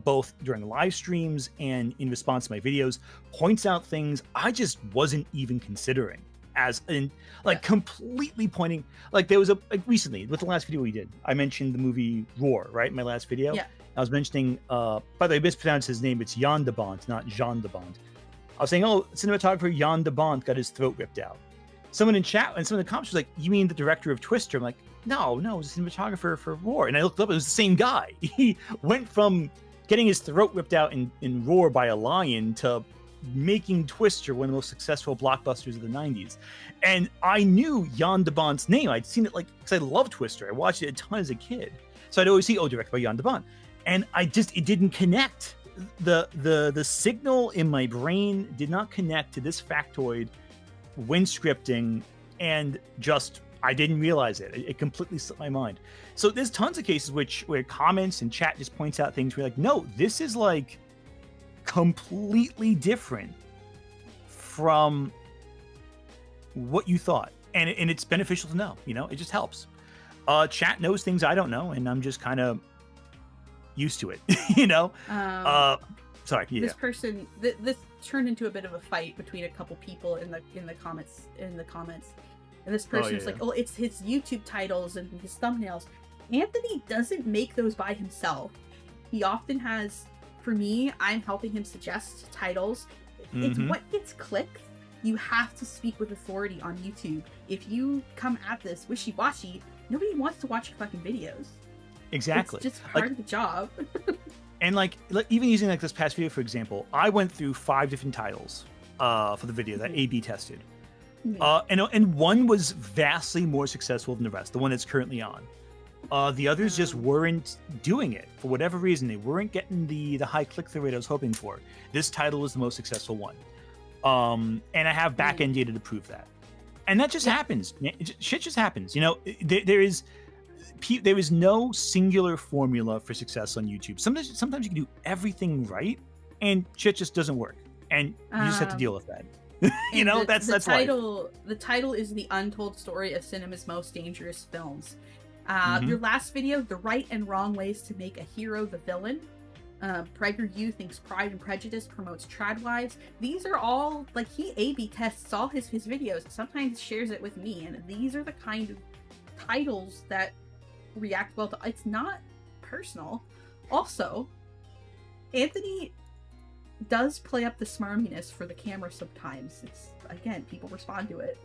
both during live streams and in response to my videos, points out things I just wasn't even considering. As in, like completely pointing. Like there was recently with the last video we did, I mentioned the movie Roar, right? In my last video, Yeah. I was mentioning. By the way, I mispronounced his name. It's Jan de Bont, not Jean de Bont. I was saying, oh, cinematographer Jan de Bont got his throat ripped out. Someone in chat and some of the comments was like, you mean the director of Twister? I'm like, no, it was a cinematographer for Roar. And I looked up, it was the same guy. He went from getting his throat ripped out in Roar by a lion to making Twister one of the most successful blockbusters of the 90s. And I knew Jan de Bont's name. I'd seen it because I love Twister. I watched it a ton as a kid. So I'd always see, directed by Jan de Bont. And it didn't connect. The signal in my brain did not connect to this factoid when scripting, and I didn't realize it. It completely slipped my mind. So there's tons of cases where comments and chat just points out things where you're like, no, this is like completely different from what you thought. And it's beneficial to know, it just helps. Chat knows things I don't know, and I'm just kind of used to it, sorry. Yeah. This person, this turned into a bit of a fight between a couple people in the comments. And this person's like, oh, it's his YouTube titles and his thumbnails. Anthony doesn't make those by himself. He often has, for me, I'm helping him suggest titles. It's what gets clicked. You have to speak with authority on YouTube. If you come at this wishy-washy, nobody wants to watch your fucking videos. Exactly. It's just part of the job. And even using this past video, for example, I went through 5 different titles for the video that A/B tested. And one was vastly more successful than the rest, the one that's currently on. The others just weren't doing it for whatever reason. They weren't getting the high click-through rate I was hoping for. This title was the most successful one. And I have back-end data to prove that. And that just happens. Shit just happens. There is no singular formula for success on YouTube. Sometimes you can do everything right, and shit just doesn't work. And you just have to deal with that. That's title. life. The title is The Untold Story of Cinema's Most Dangerous Films. Your last video, The Right and Wrong Ways to Make a Hero the Villain. PragerU thinks Pride and Prejudice promotes tradwives. These are all, he A/B tests all his videos. Sometimes shares it with me, and these are the kind of titles that react well to. It's not personal. Also, Anthony does play up the smarminess for the camera sometimes. It's, again, people respond to it.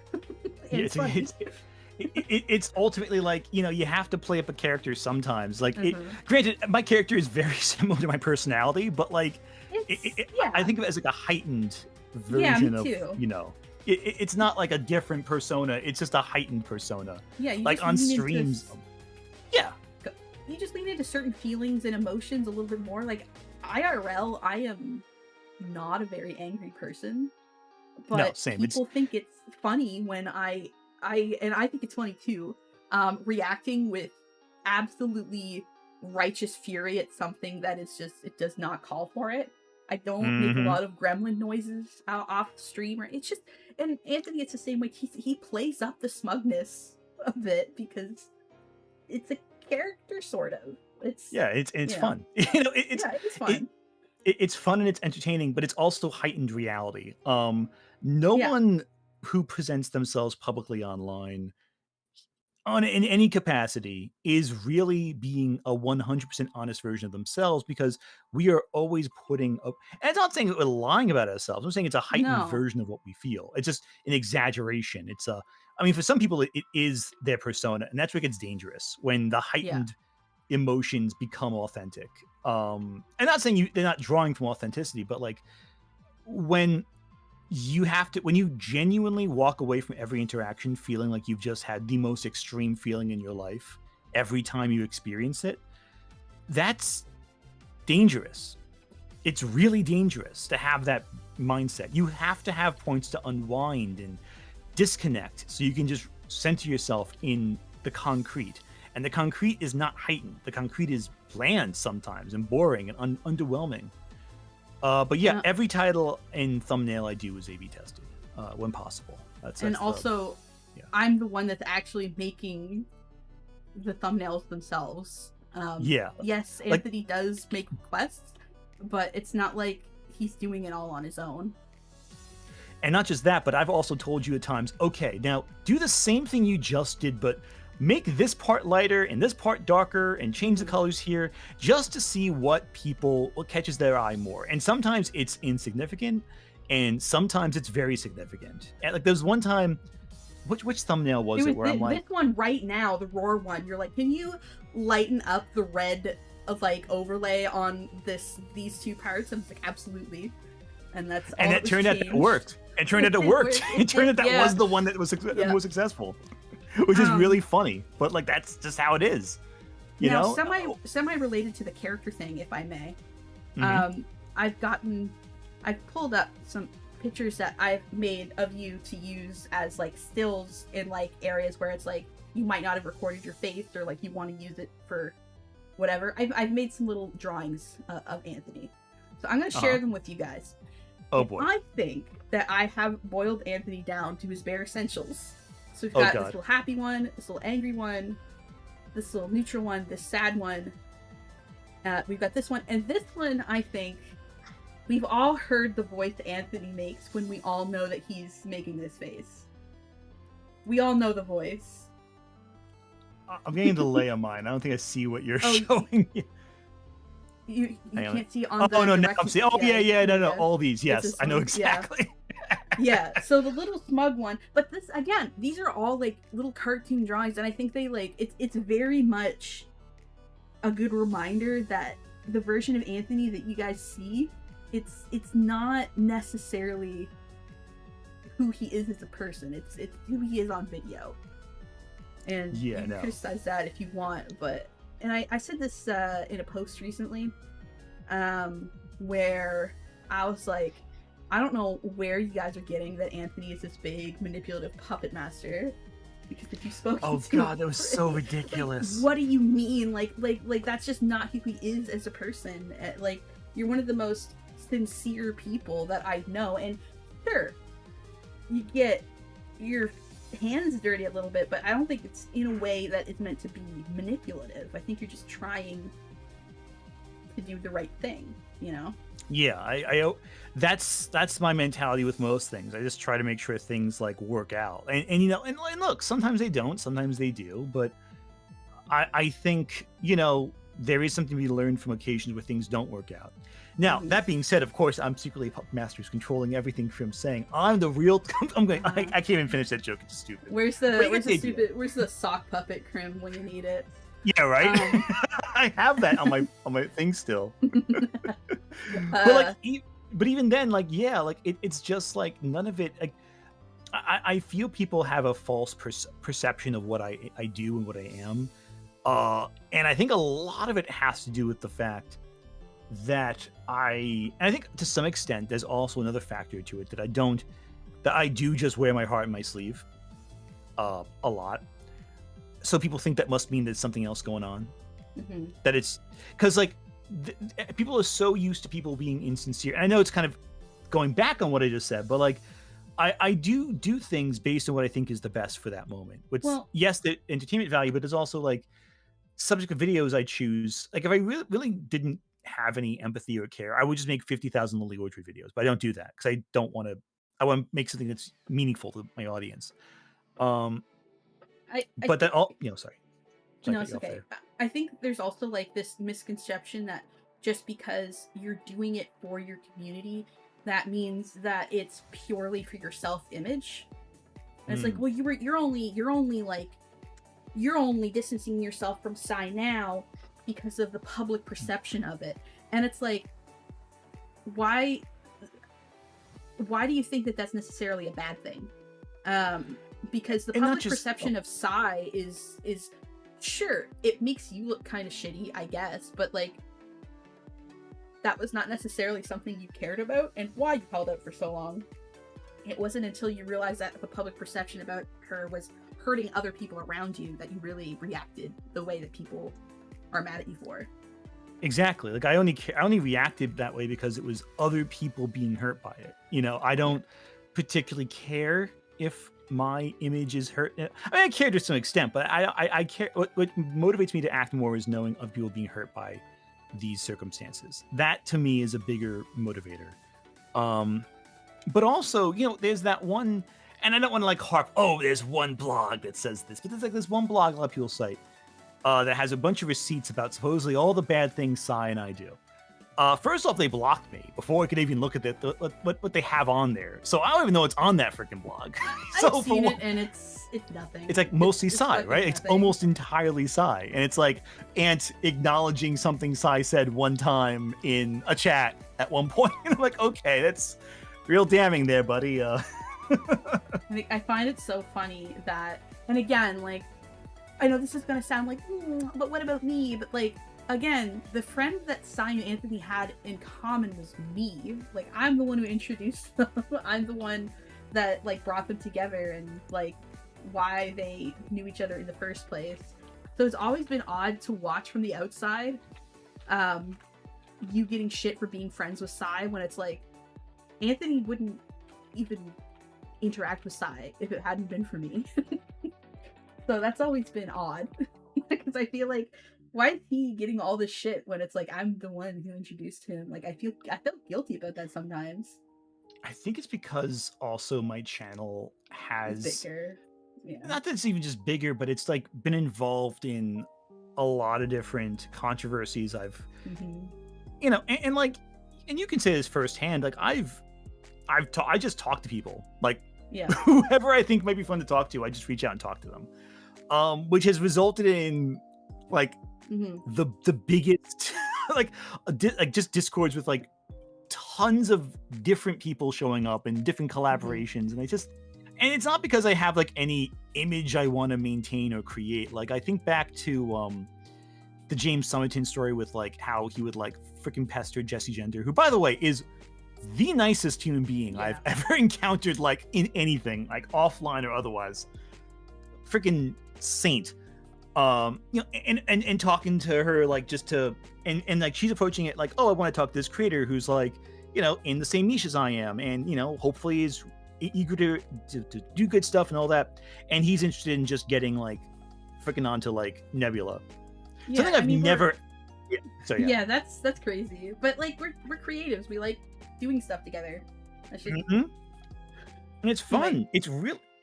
It's ultimately you have to play up a character sometimes. Granted, my character is very similar to my personality, but I think of it as a heightened version of, it's not like a different persona. It's just a heightened persona. Yeah, you on streams. You just lean into certain feelings and emotions a little bit more. IRL, I am not a very angry person, but no, same. People think it's funny when I think it's funny too, reacting with absolutely righteous fury at something that is just, it does not call for it. I don't make a lot of gremlin noises off the stream, or it's just, and Anthony, it's the same way. He plays up the smugness of it because it's a character, sort of. It's fun. It's fun. It's fun and it's entertaining, but it's also heightened reality. No one who presents themselves publicly online in any capacity is really being a 100% honest version of themselves, because we are always putting up, and it's not saying that we're lying about ourselves. I'm saying it's a heightened version of what we feel. It's just an exaggeration. For some people, it is their persona, and that's where it gets dangerous, when the heightened emotions become authentic. I'm not saying they're not drawing from authenticity, but when you genuinely walk away from every interaction feeling like you've just had the most extreme feeling in your life every time you experience it, that's dangerous. It's really dangerous to have that mindset. You have to have points to unwind and disconnect so you can just center yourself in the concrete. And the concrete is not heightened. The concrete is bland sometimes and boring and underwhelming. But every title and thumbnail I do is A/B tested when possible. I'm the one that's actually making the thumbnails themselves. Yes, Anthony does make requests, but it's not like he's doing it all on his own. And not just that, but I've also told you at times, okay, now do the same thing you just did, but make this part lighter and this part darker and change the colors here, just to see what catches their eye more. And sometimes it's insignificant, and sometimes it's very significant. And there's one time, which thumbnail was it where I'm like, this one right now, the roar one, you're like, can you lighten up the red overlay on these two parts? And it's like, absolutely. and that's And all it that was turned out that it changed. worked. It turned out it It worked. worked. It turned out that Yeah. was the one that was Yeah. most successful, which is really Um, funny. But like that's just how it is, you Now, know. semi related to the character thing, if I may. Mhm. I've pulled up some pictures that I've made of you to use as like stills in like areas where it's like you might not have recorded your face or like you want to use it for whatever. I've made some little drawings of Anthony, so I'm gonna share Uh-huh. them with you guys. Oh And boy. I think that I have boiled Anthony down to his bare essentials. So we've Oh got this god. little happy one, this little angry one, this little neutral one, this sad one. We've got this one, and this one, I think, we've all heard the voice Anthony makes when we all know that he's making this face. We all know the voice. I'm getting a delay on mine. I don't think I see what you're Oh, showing. You Hang on. can't see on the Oh no, now I'm direction. seeing. Oh yeah, no, all these. It's Yes, this I know one. Yeah. exactly. Yeah, so the little smug one, but this again, these are all like little cartoon drawings, and I think they like it's very much a good reminder that the version of Anthony that you guys see, it's not necessarily who he is as a person. It's who he is on video. And Yeah, you can no. criticize that if you want, but and I said this in a post recently, where I was like, I don't know where you guys are getting that Anthony is this big manipulative puppet master. Because if you spoke Oh to god, that was so like, ridiculous. what do you mean? Like that's just not who he is as a person. Like you're one of the most sincere people that I know, and sure, you get your hands dirty a little bit, but I don't think it's in a way that is meant to be manipulative. I think you're just trying to do the right thing, you know? Yeah, I that's my mentality with most things. I just try to make sure things like work out, and you know, and look, sometimes they don't, sometimes they do, but I think you know there is something to be learned from occasions where things don't work out. Now that being said, of course, I'm secretly a puppet master who's controlling everything from saying I'm the real. I'm going. I can't even finish that joke. It's stupid. Where's the sock puppet Crim when you need it? Yeah, right. I have that on my thing still. But even then, like, yeah, like it's just like none of it. Like, I feel people have a false perception of what I do and what I am, and I think a lot of it has to do with the fact that and I think to some extent there's also another factor to it that I do just wear my heart in my sleeve, a lot. So people think that must mean there's something else going on. Mm-hmm. That it's because like people are so used to people being insincere. And I know it's kind of going back on what I just said, but like I do things based on what I think is the best for that moment. Which yes, the entertainment value, but there's also like subject of videos I choose. Like if I really didn't have any empathy or care, I would just make 50,000 Lily Orchard videos. But I don't do that because I want to make something that's meaningful to my audience. But then all sorry. No, it's okay. I think there's also like this misconception that just because you're doing it for your community, that means that it's purely for your self-image. And it's like, well, you're only distancing yourself from Psy now because of the public perception of it. And it's like, why do you think that that's necessarily a bad thing? Because the public perception of Psy is sure, it makes you look kind of shitty, I guess, but like that was not necessarily something you cared about and why you held out for so long. It wasn't until you realized that the public perception about her was hurting other people around you that you really reacted the way that people are mad at you for. Exactly. Like I only reacted that way because it was other people being hurt by it. You know, I don't particularly care if my image is hurt. I mean, I care to some extent, but I care. What motivates me to act more is knowing other people being hurt by these circumstances. That to me is a bigger motivator. But also, you know, there's that one, and I don't want to like harp. Oh, there's one blog that says this, but there's like this one blog a lot of people cite that has a bunch of receipts about supposedly all the bad things Psy and I do. First off, they blocked me before I could even look at what they have on there. So I don't even know what's on that freaking blog. I've So for seen one, it, and it's nothing. it's like mostly It's Psy, fucking right? It's nothing. almost entirely Psy. And it's like Ant acknowledging something Psy said one time in a chat at one point. And I'm like, okay, that's real damning there, buddy. I find it so funny that, and again, like, I know this is gonna sound like, but what about me? But like, again, the friend that Sai and Anthony had in common was me. Like, I'm the one who introduced them. I'm the one that like brought them together and like why they knew each other in the first place. So it's always been odd to watch from the outside, you getting shit for being friends with Sai when it's like Anthony wouldn't even interact with Sai if it hadn't been for me. So that's always been odd because I feel like, why is he getting all this shit when it's like I'm the one who introduced him? Like I feel guilty about that sometimes. I think it's because also my channel It's has, bigger. Yeah. not that it's even just bigger, but it's like been involved in a lot of different controversies. I've, Mm-hmm. you know, and like, and you can say this firsthand. Like I just talk to people, like Yeah. whoever I think might be fun to talk to. I just reach out and talk to them, which has resulted in like Mm-hmm. the biggest like just discords with like tons of different people showing up and different collaborations, and it's not because I have like any image I want to maintain or create. Like I think back to the James Summerton story with like how he would like freaking pester Jesse Gender, who by the way is the nicest human being I've ever encountered, like in anything, like offline or otherwise. Freaking saint. You know, and talking to her like just to and like she's approaching it like, oh, I want to talk to this creator who's like, you know, in the same niche as I am, and you know, hopefully is eager to do good stuff and all that, and he's interested in just getting like freaking onto like Nebula. Yeah, Something I've never. Yeah, so yeah. Yeah, that's crazy. But like we're creatives. We like doing stuff together. That's just And it's fun.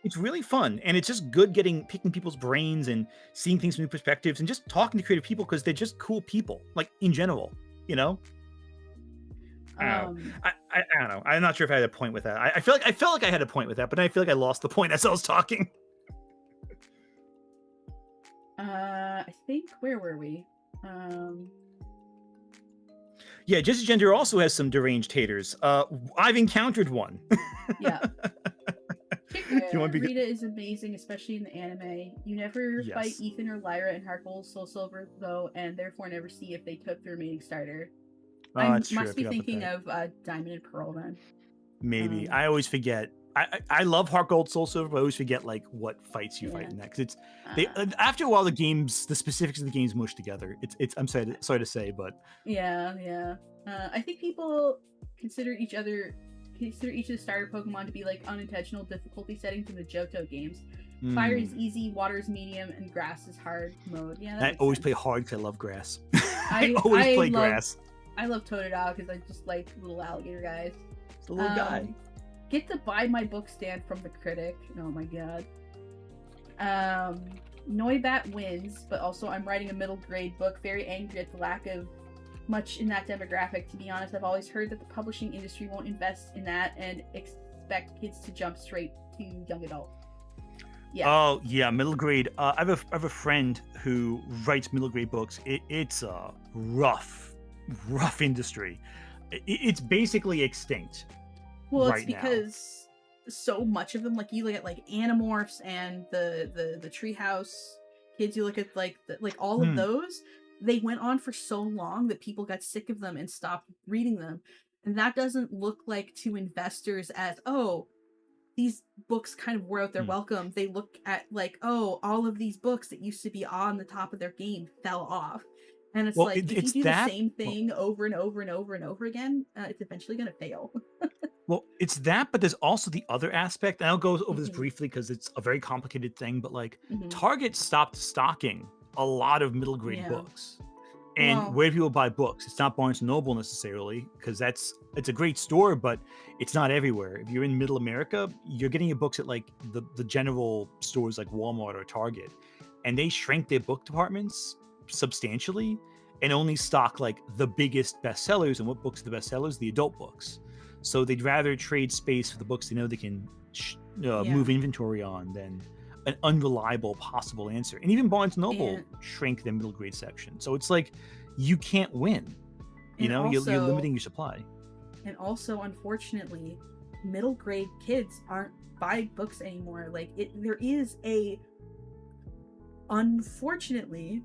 It's really fun, and it's just good picking people's brains and seeing things from new perspectives and just talking to creative people because they're just cool people, like in general, you know. I don't know. I don't know. I'm not sure if I had a point with that. I felt like I had a point with that, but I feel like I lost the point as I was talking. I think, where were we? Yeah, Jesse Gender also has some deranged haters. I've encountered one. Yeah. You want to be Rita is amazing, especially in the anime. You never Yes. fight Ethan or Lyra in Heart Gold Soul Silver, though, and therefore never see if they took the remaining starter. I That's true. I must be forgot about thinking that. of Diamond and Pearl then. Maybe. I always forget. I love Heart Gold Soul Silver, but I always forget like what fights you fight in that. 'Cause it's after a while the specifics of the games mush together. It's I'm sorry to say, but Yeah. I think people consider each of the starter Pokemon to be like unintentional difficulty settings in the Johto games. Fire is easy, water is medium, and grass is hard mode. Yeah, that I makes always sense. play hard because I love grass. I always play love- grass. I love Totodile because I just like little alligator guys. It's a little guy. Get to buy my book stand from the critic. Oh my god. Noibat wins, but also I'm writing a middle grade book. Very angry at the lack of much in that demographic. To be honest, I've always heard that the publishing industry won't invest in that and expect kids to jump straight to young adult. Yeah. Oh yeah, middle grade. I have a friend who writes middle grade books. It's a rough industry. It's basically extinct. Well, right it's because so much of them, like you look at like Animorphs and the Treehouse kids, you look at like all of those, they went on for so long that people got sick of them and stopped reading them. And that doesn't look like to investors as, oh, these books kind of wore out their welcome. They look at like, oh, all of these books that used to be on the top of their game fell off. And it's like, if you do the same thing over and over and over and over again, it's eventually going to fail. Well, it's that, but there's also the other aspect, and I'll go over this briefly because it's a very complicated thing, but like Target stopped stocking a lot of middle grade books. And where do people buy books? It's not Barnes & Noble necessarily, because it's a great store, but it's not everywhere. If you're in middle America, you're getting your books at like the general stores like Walmart or Target, and they shrank their book departments substantially. and only stock like the biggest bestsellers. And what books are the bestsellers? The adult books. So they'd rather trade space for the books they know they can move inventory on than an unreliable possible answer. And even Barnes & Noble shrank their middle grade section. So it's like you can't win. You're limiting your supply. And also, unfortunately, middle grade kids aren't buying books anymore. Like there is unfortunately,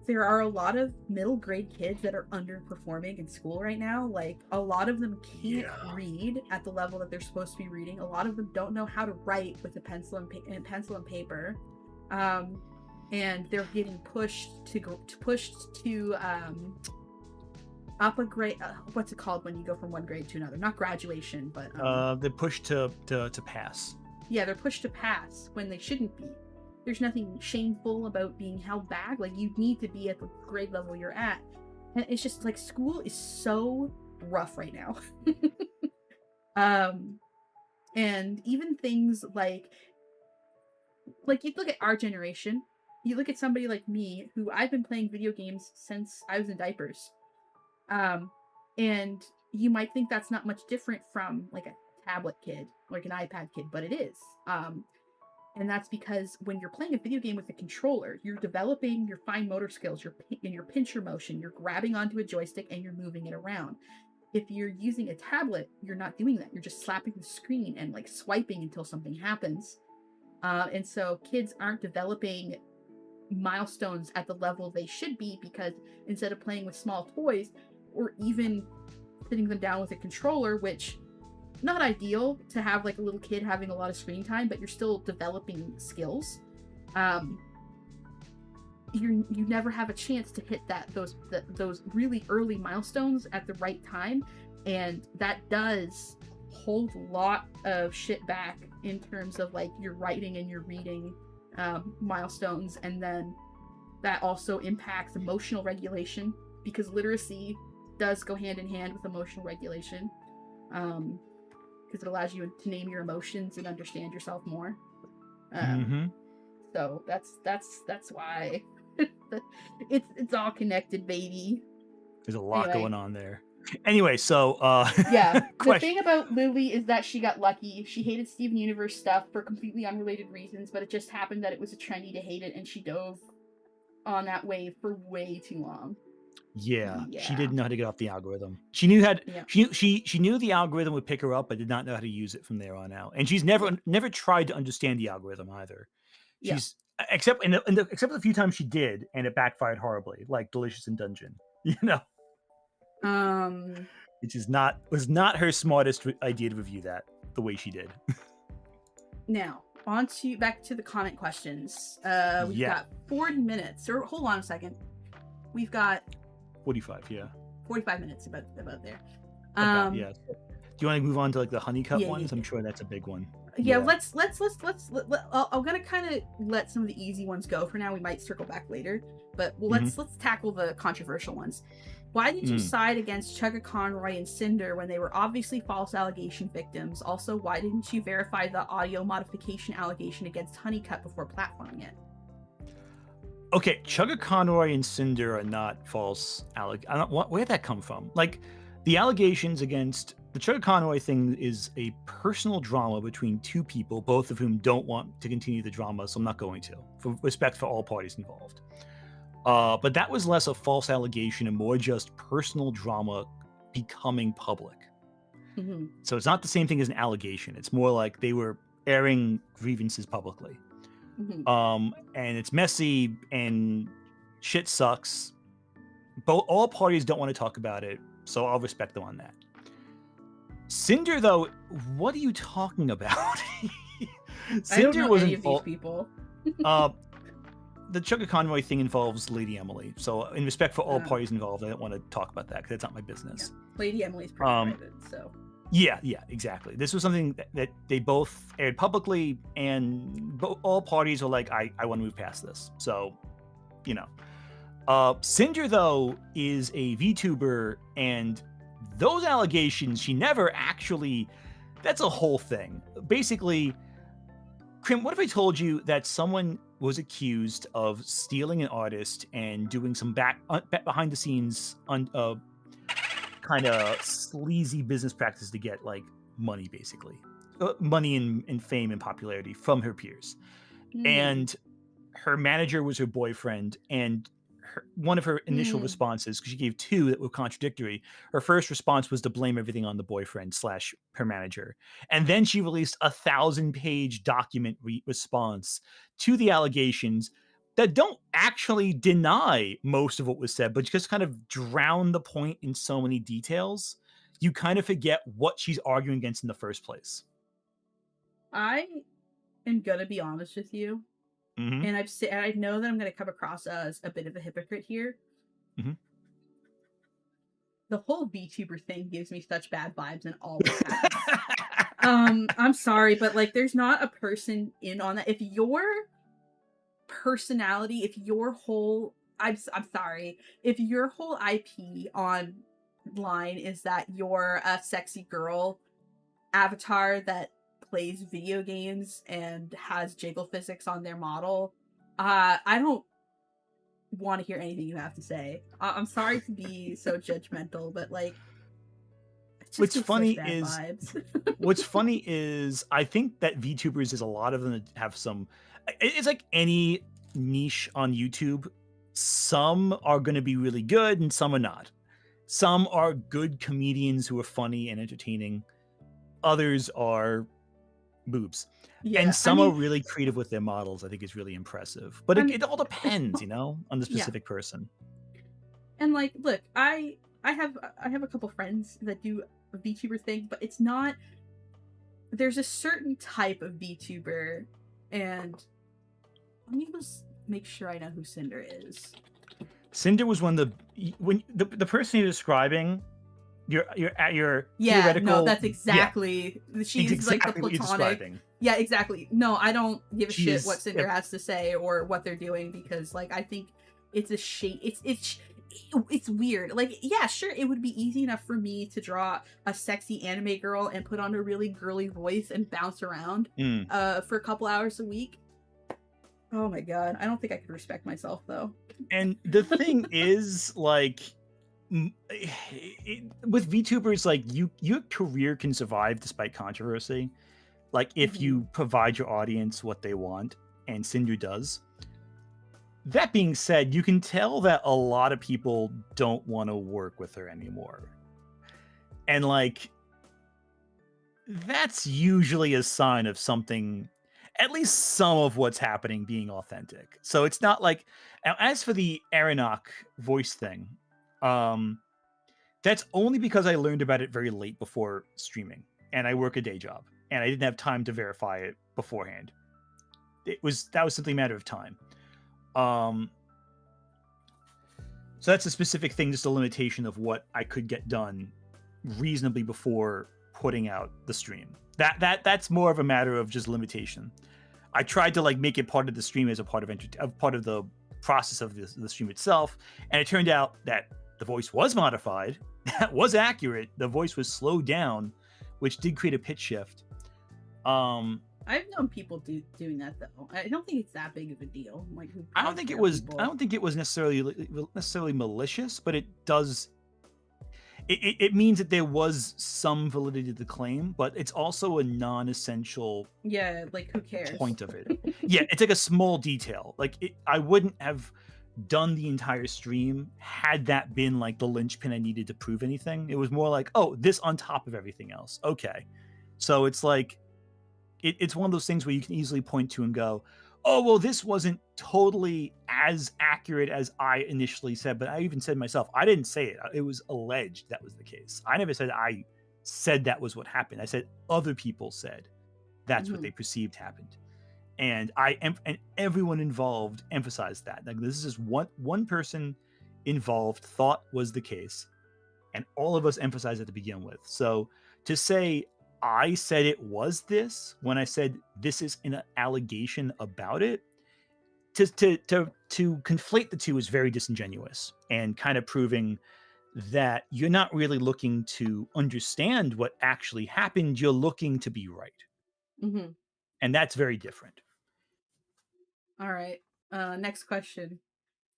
there are a lot of middle grade kids that are underperforming in school right now. Like a lot of them can't read at the level that they're supposed to be reading. A lot of them don't know how to write with a pencil and paper, and they're getting pushed to up a grade. What's it called when you go from one grade to another? Not graduation, but they're pushed to pass. Yeah, they're pushed to pass when they shouldn't be. There's nothing shameful about being held back. Like, you need to be at the grade level you're at. And it's just like school is so rough right now. And even things like you look at our generation, you look at somebody like me who I've been playing video games since I was in diapers. And you might think that's not much different from like a tablet kid, like an iPad kid, but it is. And that's because when you're playing a video game with a controller, you're developing your fine motor skills, your pincher motion, you're grabbing onto a joystick and you're moving it around. If you're using a tablet, you're not doing that. You're just slapping the screen and like swiping until something happens. And so kids aren't developing milestones at the level they should be, because instead of playing with small toys or even sitting them down with a controller, which not ideal to have like a little kid having a lot of screen time, but you're still developing skills. You never have a chance to hit those really early milestones at the right time, and that does hold a lot of shit back in terms of like your writing and your reading milestones. And then that also impacts emotional regulation, because literacy does go hand in hand with emotional regulation. Because it allows you to name your emotions and understand yourself more. So that's why it's all connected, baby. There's a lot going on there. Anyway, so yeah, the thing about Lily is that she got lucky. She hated Steven Universe stuff for completely unrelated reasons, but it just happened that it was trendy to hate it, and she dove on that wave for way too long. Yeah, she didn't know how to get off the algorithm. She knew she knew the algorithm would pick her up, but did not know how to use it from there on out. And she's never tried to understand the algorithm either. She's except except the few times she did, and it backfired horribly, like Delicious in Dungeon. Which was not her smartest idea to review that the way she did. Now, back to the comment questions. We've got 40 minutes. Or hold on a second. We've got 45, 45 minutes about there. Do you want to move on to like the honeycut ones? I'm sure that's a big one. Let's I'm gonna kind of let some of the easy ones go for now. We might circle back later, but let's tackle the controversial ones. Why did you side against Chugga Conroy and Cinder when they were obviously false allegation victims? Also, why didn't you verify the audio modification allegation against Honeycut before platforming it? Okay, Chugga Conroy and Cinder are not false where'd that come from? Like, the allegations against the Chugga Conroy thing is a personal drama between two people, both of whom don't want to continue the drama, so I'm not going to, for respect for all parties involved. But that was less a false allegation and more just personal drama becoming public. So it's not the same thing as an allegation. It's more like they were airing grievances publicly. And it's messy and shit sucks. All parties don't want to talk about it, so I'll respect them on that. Cinder, though, what are you talking about? Cinder I don't know any of these people. The Chugga Conroy thing involves Lady Emily, so in respect for all parties involved, I don't want to talk about that because that's not my business. Lady Emily's pretty private, so. Yeah, exactly. This was something that they both aired publicly, and all parties were like, I want to move past this. So, Cinder, though, is a VTuber, and those allegations, she never actually, that's a whole thing. Basically, Krim, what if I told you that someone was accused of stealing an artist and doing some behind the scenes kind of sleazy business practice to get like money, basically, money and fame and popularity from her peers. Hmm. And her manager was her boyfriend, and one of her initial Hmm. responses, because she gave two that were contradictory, her first response was to blame everything on the boyfriend slash her manager. And then she released 1,000-page document response to the allegations that don't actually deny most of what was said, but just kind of drown the point in so many details. You kind of forget what she's arguing against in the first place. I am gonna be honest with you, Hmm. and I know that I'm gonna come across as a bit of a hypocrite here. Hmm. The whole VTuber thing gives me such bad vibes and always has. I'm sorry, but like there's not a person in on that. If your personality, if your whole I'm sorry, if your whole IP online is that you're a sexy girl avatar that plays video games and has jiggle physics on their model, I don't want to hear anything you have to say. I'm sorry to be so judgmental, but like it just What's gives such funny bad is vibes. What's funny is I think that VTubers is a lot of them that have some it's like any niche on YouTube. Some are gonna be really good and some are not. Some are good comedians who are funny and entertaining. Others are boobs. And Yeah, I some are mean, really creative with their models, I think is really impressive. But it I'm it all depends, on the yeah, specific person. and like, look, I have a couple friends that do a VTuber thing, but it's not. There's a certain type of VTuber, and let me just make sure I know who Cinder is. Cinder was one of when the person you're describing, you're at your Yeah, no, theoretical. that's Yeah, exactly. it's She's like the exactly what you're platonic. describing. Yeah, exactly. No, I don't give a She shit what is Cinder has to say or what they're doing because, like, I think it's a shade. It's weird. Like, yeah, sure, it would be easy enough for me to draw a sexy anime girl and put on a really girly voice and bounce around, mm. for a couple hours a week. Oh my god, I don't think I could respect myself though. And the thing is, like, with VTubers, like your career can survive despite controversy. Like if Hmm. you provide your audience what they want, and Cinder does. That being said, you can tell that a lot of people don't want to work with her anymore. And like that's usually a sign of something, at least some of what's happening being authentic. So it's not like, now as for the Aronach voice thing, um, that's only because I learned about it very late before streaming, and I work a day job, and I didn't have time to verify it beforehand. That was simply a matter of time. Um, so that's a specific thing, just a limitation of what I could get done reasonably before putting out the stream. That's more of a matter of just limitation. I tried to like make it part of the stream as a part of the process of the stream itself, and it turned out that the voice was modified. That was accurate. The voice was slowed down, which did create a pitch shift. Um, I've known people doing that though. I don't think it's that big of a deal. Like, who I don't does think it care, was. I people? don't think it was necessarily malicious, but it does. It means that there was some validity to the claim, but it's also a non-essential Yeah, like who cares? point of it. Yeah, it's like a small detail. I wouldn't have done the entire stream had that been like the linchpin I needed to prove anything. It was more like, oh, this on top of everything else. Okay, so it's like it's one of those things where you can easily point to and go, oh, well, this wasn't totally as accurate as I initially said. But I even said myself, I didn't say it. It was alleged that was the case. I never said I said that was what happened. I said other people said that's what Hmm. they perceived happened. And and everyone involved emphasized that. Like this is just one person involved thought was the case, and all of us emphasized it to begin with. So to say I said it was this when I said this is an allegation about it, to conflate the two is very disingenuous and kind of proving that you're not really looking to understand what actually happened. You're looking to be right, Hmm. and that's very different. All right. Next question.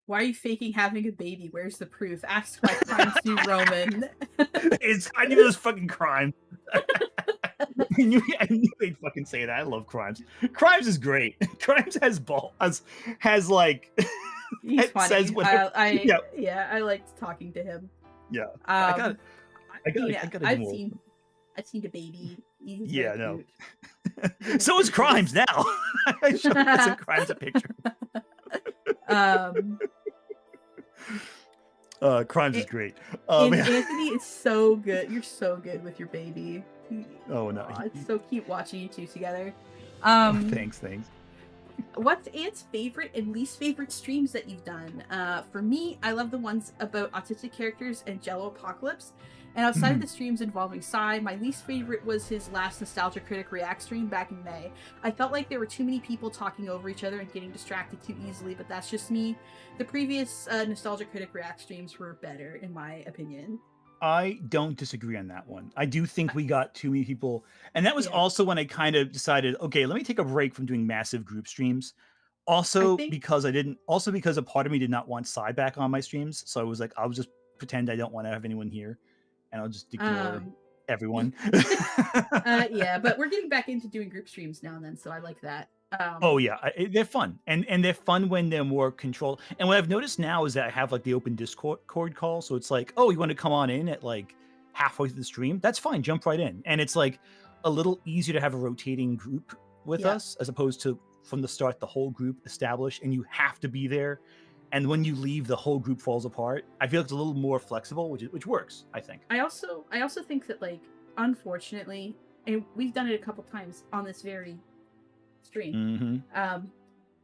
Why are you faking having a baby? Where's the proof? Asked by Crimes New Roman. I knew it was fucking crime. I knew they'd fucking say that. I love Crimes. Crimes is great. Crimes has like He's it says funny. whatever. Yeah, I liked talking to him. yeah. I got Um, I got you I know, got to do more. I've seen the baby. He's Yeah, very no. cute. So is Crimes now. I sent Crimes a picture. Um, Crimes is it, great. and Yeah. Anthony is so good. You're so good with your baby. Oh no. Aw, it's so cute watching you two together. Thanks. What's Ant's favorite and least favorite streams that you've done? For me, I love the ones about autistic characters and Jello Apocalypse. And outside of the streams involving Psy, my least favorite was his last Nostalgia Critic React stream back in May. I felt like there were too many people talking over each other and getting distracted too easily, but that's just me. The previous Nostalgia Critic React streams were better, in my opinion. I don't disagree on that one. I do think we got too many people. And that was Yeah. also when I kind of decided, okay, let me take a break from doing massive group streams. I Also think because a part of me did not want Psy back on my streams. So I was like, I'll just pretend I don't want to have anyone here and I'll just ignore everyone. yeah, but we're getting back into doing group streams now and then, so I like that. Oh yeah, they're fun, and they're fun when they're more controlled. And what I've noticed now is that I have like the open Discord call, so it's like, oh, you want to come on in at like halfway through the stream? That's fine, jump right in. And it's like a little easier to have a rotating group with us as opposed to from the start the whole group established and you have to be there. And when you leave, the whole group falls apart. I feel like it's a little more flexible, which works, I think. I also think that, like, unfortunately, and we've done it a couple times on this very stream,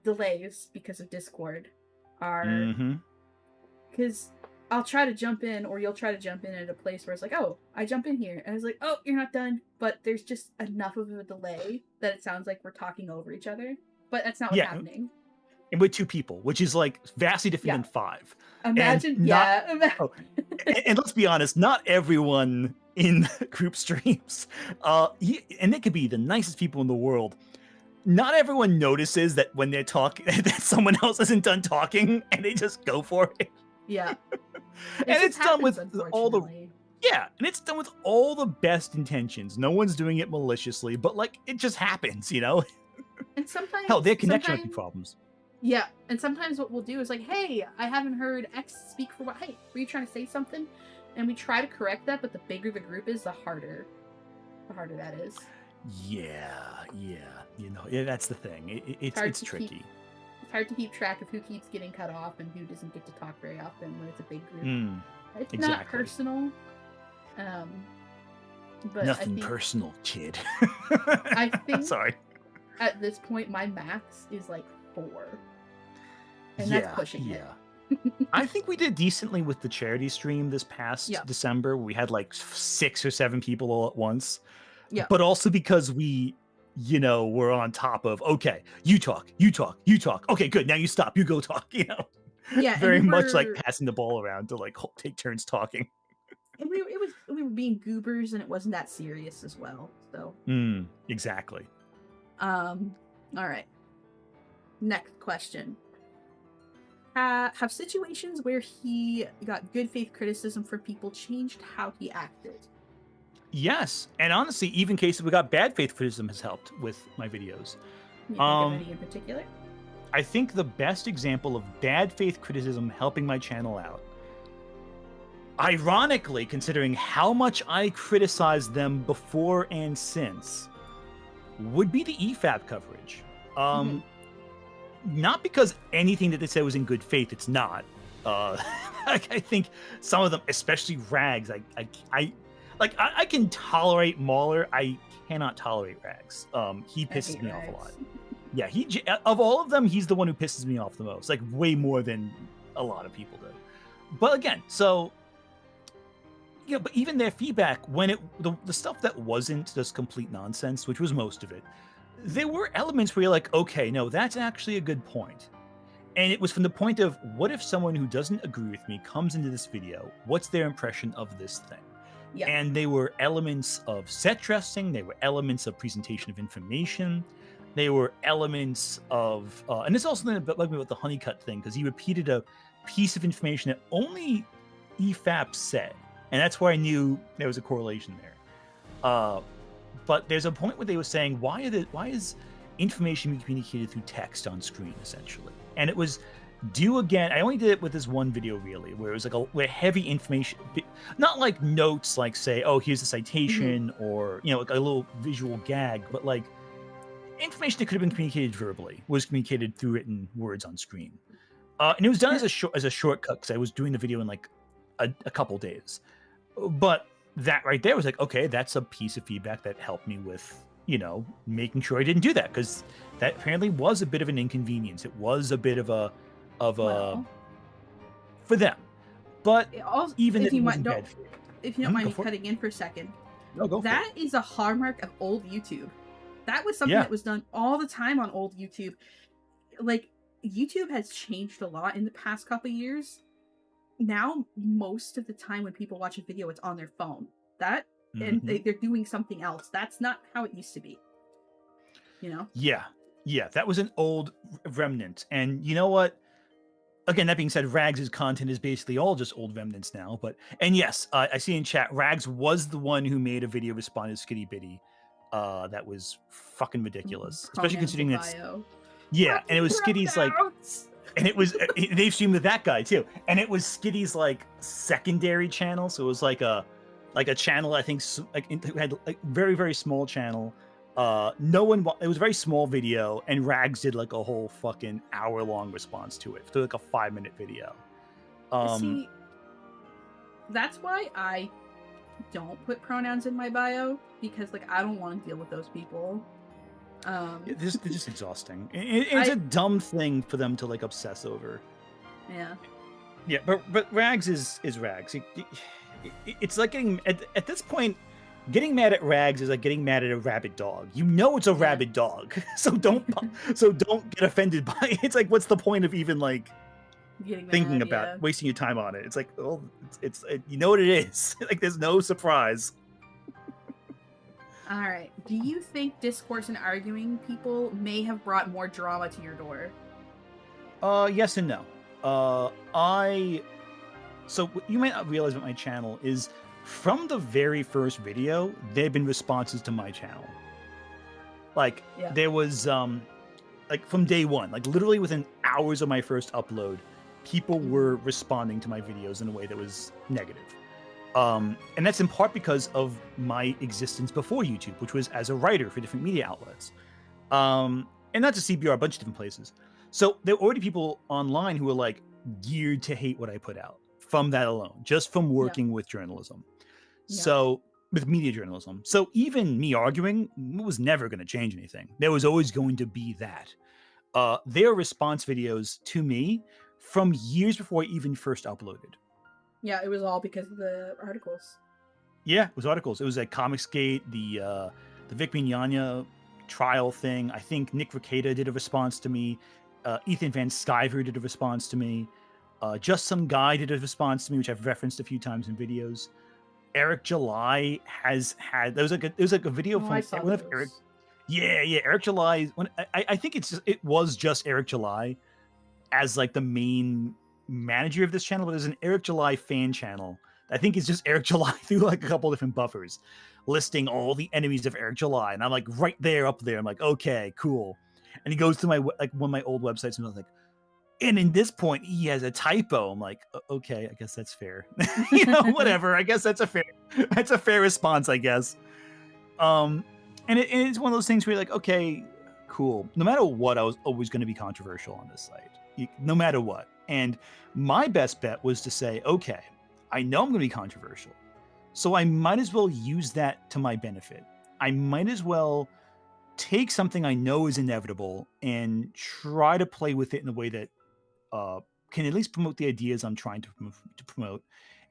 delays because of Discord are because I'll try to jump in or you'll try to jump in at a place where it's like, oh, I jump in here, and I was like, oh, you're not done, but there's just enough of a delay that it sounds like we're talking over each other, but that's not what's happening. And with two people, which is like vastly different than five. Imagine, and let's be honest, not everyone in group streams, and they could be the nicest people in the world. Not everyone notices that when they're talking, that someone else isn't done talking, and they just go for it. Yeah, and it's done with all the and it's done with all the best intentions. No one's doing it maliciously, but like it just happens, you know. And sometimes, hell, their connection might be problems. Yeah, and sometimes what we'll do is like, hey, I haven't heard X speak for what. Hey, were you trying to say something? And we try to correct that, but the bigger the group is, the harder that is. Yeah, you know, that's the thing. It's tricky. It's hard to keep track of who keeps getting cut off and who doesn't get to talk very often when it's a big group. It's not personal. But nothing personal, kid. I think. Sorry. At this point, my max is like 4. And that's pushing it. I think we did decently with the charity stream this past December. We had like 6 or 7 people all at once. Yeah. But also because we, you know, were on top of, okay, you talk. Okay, good. Now you stop. You go talk, you know. Yeah. Very much like passing the ball around to like take turns talking. And we were being goobers and it wasn't that serious as well. So exactly. All right. Next question. Have situations where he got good faith criticism from people changed how he acted? Yes, and honestly, even cases we got bad faith criticism has helped with my videos. You think of any in particular? I think the best example of bad faith criticism helping my channel out, ironically, considering how much I criticized them before and since, would be the EFAP coverage. Not because anything that they said was in good faith, it's not. I think some of them, especially Rags, I can tolerate Mauler. I cannot tolerate Rags. He pisses me off a lot. Yeah, of all of them, he's the one who pisses me off the most. Like way more than a lot of people do. But again, so yeah, but even their feedback when the stuff that wasn't just complete nonsense, which was most of it, there were elements where you're like, okay, no, that's actually a good point. And it was from the point of, what if someone who doesn't agree with me comes into this video? What's their impression of this thing? Yeah. And they were elements of set dressing. They were elements of presentation of information. They were elements of, and this also something that bugged me about the honeycut thing, because he repeated a piece of information that only EFAP said, and that's where I knew there was a correlation there. But there's a point where they were saying, why is information being communicated through text on screen, essentially? And it was due again. I only did it with this one video, really, where it was like where heavy information, not like notes, like say, oh, here's a citation, or like a little visual gag, but like information that could have been communicated verbally was communicated through written words on screen. And it was done as a shortcut, because I was doing the video in like a couple days. But that right there was like, okay, that's a piece of feedback that helped me with, making sure I didn't do that, because that apparently was a bit of an inconvenience. It was a bit of a for them. But Also, even if you mind me cutting in for a second, no, go that is a hallmark of old YouTube. That was something that was done all the time on old YouTube. Like, YouTube has changed a lot in the past couple of years. Now, most of the time when people watch a video, it's on their phone. And they're doing something else. That's not how it used to be. Yeah, that was an old remnant. And you know what? Again, that being said, Rags' content is basically all just old remnants now. And yes, I see in chat, Rags was the one who made a video responding to Skitty Bitty. That was fucking ridiculous, especially considering it's and it was Skitty's like, and it was they've streamed with that guy too, and it was Skitty's like secondary channel, so it was like a channel, I think, like it had like very, very small channel. No one, it was a very small video, and Rags did like a whole fucking hour-long response to it, to like a 5-minute video. See, that's why I don't put pronouns in my bio, because like I don't want to deal with those people. They're just exhausting. It's a dumb thing for them to like obsess over. Yeah, but Rags is Rags. It's like getting at this point, getting mad at Rags is like getting mad at a rabid dog. It's a rabid dog, so don't get offended by it. It's like, what's the point of even like thinking about wasting your time on it? It's like, oh, it's you know what it is. Like, there's no surprise. All right. Do you think discourse and arguing people may have brought more drama to your door? Yes and no. So what you might not realize about my channel is, from the very first video, there have been responses to my channel. Like, there was, like, from day one, like, literally within hours of my first upload, people were responding to my videos in a way that was negative. And that's in part because of my existence before YouTube, which was as a writer for different media outlets. And not just CBR, a bunch of different places. So there were already people online who were, like, geared to hate what I put out from that alone, just from working with journalism. So, with media journalism. So even me arguing was never going to change anything. There was always going to be that. There are response videos to me from years before I even first uploaded. Yeah, it was all because of the articles. Yeah, it was articles. It was like Comicsgate, the Vic Mignogna trial thing. I think Nick Rekieta did a response to me. Ethan Van Sciver did a response to me. Just Some Guy did a response to me, which I've referenced a few times in videos. Eric July has had, there was like a video from one of Eric. Yeah, Eric July. I think it was just Eric July as like the main manager of this channel, but there's an Eric July fan channel. I think it's just Eric July through like a couple different buffers, listing all the enemies of Eric July, and I'm like right there, up there. I'm like, okay, cool. And he goes to my one of my old websites, and I was like, and in this point, he has a typo. I'm like, okay, I guess that's fair. Whatever. I guess that's a fair response, I guess. And it's one of those things where you're like, okay, cool. No matter what, I was always going to be controversial on this site, no matter what. And my best bet was to say, okay, I know I'm going to be controversial, so I might as well use that to my benefit. I might as well take something I know is inevitable and try to play with it in a way that can at least promote the ideas I'm trying to promote,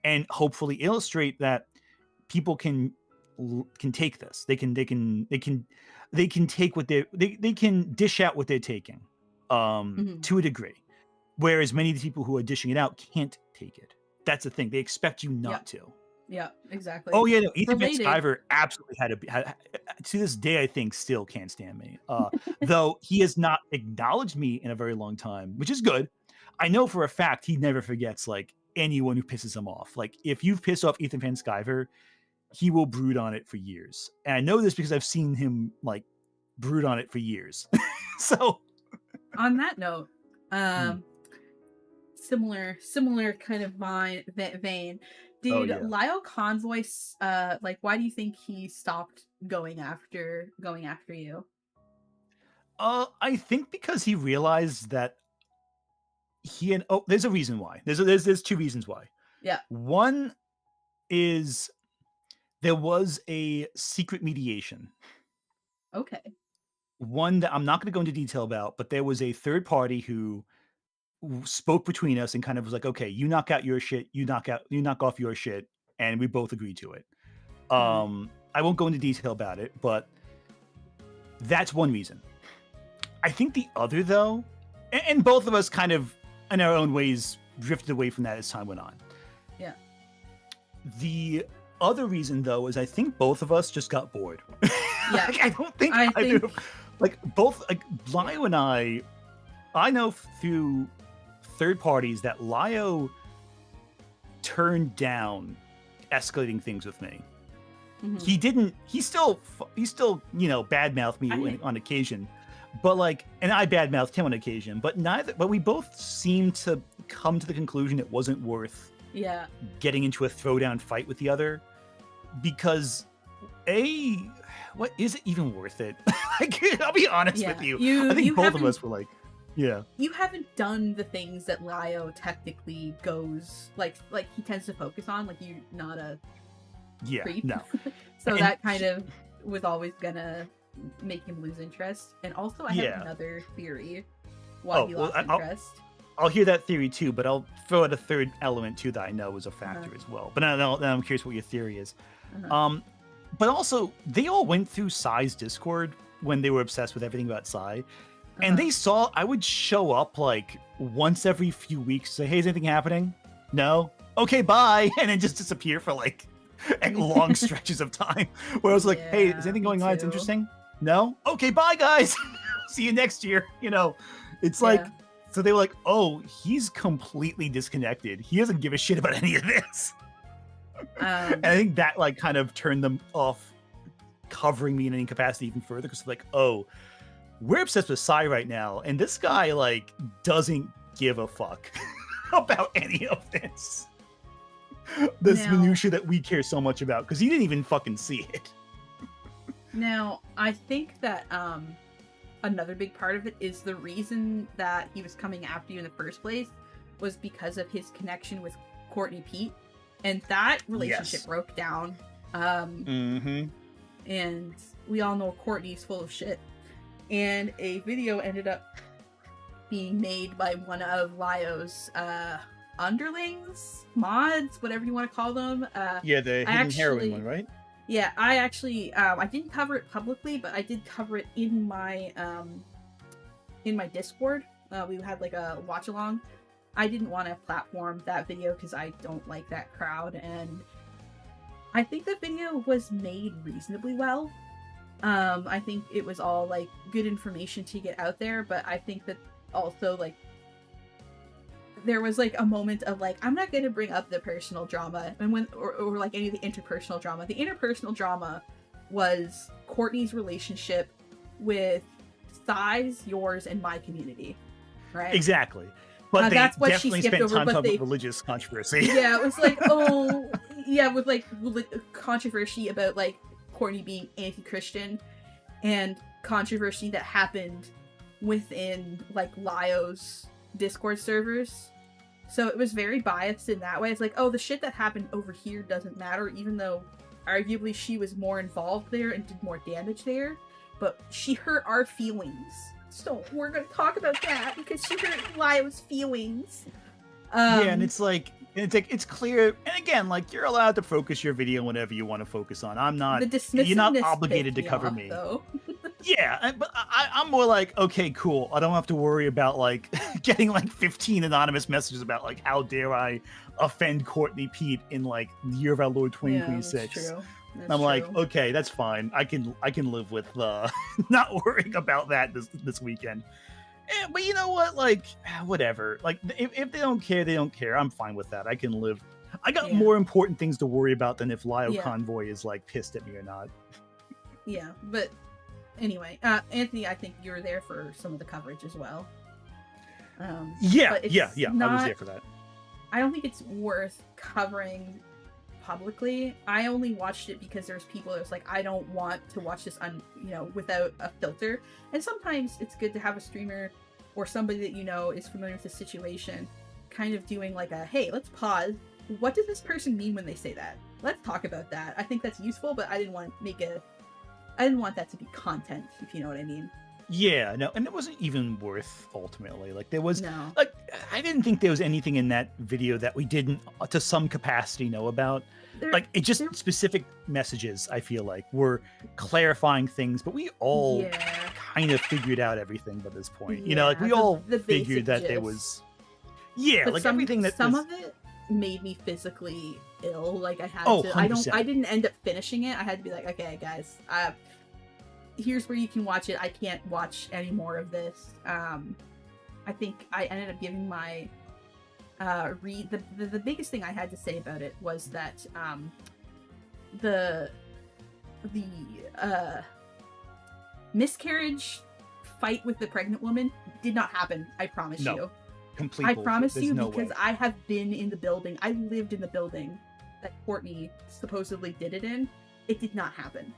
and hopefully illustrate that people can take this. They can take what they can dish out what they're taking to a degree, whereas many of the people who are dishing it out can't take it. That's the thing. They expect you not to. Yeah, exactly. Oh yeah, no, Ethan Van Related. Sciver absolutely to this day, I think, still can't stand me. Though he has not acknowledged me in a very long time, which is good. I know for a fact he never forgets like anyone who pisses him off. Like if you've pissed off Ethan Van Sciver, he will brood on it for years. And I know this because I've seen him like brood on it for years. So On that note, hmm. um, similar kind of vein. Oh Did yeah. Lyle Convoy like why do you think he stopped going after you? I think because he realized that there's a reason why. There's two reasons why. Yeah. One is there was a secret mediation. Okay. One that I'm not going to go into detail about, but there was a third party who spoke between us and kind of was like, "Okay, you knock out your shit, you knock off your shit," and we both agreed to it. Mm, I won't go into detail about it, but that's one reason. I think the other though, and both of us kind of in our own ways drifted away from that as time went on. yeah. The other reason though is I think both of us just got bored. Yeah. Like, I don't think I either think like both like Lio and I know through third parties that Lio turned down escalating things with me. mhm. He didn't. He still badmouthed me I on occasion, but like, and I badmouthed him on occasion. But we both seemed to come to the conclusion it wasn't worth yeah. getting into a throwdown fight with the other because what is it even worth it? Like, I'll be honest Yeah. with you. You I think you both of haven't us were like, yeah, you haven't done the things that Lio technically goes like he tends to focus on. Like you're not a yeah, creep. no, So and that kind of was always gonna make him lose interest. And also I have yeah. another theory why Oh he well, lost interest. I'll hear that theory too, but I'll throw out a third element too that I know is a Uh-huh. factor as well. But now I'm curious what your theory is. Uh-huh. Um, but also they all went through Psy's Discord when they were obsessed with everything about Psy, and Uh-huh. they saw I would show up like once every few weeks, say, "Hey, is anything happening? No, okay, bye," and then just disappear for like long stretches of time. Where I was like, "Hey, is Yeah, anything me going on? It's too. interesting." No, okay, bye, guys. See you next year. It's like Yeah. so they were like, "Oh, he's completely disconnected. He doesn't give a shit about any of this." And Um I think that like kind of turned them off covering me in any capacity even further because like, oh, we're obsessed with Psy right now, and this guy like doesn't give a fuck about any of this now minutia that we care so much about because he didn't even fucking see it. now I think that another big part of it is the reason that he was coming after you in the first place was because of his connection with Courtney Pete, and that relationship Yes. broke down. Um, Mm-hmm. and we all know Courtney's full of shit. And a video ended up being made by one of Lio's underlings, mods, whatever you want to call them. Yeah, the I hidden heroin actually, one, right? yeah, I actually, I didn't cover it publicly, but I did cover it in my Discord. We had like a watch along. I didn't want to platform that video because I don't like that crowd, and I think the video was made reasonably well. I think it was all like good information to get out there, but I think that also like there was like a moment of like I'm not gonna bring up the personal drama and or like any of the interpersonal drama. The interpersonal drama was Courtney's relationship with Size, yours, and my community, right? Exactly. But they That's what she definitely skipped spent over, time but talking they about religious controversy. yeah, it was like oh yeah, with like controversy about like Courtney being anti-Christian and controversy that happened within like Lio's Discord servers. So it was very biased in that way. It's like, oh, the shit that happened over here doesn't matter, even though arguably she was more involved there and did more damage there. But she hurt our feelings. So we're gonna talk about that because she hurt Lio's feelings. Yeah, and it's clear. And again, like you're allowed to focus your video on whatever you want to focus on. I'm not. The You're not dismissiveness obligated pissed to me cover off, me. though. Yeah, but I'm more like, okay, cool. I don't have to worry about like getting like 15 anonymous messages about like how dare I offend Courtney Pete in like the year of our Lord Yeah, that's 2026. true. And That's I'm like, true. okay, that's fine. I can live with not worrying about that this weekend. But you know what? Like, whatever. Like, if they don't care, they don't care. I'm fine with that. I can live. I got Yeah. more important things to worry about than if Lio Yeah. Convoy is like pissed at me or not. Yeah, but anyway, Anthony, I think you were there for some of the coverage as well. Yeah, but it's yeah. I was not. there for that. I don't think it's worth covering publicly. I only watched it because there's people that was like, I don't want to watch this without a filter. And sometimes it's good to have a streamer or somebody that you know is familiar with the situation kind of doing like a, hey, let's pause. What does this person mean when they say that? Let's talk about that. I think that's useful, but I didn't want that to be content, if you know what I mean. Yeah, no, and it wasn't even worth ultimately. Like there was No. like I didn't think there was anything in that video that we didn't to some capacity know about. Like it just specific messages, I feel like, were clarifying things, but we all kind of figured out everything by this point. You know, like we all figured that there was but like everything that some of it made me physically ill. Like I had to 100%. I didn't end up finishing it. I had to be like, okay guys, here's where you can watch it. I can't watch any more of this. I think I ended up giving my the biggest thing I had to say about it was that the miscarriage fight with the pregnant woman did not happen. I promise you. Complete I bullshit. promise There's you, no because way. I have been in the building. I lived in the building that Courtney supposedly did it in. It did not happen.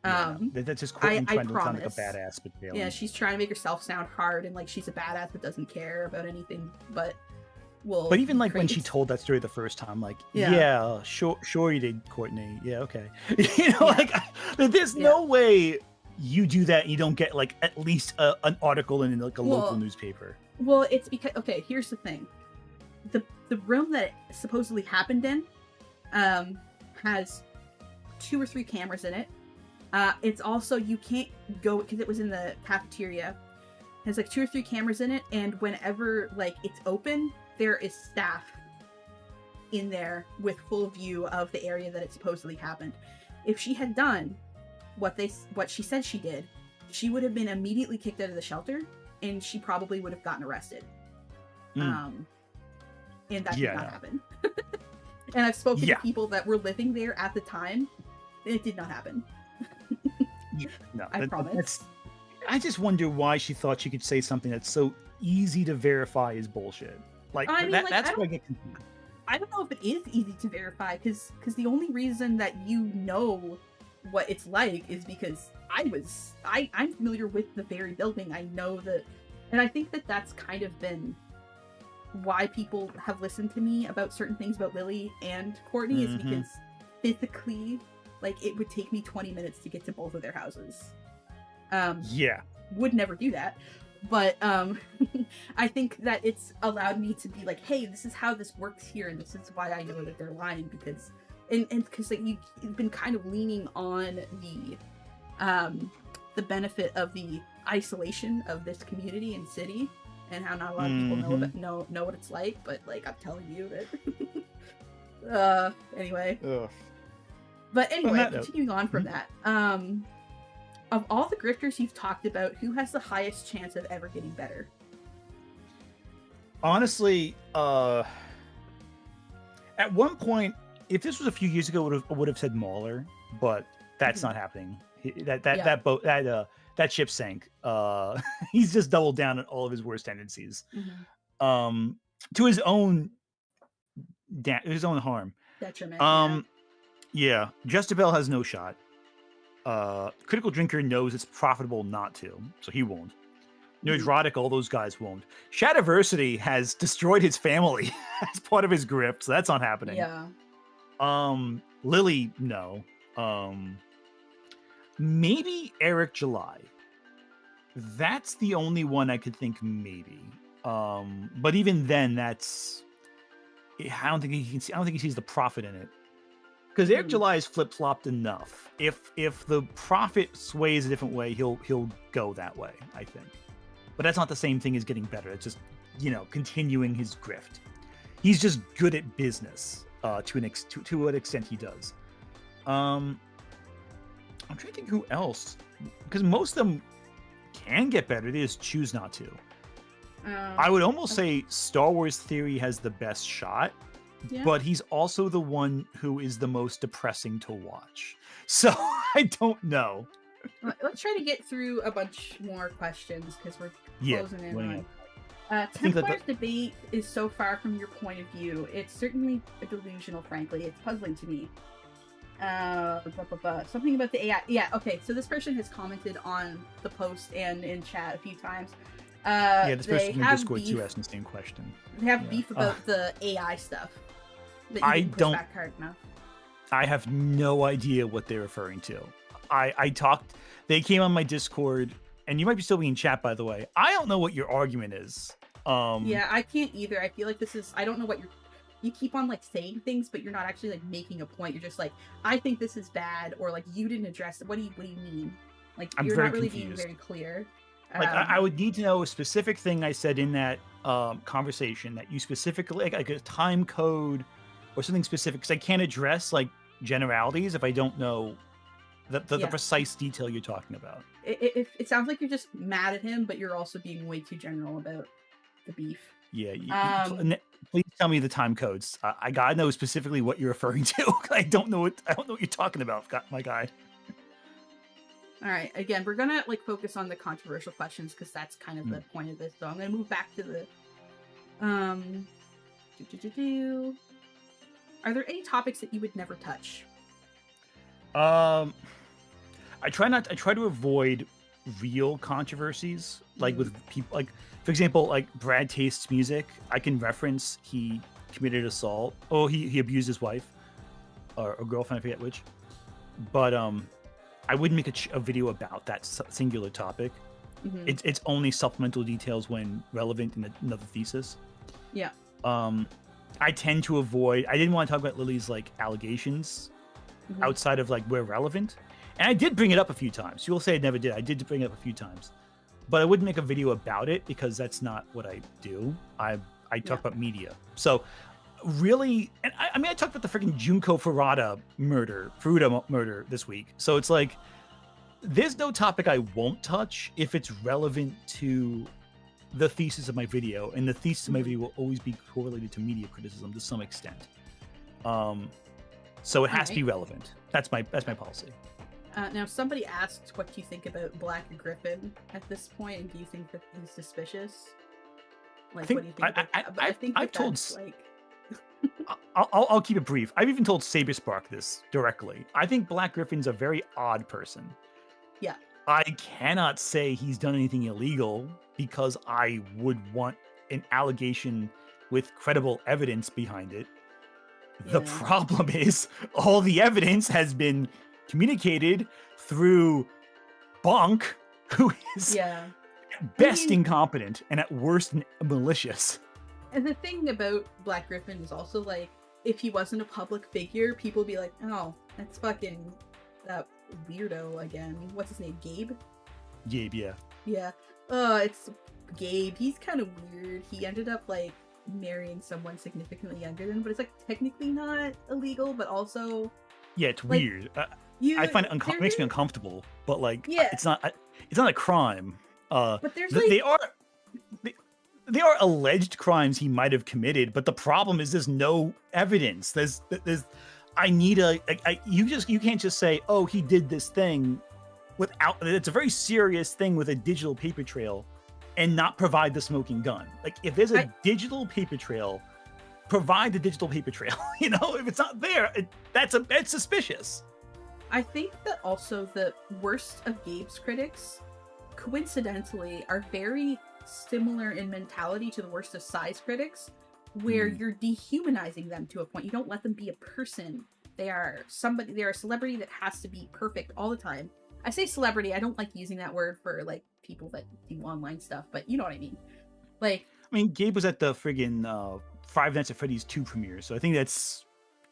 That's just Courtney trying to sound like a promise. badass, but failing. Yeah, she's trying to make herself sound hard and like she's a badass that doesn't care about anything but But even like when she told that story the first time, like, yeah sure you did, Courtney. Yeah, okay. You know, like there's no way you do that and you don't get like at least an article in like a local newspaper. Well, it's because here's the thing. The room that it supposedly happened in has 2 or 3 cameras in it. It's also, you can't go because it was in the cafeteria. It has like 2 or 3 cameras in it, and whenever like it's open, there is staff in there with full view of the area that it supposedly happened. If she had done what she said she did, she would have been immediately kicked out of the shelter, and she probably would have gotten arrested. And that did not happen. And I've spoken to people that were living there at the time, and it did not happen. No, I promise. I just wonder why she thought she could say something that's so easy to verify is bullshit. Like, I mean, that's where I get confused. I don't know if it is easy to verify, because the only reason that you know what it's like is because I'm familiar with the very building. I know that, and I think that that's kind of been why people have listened to me about certain things about Lily and Courtney, is because physically, like, it would take me 20 minutes to get to both of their houses. Would never do that. But I think that it's allowed me to be like, hey, this is how this works here, and this is why I know that they're lying, because because like you've been kind of leaning on the benefit of the isolation of this community and city, and how not a lot of people know what it's like. But like, I'm telling you that. Anyway. Ugh. But anyway, continuing on from that. Of all the grifters you've talked about, who has the highest chance of ever getting better? Honestly, at one point, if this was a few years ago, I would have said Mauler, but that's not happening. That ship sank. He's just doubled down on all of his worst tendencies, to his own harm. Detriment. Yeah, Justabel has no shot. Critical Drinker knows it's profitable not to, so he won't. Nerdrotic, all those guys won't. Shadiversity has destroyed his family as part of his grift, so that's not happening. Yeah. Lily, no. Maybe Eric July. That's the only one I could think maybe. But even then, I don't think he sees the profit in it. because Eric Mhm. July is flip flopped enough. If the profit sways a different way, he'll go that way. I think, but that's not the same thing as getting better. It's just continuing his grift. He's just good at business to what extent he does. I'm trying to think who else, because most of them can get better. They just choose not to. I would almost say Star Wars Theory has the best shot, Yeah. but he's also the one who is the most depressing to watch. So I don't know. Let's try to get through a bunch more questions because we're Yeah, closing in running on. I think that Templar's debate is so far from your point of view. It's certainly delusional, frankly. It's puzzling to me. Something about the AI. Yeah, okay. So this person has commented on the post and in chat a few times. this They person in have Discord too beef. asked the same question. They have Yeah. beef about the AI stuff. That you I didn't push don't- back hard enough. I have no idea what they're referring to. I talked. They came on my Discord, and you might be still being chat, by the way. I don't know what your argument is. Yeah, I can't either. I feel like this is. I don't know what you keep on like saying things, but you're not actually like making a point. You're just like, I think this is bad, or like you didn't address it. What do you mean? Like I'm you're very not really confused. being very clear. Like I would need to know a specific thing I said in that conversation that you specifically like a time code or something specific, because I can't address like generalities if I don't know the Yeah. precise detail you're talking about. It sounds like you're just mad at him, but you're also being way too general about the beef. Yeah, please tell me the time codes. I gotta know specifically what you're referring to. I don't know what you're talking about, my guy. All right. Again, we're gonna like focus on the controversial questions because that's kind of the point of this. So I'm gonna move back to the Are there any topics that you would never touch? I try to avoid real controversies, like with people, like for example, like Brad Taste's music. I can reference he committed assault. Oh, he abused his wife or girlfriend, I forget which. But I wouldn't make a video about that singular topic. It's only supplemental details when relevant in another thesis. Yeah. I tend to avoid. I didn't want to talk about Lily's like allegations outside of like where relevant, and I did bring it up a few times. You'll say I never did. I did bring it up a few times, but I wouldn't make a video about it because that's not what I do. I talk about media. So really, and I mean, I talked about the freaking Junko Furuta murder this week. So it's like there's no topic I won't touch if it's relevant to the thesis of my video, and the thesis of my video will always be correlated to media criticism to some extent. So it has to be relevant. That's my policy. Now, somebody asked, what do you think about Black Griffin at this point, and do you think that he's suspicious? Like, what do you think? I've told. Like... I'll keep it brief. I've even told Saberspark this directly. I think Black Griffin's a very odd person. Yeah. I cannot say he's done anything illegal because I would want an allegation with credible evidence behind it. Yeah. The problem is all the evidence has been communicated through Bonk, who is at best incompetent and at worst malicious. And the thing about Black Griffin is also like, if he wasn't a public figure, people would be like, oh, that's fucking that weirdo again. What's his name? Gabe? Gabe, yeah. Yeah. It's Gabe. He's kind of weird. He ended up like marrying someone significantly younger than him, but it's like technically not illegal, but also yeah, it's like, weird. I find it makes me uncomfortable, but like it's not a crime. But there's they are alleged crimes he might have committed, but the problem is there's no evidence. There's I need you can't just say, oh, he did this thing without. It's a very serious thing with a digital paper trail, and not provide the smoking gun. Like if there's a digital paper trail, provide the digital paper trail. If it's not there, that's suspicious. I think that also the worst of Gabe's critics, coincidentally, are very similar in mentality to the worst of Psy's critics, where you're dehumanizing them to a point. You don't let them be a person. They are a celebrity that has to be perfect all the time. I say celebrity, I don't like using that word for like people that do online stuff, but you know what I mean. Like, I mean, Gabe was at the friggin' Five Nights at Freddy's 2 premiere, so I think that's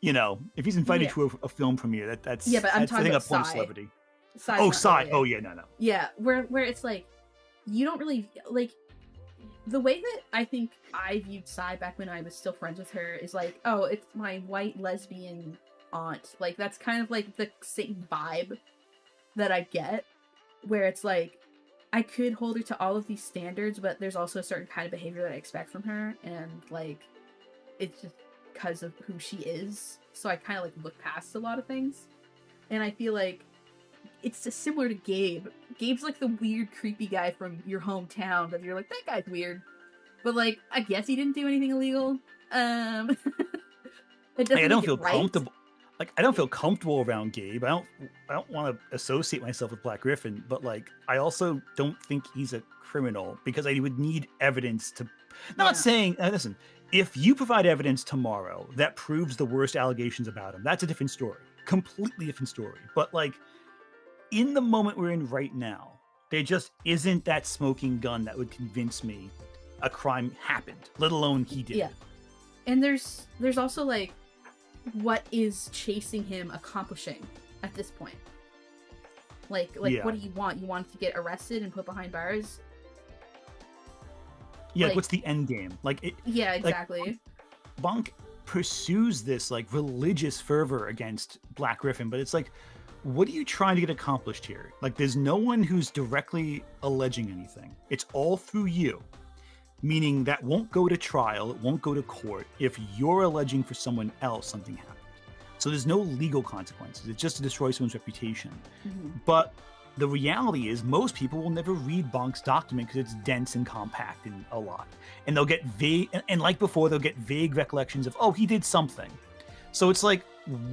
if he's invited Yeah. to a film premiere, Yeah, but I'm that's I talking think a about point of Psy. celebrity. Psy's Oh, not Psy. really Oh it. yeah, no. Yeah, where it's like you don't really like the way that I think I viewed Psy back when I was still friends with her is like, oh, it's my white lesbian aunt. Like that's kind of like the same vibe that I get, where it's like I could hold her to all of these standards, but there's also a certain kind of behavior that I expect from her, and like it's just because of who she is. So I kind of like look past a lot of things, and I feel like it's just similar to Gabe. Gabe's like the weird, creepy guy from your hometown that you're like, that guy's weird. But like, I guess he didn't do anything illegal. It Like, doesn't I make don't it feel right. comfortable. Like, I don't feel comfortable around Gabe. I don't want to associate myself with Black Griffin, but like, I also don't think he's a criminal because I would need evidence to. Not Yeah. saying, listen, if you provide evidence tomorrow that proves the worst allegations about him, that's a different story, completely different story. But like, in the moment we're in right now, there just isn't that smoking gun that would convince me a crime happened, let alone he did Yeah. it. And there's also like, what is chasing him accomplishing at this point? Like Yeah. what do you want? You want to get arrested and put behind bars? Yeah, Like, what's the end game? yeah, exactly. Like, Bonk pursues this like religious fervor against Black Griffin, but it's like, what are you trying to get accomplished here? Like, there's no one who's directly alleging anything. It's all through you, meaning that won't go to trial, it won't go to court if you're alleging for someone else something happened. So there's no legal consequences. It's just to destroy someone's reputation. Mm-hmm. But the reality is most people will never read Bonk's document because it's dense and compact and a lot. And they'll get vague, and like before, they'll get vague recollections of, oh, he did something. So it's like,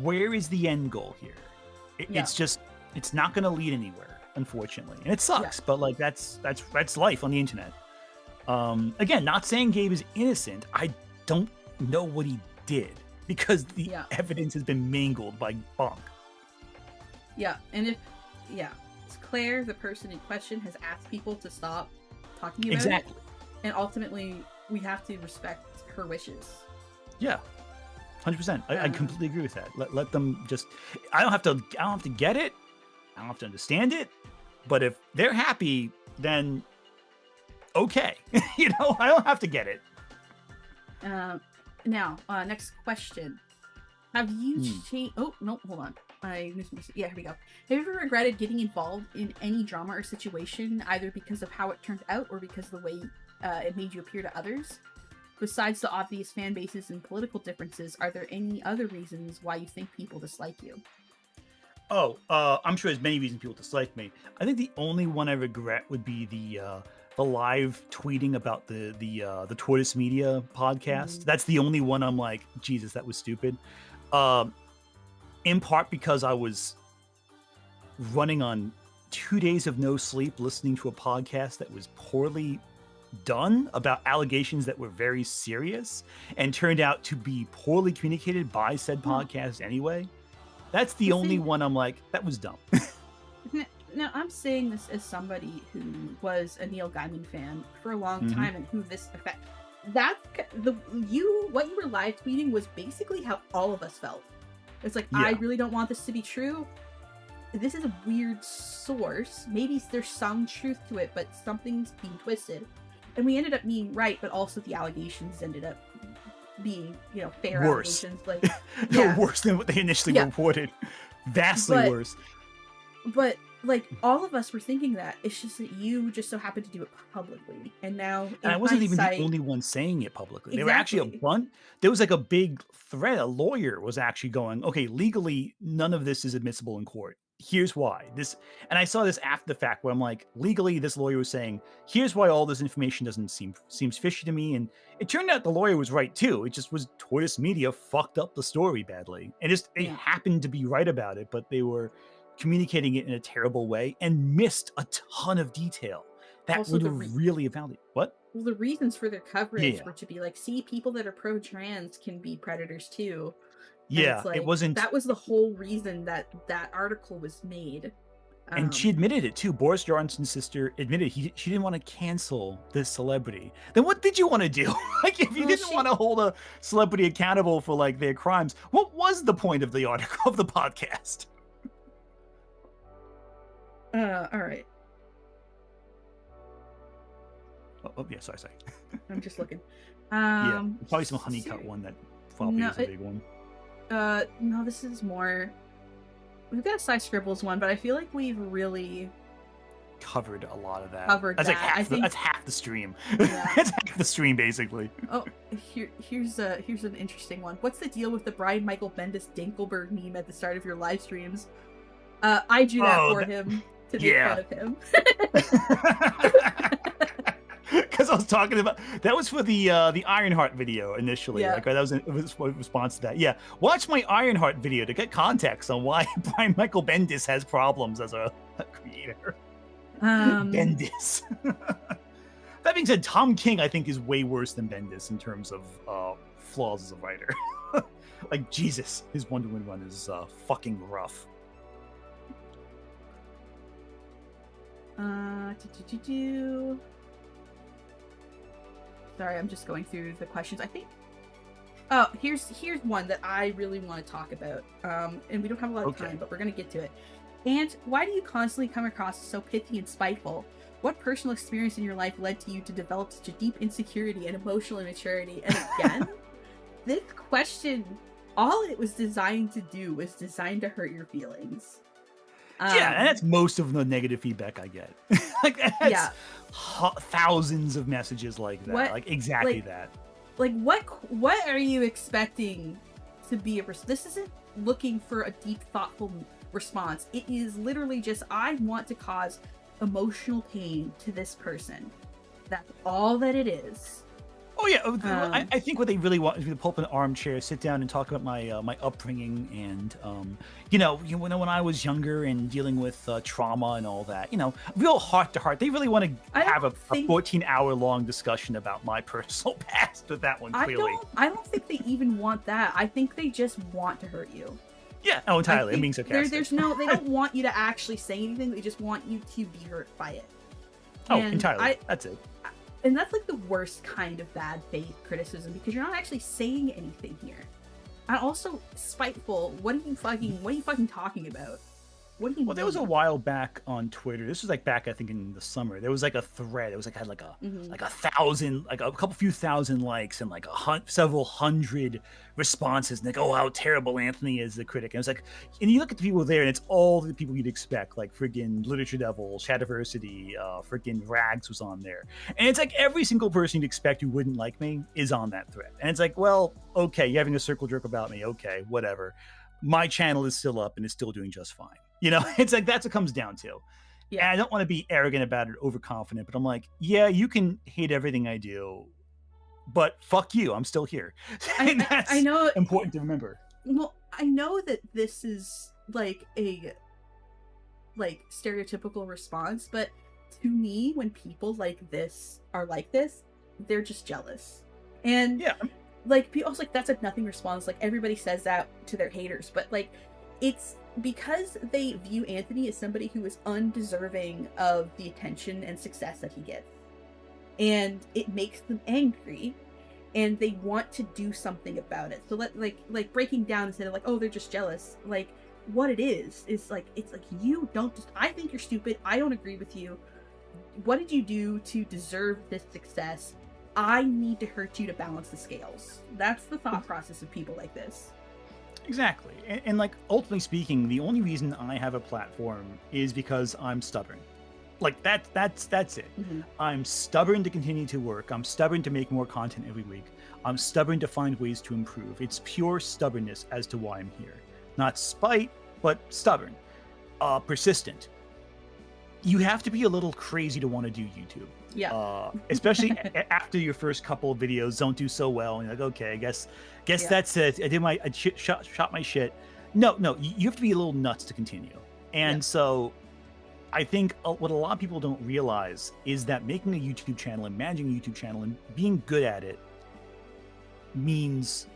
where is the end goal here? It's just, it's not going to lead anywhere, unfortunately. And it sucks, but like, that's life on the internet. Again, not saying Gabe is innocent. I don't know what he did because the evidence has been mangled by Bonk. Yeah, and if it's Claire, the person in question, has asked people to stop talking about it, and ultimately we have to respect her wishes. Yeah, 100%. I completely agree with that. Let them just. I don't have to get it. I don't have to understand it. But if they're happy, then okay. I don't have to get it. Now, next question. Have you changed? Oh no, hold on. I missed. Yeah, here we go. Have you ever regretted getting involved in any drama or situation, either because of how it turned out or because of the way it made you appear to others? Besides the obvious fan bases and political differences, are there any other reasons why you think people dislike you? Oh, I'm sure there's many reasons people dislike me. I think the only one I regret would be the live tweeting about the Tortoise Media podcast. That's the only one I'm like, Jesus, that was stupid. In part because I was running on 2 days of no sleep listening to a podcast that was poorly done about allegations that were very serious and turned out to be poorly communicated by said podcast anyway. That's the only one I'm like, that was dumb. Now, I'm saying this as somebody who was a Neil Gaiman fan for a long time and who this affect. What you were live tweeting was basically how all of us felt. It's like, I really don't want this to be true. This is a weird source. Maybe there's some truth to it, but something's being twisted. And we ended up being right, but also the allegations ended up being, fair allegations. Like, worse than what they initially reported. Vastly worse. But like all of us were thinking that. It's just that you just so happened to do it publicly, and now and I wasn't even the only one saying it publicly. There were actually a bunch. There was like a big thread. A lawyer was actually going, "Okay, legally, none of this is admissible in court. Here's why." And I saw this after the fact, where I'm like, legally, this lawyer was saying, "Here's why all this information seems fishy to me." And it turned out the lawyer was right too. It just was Tortoise Media fucked up the story badly, and they happened to be right about it, but they were communicating it in a terrible way and missed a ton of detail that also would really evaluate what. Well, the reasons for their coverage were to be like, see, people that are pro-trans can be predators too. And yeah, like, it wasn't. That was the whole reason that article was made. And she admitted it too. Boris Johnson's sister admitted she didn't want to cancel this celebrity. Then what did you want to do? Like, if you didn't want to hold a celebrity accountable for like their crimes, what was the point of the article of the podcast? All right. Oh yeah, sorry. I'm just looking. Yeah, probably some honeycut one that probably is a big one. No, this is more. We've got a Cy Scribbles one, but I feel like we've really covered a lot of that. That's like that's half the stream. Yeah. That's half the stream, basically. Oh, here's an interesting one. What's the deal with the Brian Michael Bendis Dinkelberg meme at the start of your live streams? I do that for him to make fun of him. Because I was talking about that was for the Ironheart video initially. Yeah. Like that was in response to that. Yeah, watch my Ironheart video to get context on why Brian Michael Bendis has problems as a creator. Bendis. That being said, Tom King I think is way worse than Bendis in terms of flaws as a writer. Like Jesus, his Wonder Woman run is fucking rough. Sorry, I'm just going through the questions. I think. Oh, here's one that I really want to talk about. And we don't have a lot of time, but we're gonna get to it. And why do you constantly come across as so pithy and spiteful? What personal experience in your life led to you to develop such a deep insecurity and emotional immaturity? And again, this question, all it was designed to do was designed to hurt your feelings. Yeah, and that's most of the negative feedback I get. Like that's thousands of messages like that. Like exactly that. Like what are you expecting to be this isn't looking for a deep, thoughtful response. It is literally just, I want to cause emotional pain to this person. That's all that it is. Oh yeah, I think what they really want is to pull up an armchair, sit down, and talk about my my upbringing, and when I was younger and dealing with trauma and all that. Real heart to heart. They really want to have a 14-hour-long discussion about my personal past with that one. Clearly, I don't think they even want that. I think they just want to hurt you. Yeah, entirely. It means sarcastic. They don't want you to actually say anything. They just want you to be hurt by it. Entirely. That's it. And that's like the worst kind of bad faith criticism, because you're not actually saying anything here. And also spiteful. What are you fucking talking about? What do you? Well, there was a while back on Twitter. This was like back, I think, in the summer. There was like a thread. It was like had like a couple few thousand likes and like several hundred responses. And like, oh, how terrible Anthony is, the critic. And it was like, and you look at the people there, and it's all the people you'd expect, like friggin' Literature Devil, Shadiversity, friggin' Rags was on there. And it's like every single person you'd expect who wouldn't like me is on that thread. And it's like, well, okay, you're having a circle jerk about me. Okay, whatever. My channel is still up and it's still doing just fine. It's like that's what it comes down to. Yeah. And I don't want to be arrogant about it, overconfident, but I'm like, yeah, you can hate everything I do, but fuck you, I'm still here. And that's I know important to remember. Well, I know that this is like a stereotypical response, but to me, when people like this are like this, they're just jealous. And yeah, like people also like that's a nothing response. Like everybody says that to their haters, but like it's because they view Anthony as somebody who is undeserving of the attention and success that he gets. And it makes them angry, and they want to do something about it. So like breaking down instead of like, oh, they're just jealous. Like what it is like, it's like, you don't I think you're stupid. I don't agree with you. What did you do to deserve this success? I need to hurt you to balance the scales. That's the thought process of people like this. Exactly. And like, ultimately speaking, the only reason I have a platform is because I'm stubborn. Like that's it. Mm-hmm. I'm stubborn to continue to work. I'm stubborn to make more content every week. I'm stubborn to find ways to improve. It's pure stubbornness as to why I'm here. Not spite, but stubborn. Persistent. You have to be a little crazy to want to do YouTube. Yeah. Especially after your first couple of videos don't do so well, and you're like, okay, I guess that's it. I shot my shit. No, you have to be a little nuts to continue. And so I think what a lot of people don't realize is that making a YouTube channel and managing a YouTube channel and being good at it means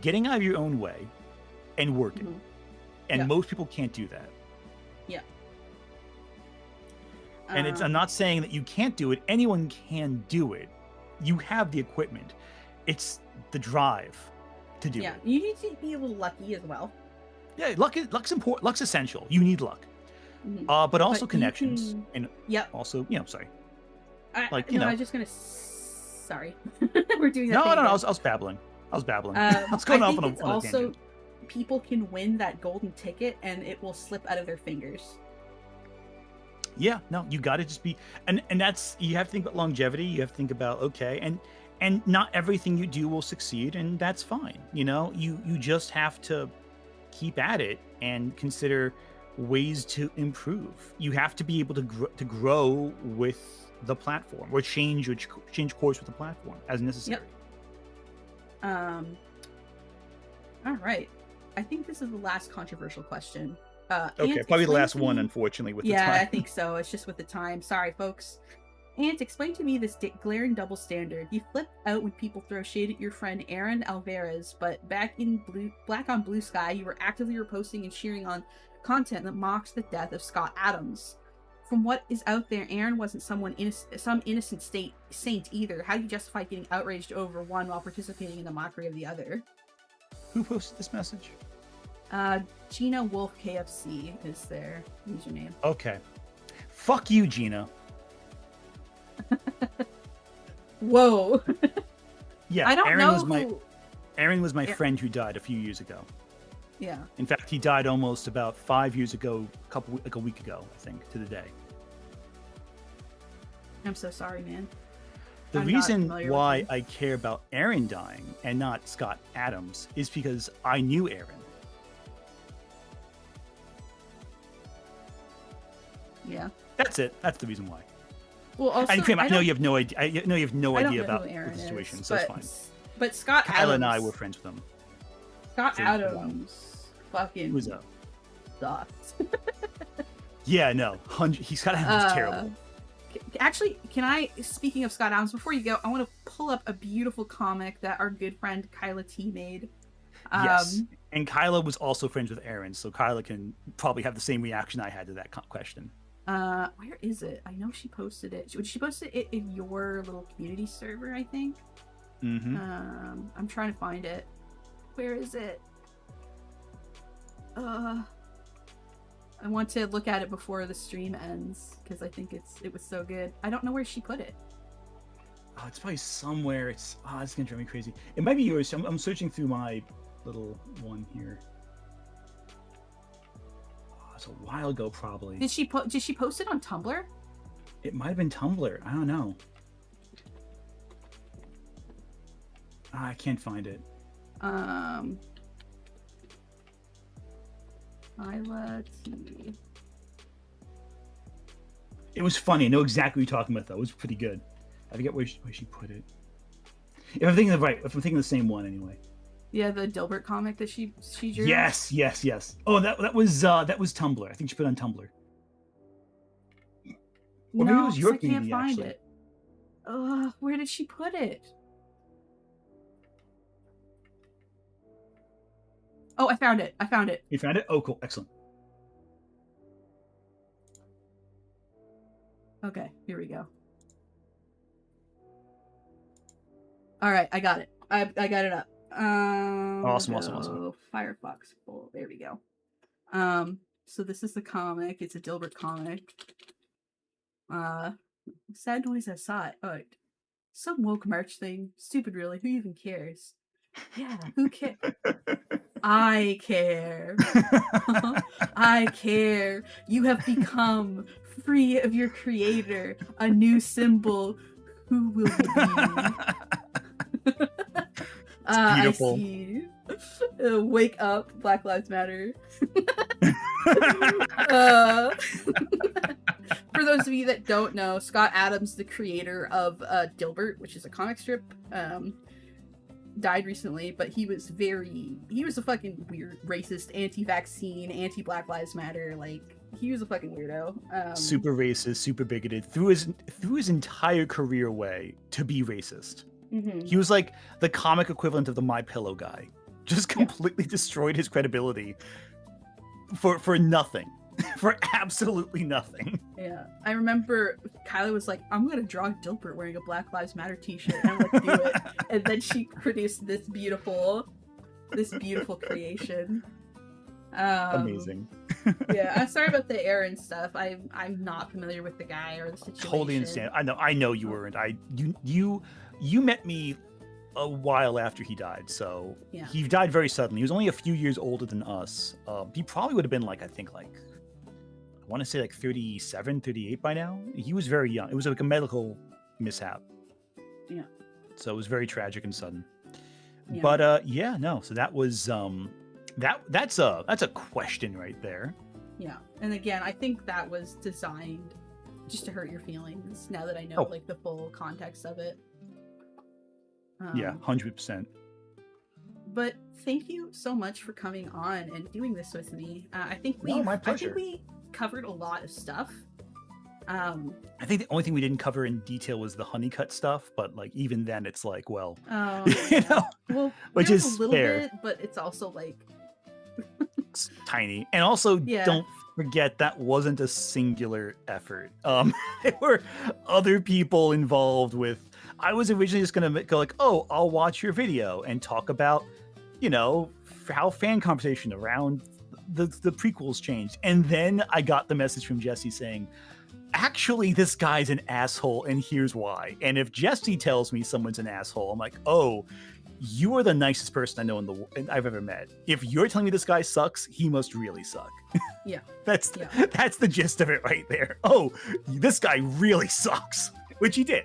getting out of your own way and working. Mm-hmm. And most people can't do that. Yeah. And I'm not saying that you can't do it. Anyone can do it. You have the equipment. It's the drive to do it. Yeah, you need to be a little lucky as well. Yeah, luck's important. Luck's essential. You need luck. But also connections. And also, sorry. I was just gonna. Sorry, we're doing that. No. I was babbling. I was going off on a tangent. People can win that golden ticket, and it will slip out of their fingers. Yeah, no, you got to just be, and that's, you have to think about longevity. You have to think about, okay, and not everything you do will succeed, and that's fine. You just have to keep at it and consider ways to improve. You have to be able to grow with the platform, or change course with the platform as necessary. All right, I think this is the last controversial question. Okay, probably the last one, unfortunately, with the time. Yeah, I think so. It's just with the time. Sorry, folks. And explain to me this glaring double standard. You flip out when people throw shade at your friend Aaron Alvarez, but back in Black on Blue Sky, you were actively reposting and cheering on content that mocks the death of Scott Adams. From what is out there, Aaron wasn't some innocent saint either. How do you justify getting outraged over one while participating in the mockery of the other? Who posted this message? Gina Wolf KFC is their username. Okay. Fuck you, Gina. Whoa. Yeah, I don't Aaron know Aaron was my friend who died a few years ago. Yeah. In fact, he died almost about 5 years ago, a week ago, I think, to the day. I'm so sorry, man. The reason why I care about Aaron dying and not Scott Adams is because I knew Aaron. Yeah. That's it. That's the reason why. Well, also, and Kramer, I know you have no idea. I know you have no idea about the situation, so it's fine. But Scott Kyle Adams, and I were friends with him. Scott Adams, fucking who's up? Sucks. Yeah, no, Scott Adams is terrible. Actually, speaking of Scott Adams, before you go, I want to pull up a beautiful comic that our good friend Kyla T made. Yes, and Kyla was also friends with Aaron, so Kyla can probably have the same reaction I had to that question. Where is it? I know she posted it. She posted it in your little community server, I think. Mm-hmm. I'm trying to find it. Where is it? I want to look at it before the stream ends because I think it was so good. I don't know where she put it. Oh, it's probably somewhere. It's gonna drive me crazy. It might be yours. I'm searching through my little one here. Oh, it's a while ago, probably. Did she post it on Tumblr? It might have been Tumblr. I don't know. I can't find it. Kyla T. It was funny. I know exactly what you're talking about, though. It was pretty good. I forget where she put it. If I'm thinking the same one, anyway. Yeah, the Dilbert comic that she drew. Yes. Oh, that was Tumblr. I think she put it on Tumblr. Or maybe it was your community, I can't find actually. it. Where did she put it? Oh, I found it. You found it? Oh, cool. Excellent. Okay, here we go. All right, I got it. I got it up. Awesome. Firefox. Oh, there we go. So this is the comic. It's a Dilbert comic. Sad noise aside. Oh, some woke merch thing. Stupid, really. Who even cares? Yeah, who cares? I care. I care. You have become free of your creator, a new symbol. Who will be? Beautiful. I see. Wake up, Black Lives Matter. For those of you that don't know, Scott Adams, the creator of Dilbert, which is a comic strip, died recently, but he was a fucking weird, racist, anti-vaccine, anti-Black Lives Matter, like, he was a fucking weirdo. Super racist, super bigoted, threw his entire career away to be racist. Mm-hmm. He was like the comic equivalent of the My Pillow guy. Just completely destroyed his credibility for nothing. for absolutely nothing. Yeah, I remember Kylie was like, "I'm gonna draw Dilbert wearing a Black Lives Matter T-shirt," and I'm like, "Do it!" And then she produced this beautiful creation. Amazing. Yeah, I'm sorry about the air and stuff. I'm not familiar with the guy or the situation. Totally understand. I know you weren't. You met me a while after he died, so Yeah. he died very suddenly. He was only a few years older than us. He probably would have been like, I want to say like 37, 38 by now. He was very young. It was like a medical mishap. Yeah. So it was very tragic and sudden. Yeah. But yeah, no. So that was that's a question right there. Yeah. And again, I think that was designed just to hurt your feelings now that I know like the full context of it. Yeah, 100%. But thank you so much for coming on and doing this with me. I think my pleasure. I think we covered a lot of stuff. I think the only thing we didn't cover in detail was the honeycut stuff, but like even then, it's like, well, you know, well, which is a little fair. bit, but it's also like it's tiny, and also don't forget that wasn't a singular effort. There were other people involved with. I was originally just gonna go like, oh, I'll watch your video and talk about, you know, how fan conversation around the prequels changed, and then I got the message from Jesse saying, actually, this guy's an asshole, and here's why. And if Jesse tells me someone's an asshole, I'm like, oh, you are the nicest person I know I've ever met. If you're telling me this guy sucks, he must really suck. Yeah, that's the gist of it right there. Oh, this guy really sucks, which he did.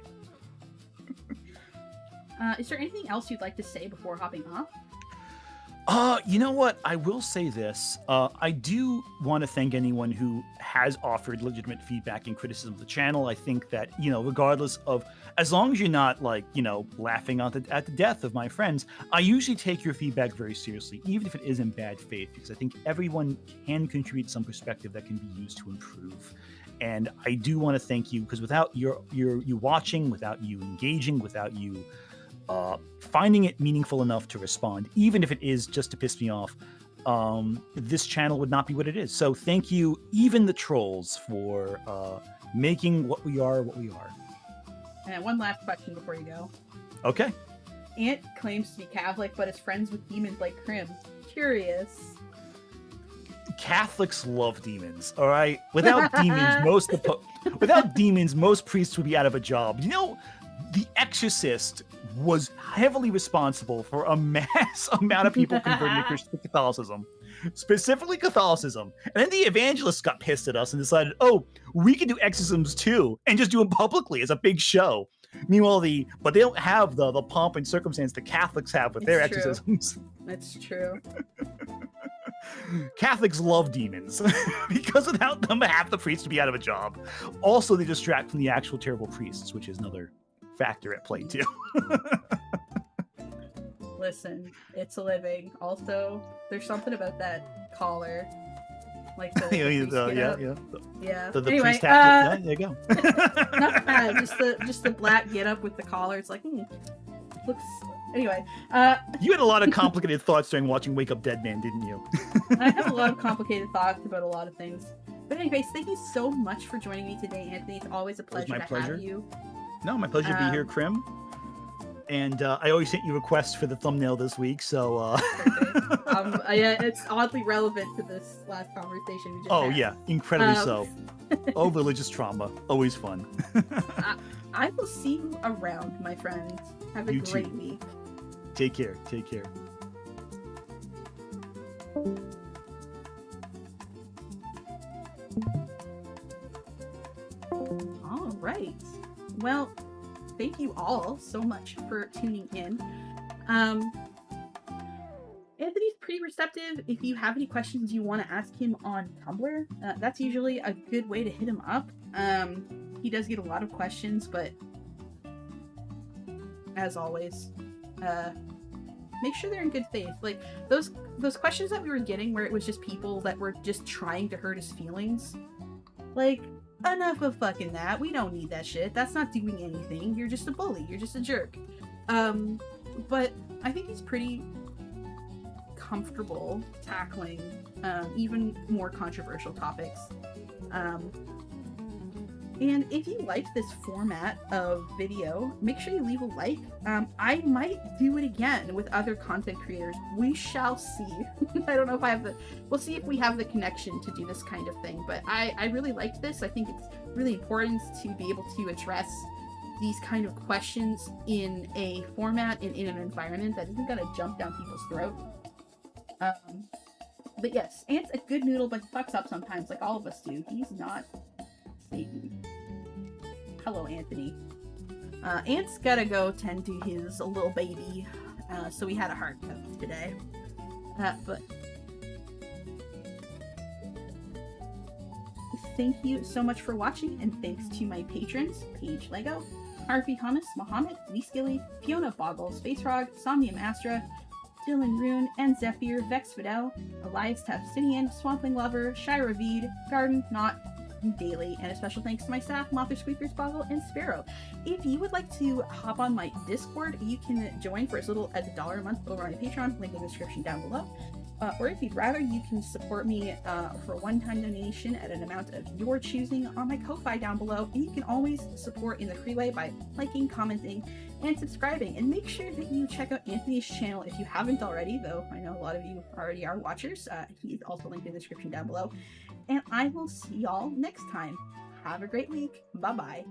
Is there anything else you'd like to say before hopping off? You know what? I will say this. I do want to thank anyone who has offered legitimate feedback and criticism of the channel. I think that, you know, regardless of, as long as you're not like, you know, laughing at the death of my friends, I usually take your feedback very seriously, even if it is in bad faith, because I think everyone can contribute some perspective that can be used to improve. And I do want to thank you, because without you watching, without you engaging, without you finding it meaningful enough to respond, even if it is just to piss me off, this channel would not be what it is. So thank you, even the trolls, for making what we are. And one last question before you go. Okay. Ant claims to be Catholic, but is friends with demons like Krim. Curious. Catholics love demons, all right? Without demons, most priests would be out of a job. You know, The Exorcist was heavily responsible for a mass amount of people converting to Catholicism, specifically Catholicism. And then the evangelists got pissed at us and decided, oh, we can do exorcisms too, and just do them publicly as a big show. Meanwhile, but they don't have the pomp and circumstance the Catholics have with their exorcisms. That's true. Catholics love demons because without them, half the priests would be out of a job. Also, they distract from the actual terrible priests, which is another factor at play too. Listen, it's a living. Also, there's something about that collar, like the the anyway, priest hat. There you go. Not bad. Just the black get up with the collar. It's like looks. Anyway, you had a lot of complicated thoughts during watching Wake Up Dead Man, didn't you? I have a lot of complicated thoughts about a lot of things. But anyways, thank you so much for joining me today, Anthony. It's always a pleasure to have you. No, my pleasure to be here, Krim. And I always sent you requests for the thumbnail this week, so... yeah, it's oddly relevant to this last conversation we just had. Yeah, incredibly so. Oh, religious trauma. Always fun. I will see you around, my friends. Have a great week. Take care. Take care. All right. Well, thank you all so much for tuning in. Anthony's pretty receptive. If you have any questions you want to ask him on Tumblr, that's usually a good way to hit him up. He does get a lot of questions, but as always, make sure they're in good faith. Like those questions that we were getting where it was just people that were just trying to hurt his feelings. Like, enough of fucking that. We don't need that shit. That's not doing anything. You're just a bully. You're just a jerk. But I think he's pretty comfortable tackling even more controversial topics. And if you like this format of video, make sure you leave a like. I might do it again with other content creators. We shall see. I don't know if I have the... We'll see if we have the connection to do this kind of thing. But I really like this. I think it's really important to be able to address these kind of questions in a format and in an environment that isn't going to jump down people's throat. But yes, Ant's a good noodle, but he fucks up sometimes, like all of us do. He's not Satan. Hello, Anthony. Ant's gotta go tend to his little baby, so we had a hard cut today. But thank you so much for watching, and thanks to my patrons, Paige Lego, Harvey Hummus, Mohammed, Lee Skilly, Fiona Boggle, Space Frog, Somnium Astra, Dylan Rune, and Zephyr, Vex Fidel, Elias Tafsinian, Swampling Lover, Shira Veed, Garden, Not, Daily, and a special thanks to my staff, Mother Squeakers, Boggle, and Sparrow. If you would like to hop on my Discord, you can join for as little as $1 a month over on my Patreon, link in the description down below. Or if you'd rather, you can support me for a one-time donation at an amount of your choosing on my Ko-Fi down below. And you can always support in the free way by liking, commenting, and subscribing. And make sure that you check out Anthony's channel if you haven't already, though I know a lot of you already are watchers. He's also linked in the description down below. And I will see y'all next time. Have a great week. Bye-bye.